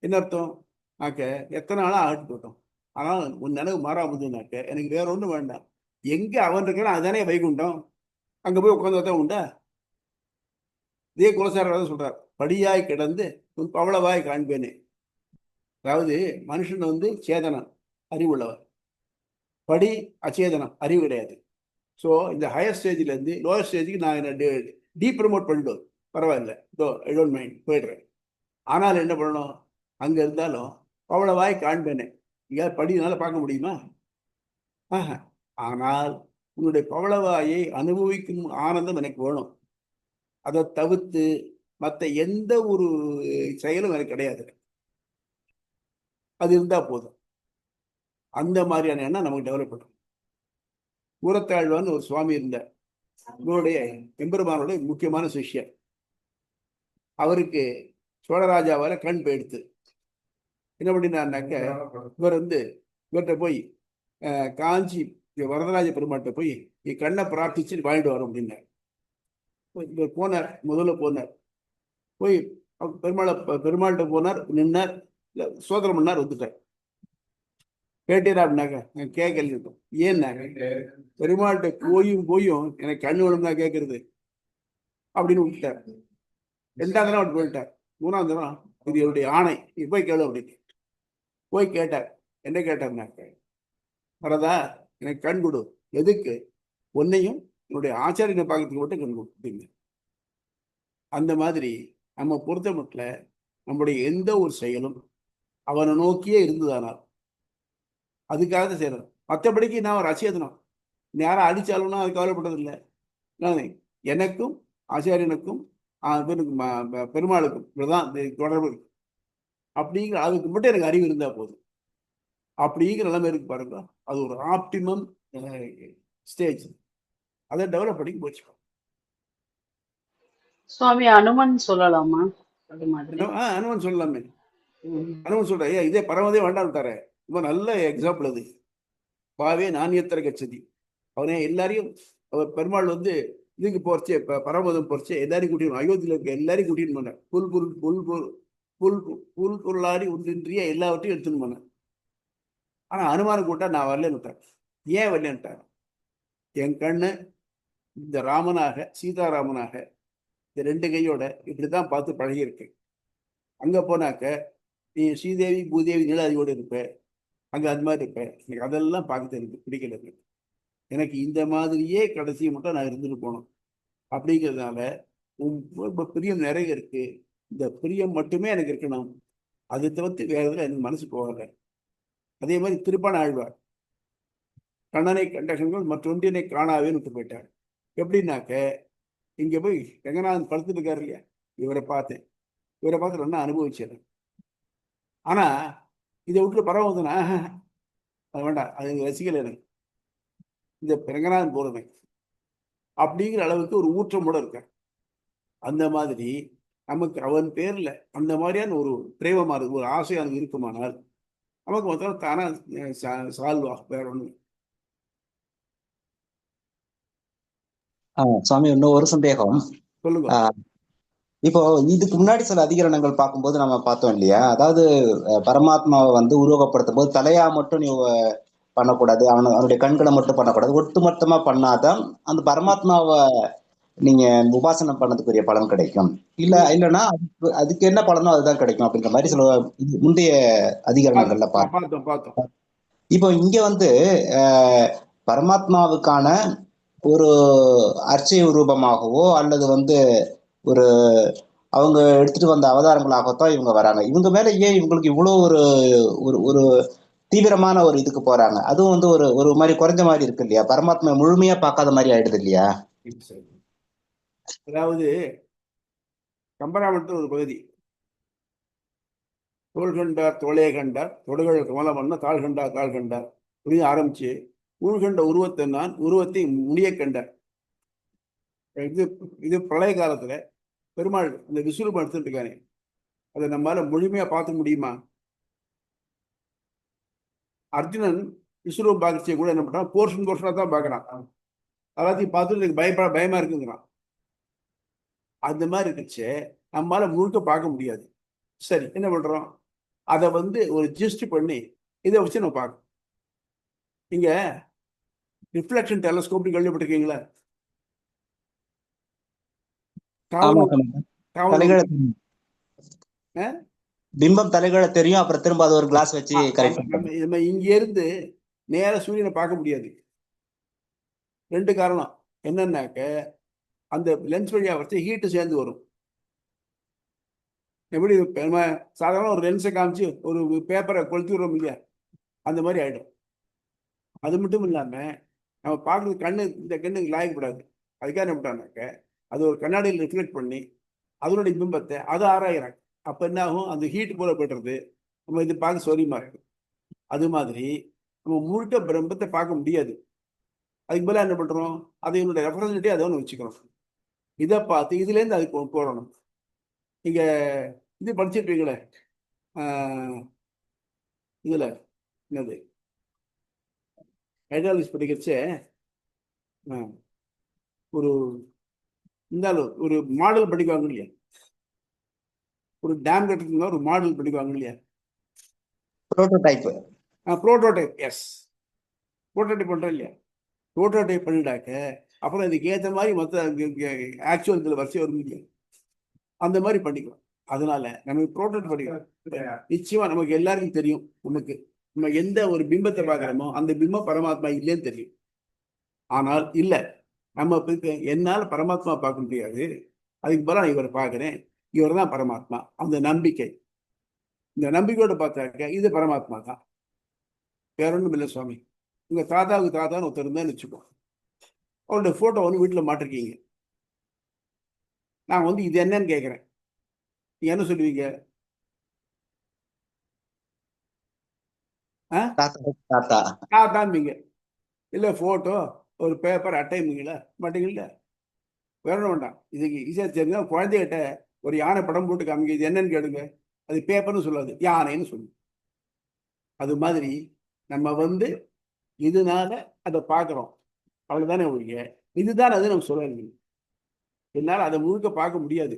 என்ன அர்த்தம்? நாக்க எத்தனை நாளா ஆட்டு போட்டோம், ஆனால் உன் நினைவு மாறாமதுனாக்க எனக்கு வேற ஒன்றும் வேண்டாம். எங்க அவன் இருக்கிறான் அதுதானே வைகுண்டம், அங்க போய் உட்காந்து உண்டா? இதே குலசாரர் சொல்றார், படியாய் கிடந்து உன் பவளவாய் காண்பேனே. அதாவது மனுஷன் வந்து சேதனம் அறிவுள்ளவர், படி அச்சேதனம் அறிவு கிடையாது. ஸோ இந்த ஹையர் ஸ்டேஜ்ல இருந்து லோயர் ஸ்டேஜுக்கு நான் என்ன டீப்ரமோட் பண்ணிடுவோம், பரவாயில்ல இதோ ஐ டோன்ட் மைண்ட் போயிடுறேன். ஆனால் என்ன பண்ணணும், அங்க இருந்தாலும் பவளவாய் காண்பேனே. இங்க படினால பார்க்க முடியுமா? ஆனால் உன்னுடைய பவளவாயை அனுபவிக்கும் ஆனந்தம் எனக்கு வேணும். அதை தவிர்த்து மற்ற எந்த ஒரு செயலும் எனக்கு கிடையாது, அது இருந்தா போதும். அந்த மாதிரியான எண்ணம் நமக்கு டெவலப் பண்ணும். ஊரத்தாழ்வான்னு ஒரு சுவாமி இருந்தார், இவருடைய எம்பெருமானுடைய முக்கியமான சிஷ்யர். அவருக்கு சோழராஜாவால கண் போயிடுத்து. என்ன பண்ணினார்னாக்க, இவர் வந்து இவர்கிட்ட போய் காஞ்சி வரதராஜ பெருமாள்கிட்ட போய் நீ கண்ணை பிரார்த்திச்சு வாங்கிட்டு வரோம் அப்படின்னார். இவர் போனார், முதல்ல போனார், போய் பெருமாள்கிட்ட போனார், நின்னார், சோதனம் பண்ணார், வந்துட்டார். கேட்டீரா அப்படின்னாக்க நான் கேட்கல. ஏன்னாக்க பெருமாள்கிட்ட போயும் எனக்கு கண்ணு வேணும்னா கேட்கறது அப்படின்னு விட்டார். ரெண்டாவது தடவை அவர் போயிட்டார். மூணாவது தடவை இது என்னுடைய ஆணை, நீ போய் கேளு அப்படின்னு போய் கேட்டார். என்ன கேட்டார்னாக்க, வரதா எனக்கு கண் கொடு. எதுக்கு? உன்னையும் என்னுடைய ஆச்சாரியனை பார்க்கறதுக்கு மட்டும் கண் கொடு அப்படின்னு. அந்த மாதிரி நம்ம பொறுத்த மட்டும் நம்முடைய எந்த ஒரு செயலும் அவனை நோக்கியே இருந்ததானால் அதுக்காக செய்யணும். மற்றபடிக்கு நான் ஒரு அச்சேதனம், யாரும் அடிச்சாலும்னா அது கவலைப்பட்டது இல்லை. எனக்கும் ஆச்சாரியனுக்கும் பெருமாளுக்கும் இப்படிதான் தொடர்பு இருக்கு அப்படிங்கிற அதுக்கு மட்டும் எனக்கு அறிவு இருந்தா போதும். அப்படிங்கிற நிலைமை இருக்கு பாருங்க, அது ஒரு ஆப்டிமம் ஸ்டேஜ். அதை டெவலப் பண்ணி போச்சு. சுவாமி அனுமன் சொல்லலாமா? அது மாதிரி அனுமன் சொல்லலாமே. அனுமன் சொல்ற இதே பரமதே வேண்டாம் தர ரொம்ப நல்ல எக்ஸாம்பிள் அது. பாவே நானியத்தர கச்சதி, அவனே எல்லாரையும் அவர் பெருமாள் வந்து இதுக்கு போறச்சே, பரமதம் போறச்சே எல்லாரையும் கூட்டிடணும், அயோத்தியில இருக்க எல்லாரையும் கூட்டிட்டு போனார். புல் பொருளாடி ஒன்றின்றிய எல்லாவற்றையும் எடுத்துன்னு போனார். ஆனா அனுமானம் கூட்டா நான் வரலன்னு விட்டார். ஏன் வரலன்னுட்டார்? என் கண்ணு இந்த ராமனாக சீதாராமனாக இந்த ரெண்டு கையோட இப்படிதான் பார்த்து பழகியிருக்கு. அங்க போனாக்க நீ ஸ்ரீதேவி பூதேவி நீலாதியோடு இருப்ப, அங்க அது மாதிரி இருப்ப, எனக்கு அதெல்லாம் பார்க்க எனக்கு பிடிக்கல. எனக்கு இந்த மாதிரியே கடைசியை மட்டும் நான் இருந்துட்டு போனோம். அப்படிங்கிறதுனால ரொம்ப பிரியம் நிறைய இருக்கு, இந்த பிரியம் மட்டுமே எனக்கு இருக்கணும், அதை தவிர்த்து வேற எதுல எனக்கு மனசு போகல. அதே மாதிரி திருப்பான ஆழ்வார் கண்ணனை கண்டகங்கள் மற்றொன்றினை காணாவேன்னு விட்டு போயிட்டார். எப்படின்னாக்க இங்க போய் ரங்கநாதன் படுத்துட்டு இருக்காரு இல்லையா, இவரை பார்த்து நல்லா அனுபவிச்சேன். ஆனா இதை விட்டு பரவாயில்லைன்னா அது வேண்டாம், அது ரசிக்கல எனக்கு, இந்த ரங்கநாதன் போறதை அப்படிங்கிற அளவுக்கு ஒரு ஊற்றமோட இருக்க. அந்த மாதிரி நமக்கு அவன் பேர்ல அந்த மாதிரியான ஒரு பிரேமமானது ஒரு ஆசையானது இருக்குமானால் நமக்கு மொத்தம் தானா சால்வா, வேற ஒண்ணு. சுவாமி இன்னும் ஒரு சந்தேகம். சொல்லுங்க. இப்போ இதுக்கு முன்னாடி சில அதிகரணங்கள் பார்க்கும்போது நம்ம பார்த்தோம் இல்லையா, அதாவது பரமாத்மாவை வந்து உருவகப்படுத்தும் போது தலையா மட்டும் நீ பண்ணக்கூடாது, அவனுடைய கண்களை மட்டும் பண்ணக்கூடாது, ஒட்டுமொத்தமா பண்ணாதான் அந்த பரமாத்மாவை நீங்க உபாசனை பண்ணதுக்குரிய பலன் கிடைக்கும். இல்லைன்னா அதுக்கு என்ன பலனோ அதுதான் கிடைக்கும் அப்படிங்கிற மாதிரி சில முந்தைய அதிகரணங்கள்ல பார்த்தோம். இப்போ இங்க வந்து பரமாத்மாவுக்கான ஒரு அர்ச்சை ரூபமாகவோ அல்லது வந்து ஒரு அவங்க எடுத்துட்டு வந்த அவதாரங்களாகத்தான் இவங்க வராங்க. இவங்க மேல ஏன் இவங்களுக்கு இவ்வளவு ஒரு ஒரு தீவிரமான ஒரு இதுக்கு போறாங்க? அதுவும் வந்து ஒரு மாதிரி குறைஞ்ச மாதிரி இருக்கு இல்லையா? பரமாத்மா முழுமையா பார்க்காத மாதிரி ஆயிடுது இல்லையா? அதாவது கம்பராமத்தில் ஒரு பகுதி, தோல் கண்டார் தோளே கண்டார் தொடுகள் கமலம் பண்ண தாழ் கண்டார் தாழ் கண்டார் புரிய ஆரம்பிச்சு உள்கண்ட உருவத்தை நான் உருவத்தை முடிய கண்டார். இது பிரளய காலத்துல பெருமாள் இந்த விஸ்வரூபம் எடுத்துட்டு இருக்கானே, அதை நம்மளால முழுமையா பார்க்க முடியுமா? அர்ஜுனன் விஸ்வரூபம் பார்க்கச்சே கூட என்ன பண்றான், போர்ஷனா தான் பார்க்கறான். எல்லாத்தையும் பார்த்துட்டு எனக்கு பயமா இருக்குங்கிறான். அந்த மாதிரி இருந்துச்சு, நம்மளால முழுக்க பார்க்க முடியாது. சரி, என்ன பண்றோம், அதை வந்து ஒரு ஜிஸ்ட் பண்ணி இதை வச்சு நம்ம பார்க்கணும். இங்க ரிஃப்ளெக்ஷன் டெலஸ்கோப் கேள்விப்பட்டிருக்கீங்களா? பிம்பம் தலைகளை தெரியும், அப்புறம் திரும்ப அது ஒரு கிளாஸ் வச்சு நம்ம இங்க இருந்து நேர சூரியனை பார்க்க முடியாது. 2 காரணம் என்னன்னாக்க, அந்த லென்ஸ் வழியா வச்சு ஹீட்டு சேர்ந்து வரும். எப்படி நம்ம சாதாரண ஒரு லென்ஸை காமிச்சு ஒரு பேப்பரை கொளுத்தி விடுறோம் இல்லையா, அந்த மாதிரி ஆயிடும். அது மட்டும் இல்லாம நம்ம பார்க்கறது கண்ணு, இந்த கண்ணுக்கு லாயக்கப்படாது. அதுக்காக என்ன பண்றாங்க, அது ஒரு கண்ணாடியில் ரிஃப்ளெக்ட் பண்ணி அதனுடைய பிம்பத்தை அதை ஆராயிறாங்க. அப்ப என்ன ஆகும், அந்த ஹீட் போல போய்டுறது, நம்ம இது பார்க்க சௌரியமா இருக்கு. அது மாதிரி நம்ம முழுக்க பிம்பத்தை பார்க்க முடியாது. அதுக்கு பதிலாக என்ன பண்றோம், அதை என்னுடைய ரெஃபரன்சிட்டி அதை ஒன்று வச்சுக்கிறோம். இதை பார்த்து இதுலேருந்து அதுக்கு போடணும். நீங்க இது படிச்சிருப்பீங்களே, இதுல என்னது ஹைட்ராலிக்ஸ் படிக்கிறச்சே ஒரு இருந்தாலும் ஒரு மாடல் படிக்குவாங்க இல்லையா, ஒரு டேம் கட்டுறதுனா ஒரு மாடல் படிக்குவாங்க இல்லையா, புரோட்டோடைப். எஸ், புரோட்டோடைப் பண்றோம் இல்லையா. புரோட்டோடைப் பண்ணிட்டாக்க அப்புறம் இதுக்கு ஏற்ற மாதிரி மற்ற ஆக்சுவல் இதில் வரிசை வரும் இல்லையா, அந்த மாதிரி பண்ணிக்கலாம். அதனால நமக்கு புரோட்டோடைப் படிக்கலாம். நிச்சயமா நமக்கு எல்லாருக்கும் தெரியும், நமக்கு நம்ம எந்த ஒரு பிம்பத்தை பார்க்குறோமோ அந்த பிம்பம் பரமாத்மா இல்லைன்னு தெரியும். ஆனால் இல்லை, நம்ம என்னால் பரமாத்மா பார்க்க முடியாது, அதுக்கு பதிலாக நான் இவரை பார்க்குறேன், இவர் தான் பரமாத்மா. அந்த நம்பிக்கை, இந்த நம்பிக்கையோட பார்த்தாக்க இது பரமாத்மா தான், வேற ஒன்றும் இல்லை. சுவாமி, உங்கள் தாத்தாவுக்கு தாத்தான்னு ஒருத்தர் இருந்தான்னு வச்சுக்கோ, அவருடைய ஃபோட்டோ வந்து வீட்டில் மாட்டிருக்கீங்க. நான் வந்து இது என்னன்னு கேட்குறேன், நீங்க என்ன சொல்லுவீங்க? தாத்தாம்பீங்க, இல்லை ஃபோட்டோ ஒரு பேப்பர் அட்டைம்பீங்களா மாட்டீங்கல்ல. வேற ஒன்றும் வேண்டாம், இதுக்கு ஈஸியாக தெரிஞ்சா குழந்தைகிட்ட ஒரு யானை படம் போட்டு காமிங்க, இது என்னன்னு கேளுங்க, அது பேப்பர்னு சொல்லாது, யானைன்னு சொல்லுங்க. அது மாதிரி நம்ம வந்து இதனால அதை பார்க்குறோம், அவ்வளோதானே ஒழிய இதுதான் அது நம்ம சொல்லணும். என்னால் அதை முழுக்க பார்க்க முடியாது,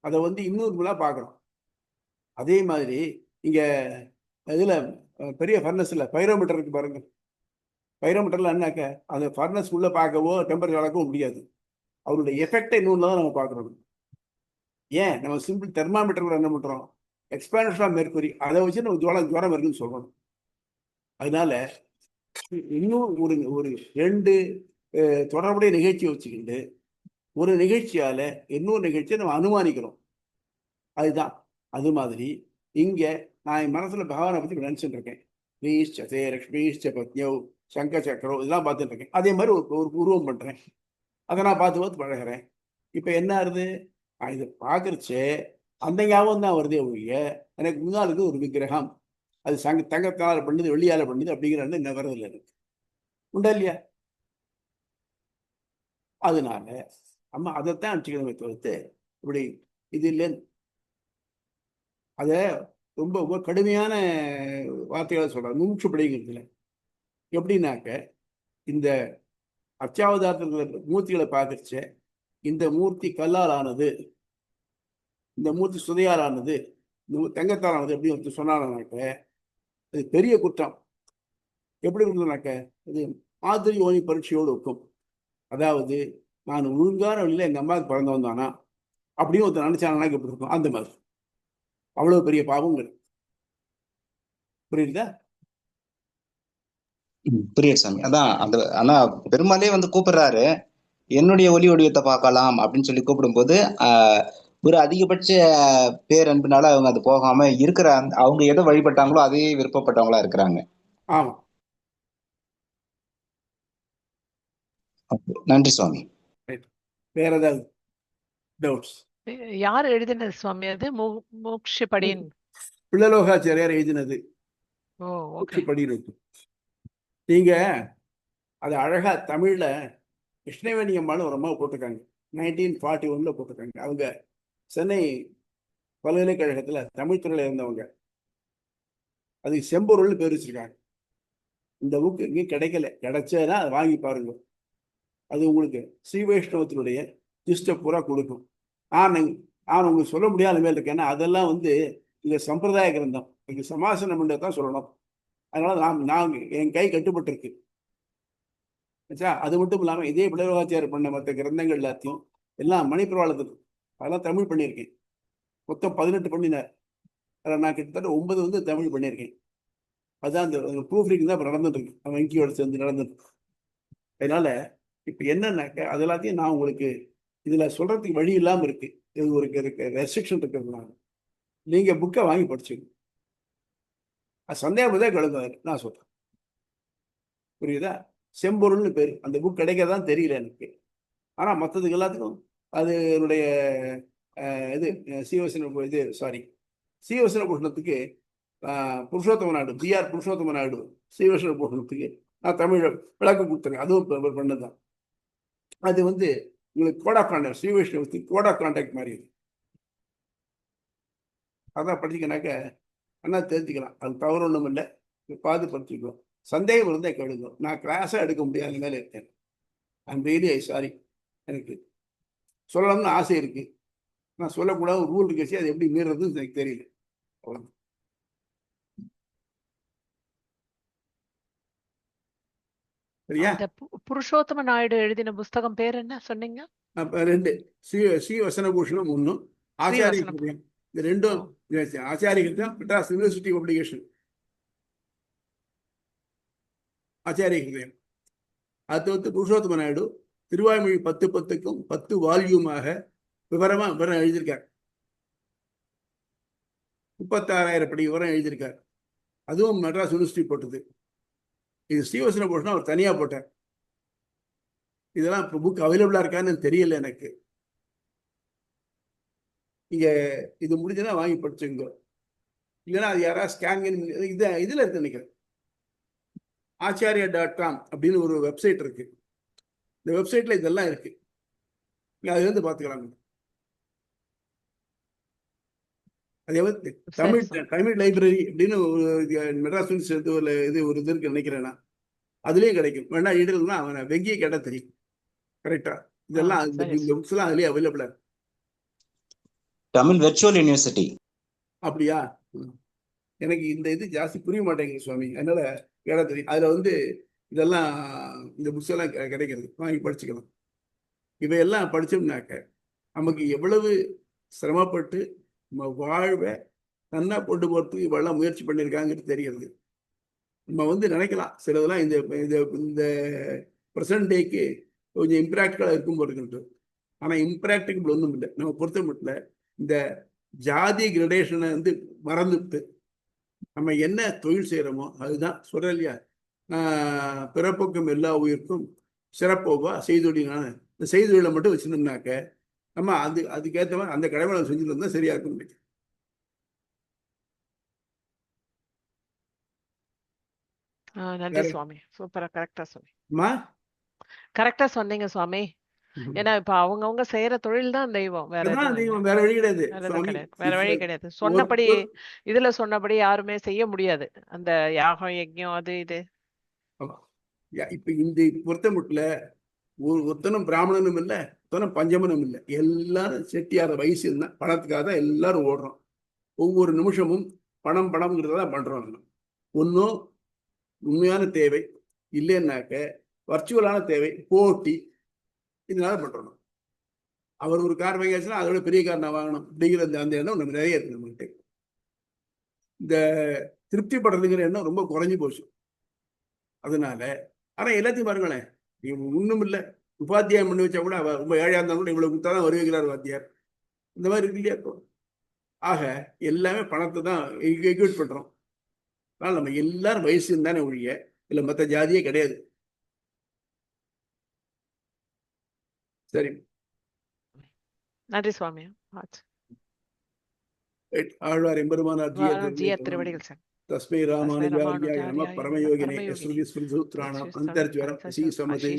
அதை வந்து இன்னொரு பார்க்குறோம். அதே மாதிரி இங்கே இதில் பெரிய ஃபர்னஸில் பைரோமீட்டர் இருக்கு பாருங்க. பைரோமீட்டரில் என்னாக்க அந்த ஃபர்னஸ் உள்ள பார்க்கவோ டெம்பரேச்சர் அளக்கவும் முடியாது, அவருடைய எஃபெக்டை இன்னொன்று தான் நம்ம பார்க்குறோம். ஏன் நம்ம சிம்பிள் தெர்மாமீட்டர் என்ன பண்ணுறோம், எக்ஸ்பான்ஷன் ஆஃப் மெர்க்குரி, அதை வச்சு நம்ம ஜுரம் இருக்குன்னு சொல்கிறோம். அதனால இன்னும் ஒரு 2 தொடர்புடைய நிகழ்ச்சியை வச்சுக்கிட்டு ஒரு நிகழ்ச்சியால இன்னொரு நிகழ்ச்சியை நம்ம அனுமானிக்கிறோம். அதுதான் அது மாதிரி இங்க நான் என் மனசுல பகவானை பத்தி நினைச்சுட்டு இருக்கேன். ஸ்ரீஷ்டே லக்ஷ்மீஷ்ட பத்யோ சங்க சக்கரம் இதெல்லாம் பார்த்துட்டு இருக்கேன். அதே மாதிரி ஒரு உருவம் பண்றேன், அதை நான் பார்த்து பழகிறேன். இப்ப என்ன ஆகுது, இதை பார்க்கறச்சே அந்த ஞாபகம் தான் வருதே ஒழிய எனக்கு முன்னாளுக்கு ஒரு விக்கிரகம், அது தங்கத்தால பண்ணுது வெள்ளியால பண்ணுது அப்படிங்கிற என்ன வரதில்லை எனக்கு, உண்டா இல்லையா? அதனால அம்மா அதைத்தான் அனுப்பிச்சுக்கணுமே தவிர்த்து இப்படி இது இல்லைன்னு அதை ரொம்ப கடுமையான வார்த்தைகளை சொல்றாங்க. மூச்சு பிடிங்கிறதுல எப்படின்னாக்க, இந்த அர்ச்சாவதாரத்தில் மூர்த்திகளை பார்க்கறச்ச இந்த மூர்த்தி கல்லால் ஆனது இந்த மூர்த்தி சுதையாலானது, இந்த தங்கத்தாலானது எப்படி ஒருத்தர் சொன்னாங்கனாக்க அது பெரிய குற்றம். எப்படி இருந்ததுனாக்க அது மாதிரி ஓனி பரீட்சையோடு இருக்கும். அதாவது நான் ஒழுங்கான வழியில் எங்கள் அம்மாவுக்கு பிறந்து வந்தானா அப்படின்னு ஒருத்தர் நினைச்சாங்கன்னா எப்படி இருக்கும், அந்த மாதிரி. அவ்வளவு பெரிய பாவங்கள். புரியுதா? புரியுது சாமி. அதான் அந்த ஆனா பெருமாளே வந்து கூப்பிடுறாரு, என்னுடைய ஒலி வடிவத்தை பார்க்கலாம் அப்படின்னு சொல்லி கூப்பிடும்போது ஒரு அதிகபட்ச பேரன்பினால அவங்க அது போகாம இருக்கிற அவங்க எதை வழிபட்டாங்களோ அதே விருப்பப்பட்டவங்களா இருக்கிறாங்க. ஆமா. நன்றி சுவாமி. வேற ஏதாவது டவுட்ஸ்? யார் எழுதினது சுவாமி அது? மோக்ஷபடியின் பிள்ளலோகாச்சாரியார் எழுதினது. மோக்ஷபடியின். நீங்க அது அழகா தமிழ்ல கிருஷ்ணவேணி அம்மாள் ஒரு அம்மா போட்டிருக்காங்க, 1941 போட்டிருக்காங்க. அவங்க சென்னை பல்கலைக்கழகத்துல தமிழ் துறையில இருந்தவங்க. அது செம்பொருள்னு பேர் வச்சிருக்காங்க. இந்த புக் இங்கே கிடைக்கல, கிடைச்சதுன்னா அதை வாங்கி பாருங்க. அது உங்களுக்கு ஸ்ரீ வைஷ்ணவத்தினுடைய ஜிஸ்ட பூரா கொடுக்கும். நான் உங்களுக்கு சொல்ல முடியாத மேல் இருக்கேன். ஏன்னா அதெல்லாம் வந்து இங்க சம்பிரதாய கிரந்தம், இங்க சமாசனம் தான் சொல்லணும். அதனால நான் என் கை கட்டுப்பட்டு இருக்கு. அது மட்டும் இல்லாமல் இதே பிள்ளலோகாச்சாரியர் பண்ண மற்ற கிரந்தங்கள் எல்லாத்தையும் எல்லாம் மணிப்பிரவாளத்துக்கு அதெல்லாம் தமிழ் பண்ணியிருக்கேன். மொத்தம் 18 பண்ணினார். அதில் நான் கிட்டத்தட்ட 9 வந்து தமிழ் பண்ணியிருக்கேன். அதுதான் அந்த ப்ரூஃப் ரீடிங் தான் இப்போ நடந்துட்டு இருக்கு, அவன் வெங்கியோட சேர்ந்து நடந்துட்டு. அதனால இப்போ என்னன்னாக்க அது எல்லாத்தையும் நான் உங்களுக்கு இதில் சொல்றதுக்கு வழி இல்லாமல் இருக்கு. இது ஒரு ரெஸ்ட்ரிக்ஷன் இருக்கிறதுனால நீங்கள் புக்கை வாங்கி படிச்சுக்கணும். அது சந்தேகம் தான் கழுந்தாரு நான் சொல்றேன். புரியுதா? செம்பொருள்னு பேர். அந்த புக் கிடைக்கதான் தெரியல எனக்கு. ஆனால் மற்றதுக்கு எல்லாத்துக்கும் அது என்னுடைய இது சீவசன பூஷணத்துக்கு புருஷோத்தம நாயுடு, பிஆர் புருஷோத்தம நாயுடு சீவசன பூஷணத்துக்கு நான் தமிழ் விளக்கம் கொடுத்துருக்கேன். அதுவும் பண்ணதுதான். அது வந்து உங்களுக்கு கோட் ஆஃப் கான்டாக்ட், ஸ்ரீ வைஷ்ணவத்துக்கு கோட் ஆஃப் கான்டாக்ட் மாதிரி. அதான் படிச்சிக்கனாக்க என்ன தெரிஞ்சுக்கலாம். அது தவறு ஒன்றும் இல்லை, பார்த்து படிச்சுக்கலாம். சந்தேகம் இருந்தால் கேளுங்க. நான் கிளாஸாக எடுக்க முடியாத மேலே இருக்கேன். I'm really sorry. எனக்கு சொல்லணும்னு ஆசை இருக்கு, நான் சொல்லக்கூடாது ரூல் இருக்கச்சு. அது எப்படி மீறதுன்னு எனக்கு தெரியல. சரியா? புருஷோத்தம நாயுடு எழுதின புஸ்தகம் பேர் என்ன சொன்னீங்க? 2 ஸ்ரீ வசனபூஷணம், 1 ஆச்சாரிய ஹிருதயம். இந்த 2ம் ஆச்சாரிய ஹிருதயம் மெட்ராஸ் யூனிவர்சிட்டி பப்ளிகேஷன். ஆச்சாரிய ஹிருதயம். அது வந்து புருஷோத்தம நாயுடு திருவாய்மொழி 10:10க்கும் 10 வால்யூமாக விவரம் எழுதியிருக்கார். 36,000 படி விவரம் எழுதியிருக்கார். அதுவும் மெட்ராஸ் யூனிவர்சிட்டி போட்டது. இது ஸ்ரீவசன பூஷணம் அவர் தனியா போட்டார். இதெல்லாம் இப்போ புக் அவைலபிளா இருக்கான்னு தெரியல எனக்கு. நீங்க இது முடிஞ்சதா வாங்கி படிச்சுங்க. இல்லைன்னா அது யாராவது ஸ்கேன் இதுல இருக்கு நினைக்கிறேன். acharya.com அப்படின்னு ஒரு வெப்சைட் இருக்கு. இந்த வெப்சைட்ல இதெல்லாம் இருக்கு, அதுல இருந்து பாத்துக்கலாம். அதே மாதிரி தமிழ் லைப்ரரி அப்படின்னு ஒரு மெட்ராஸ் யூனிவர்சிட்டி ஒரு இது இருக்கு நினைக்கிறேன். அதுலயும் கிடைக்கும். வேணா இடல்னா அவனை வெங்கியை கேட்டா தெரியும். கரெக்டா? இதெல்லாம் இந்த புக்ஸ் எல்லாம் அதுலயே அவைலபிளா. Tamil virtual university. அப்படியா? எனக்கு இந்த இது ஜாஸ்தி புரிய மாட்டேங்குது சுவாமி, அதனால கேட்டா தெரியும். அதுல வந்து இதெல்லாம் இந்த புக்ஸ் எல்லாம் கிடைக்கிறது, வாங்கி படிச்சுக்கலாம். இவையெல்லாம் படிச்சோம்னாக்க நமக்கு எவ்வளவு சிரமப்பட்டு நம்ம வாழ்வை நன்னா கொண்டு போறதுக்கு இவெல்லாம் முயற்சி பண்ணியிருக்காங்கிறது தெரிகிறது. நம்ம வந்து நினைக்கலாம் சிலதெல்லாம் இந்த ப்ரெசன்ட் டேக்கு கொஞ்சம் இம்ப்ராக்டிக்கலாக இருக்கும் போட்டுக்கிட்டு. ஆனால் இம்ப்ராக்டிக்கபிள் ஒன்றும் இல்லை. நம்ம பொறுத்த மட்டும் இந்த ஜாதி கிரடேஷனை வந்து மறந்துட்டு நம்ம என்ன தொழில் செய்கிறோமோ அதுதான் சொல்கிறேன் இல்லையா, பிறப்புக்கும் எல்லா உயிருக்கும் சிறப்போவா செய்தொழிலான இந்த செய்தொழிலை மட்டும் வச்சுருந்தோம்னாக்க நம்ம அதுக்கேற்ற மாதிரி அந்த கடமையை செஞ்சுட்டு இருந்தால் சரியா இருக்க முடியும். நன்றி சுவாமி, சூப்பரா கரெக்டா சொன்னீங்க. கரெக்டா சொன்னீங்க சுவாமி. ஏன்னா இப்ப அவங்கவுங்க செய்யற தொழில் தான் தெய்வம், வேற வழி கிடையாது. வேற வழி கிடையாது. சொன்னபடி இதுல சொன்னபடி யாருமே செய்ய முடியாது. அந்த யாகம் யஜ்யம் அது இது. இப்ப இந்த பொறுத்த மட்டும் ஒருத்தனும் பிராமணனும் இல்லை, ஒருத்தனும் பஞ்சமனும் இல்லை. எல்லாரும் செட்டியார வயசு இருந்தா பணத்துக்காக தான் எல்லாரும் ஓடுறோம். ஒவ்வொரு நிமிஷமும் பணம் பணம்ங்கிறத தான் பண்றோம். ஒன்றும் உண்மையான தேவை இல்லைன்னாக்க வர்ச்சுவலான தேவை, போட்டி, இதனால பண்றோம். அவர் ஒரு கார் வாங்கியாச்சுன்னா அதோட பெரிய கார் நான் வாங்கணும் அப்படிங்கிற அந்த எண்ணம் நம்ம நிறைய இருக்கு நம்மகிட்ட. இந்த திருப்திப்படுறதுங்கிற எண்ணம் ரொம்ப குறைஞ்சி போச்சு. அதனால ஆனா எல்லாத்தையும் பாருங்களேன், ஒண்ணும் இல்லை, உபாத்தியாயம் பண்ணி வச்சா கூட ரொம்ப ஏழையா இருந்தாலும் கூட இவ்வளவு கொடுத்தா தான் வருவிக்கிறார் வாத்தியார், இந்த மாதிரி இருக்கு இல்லையா? ஆக எல்லாமே பணத்தை தான் எக்யூட் பண்றோம். அதனால நம்ம எல்லாரும் வயசு இருந்தானே ஒழிய இல்ல மற்ற ஜாதியே கிடையாது. சரி, நன்றி சுவாமி. ஆழ்வார் எம்பெருமானார் ஜிய திருவடிகள் சார். தஸ்மை ராமானுஜார்யாய நம பரமயோகினே ஸ்ருதி ஸ்மிருதி சூத்ராணாம் அந்தர்ஜ்வரம் ஸ்ரீ சமதே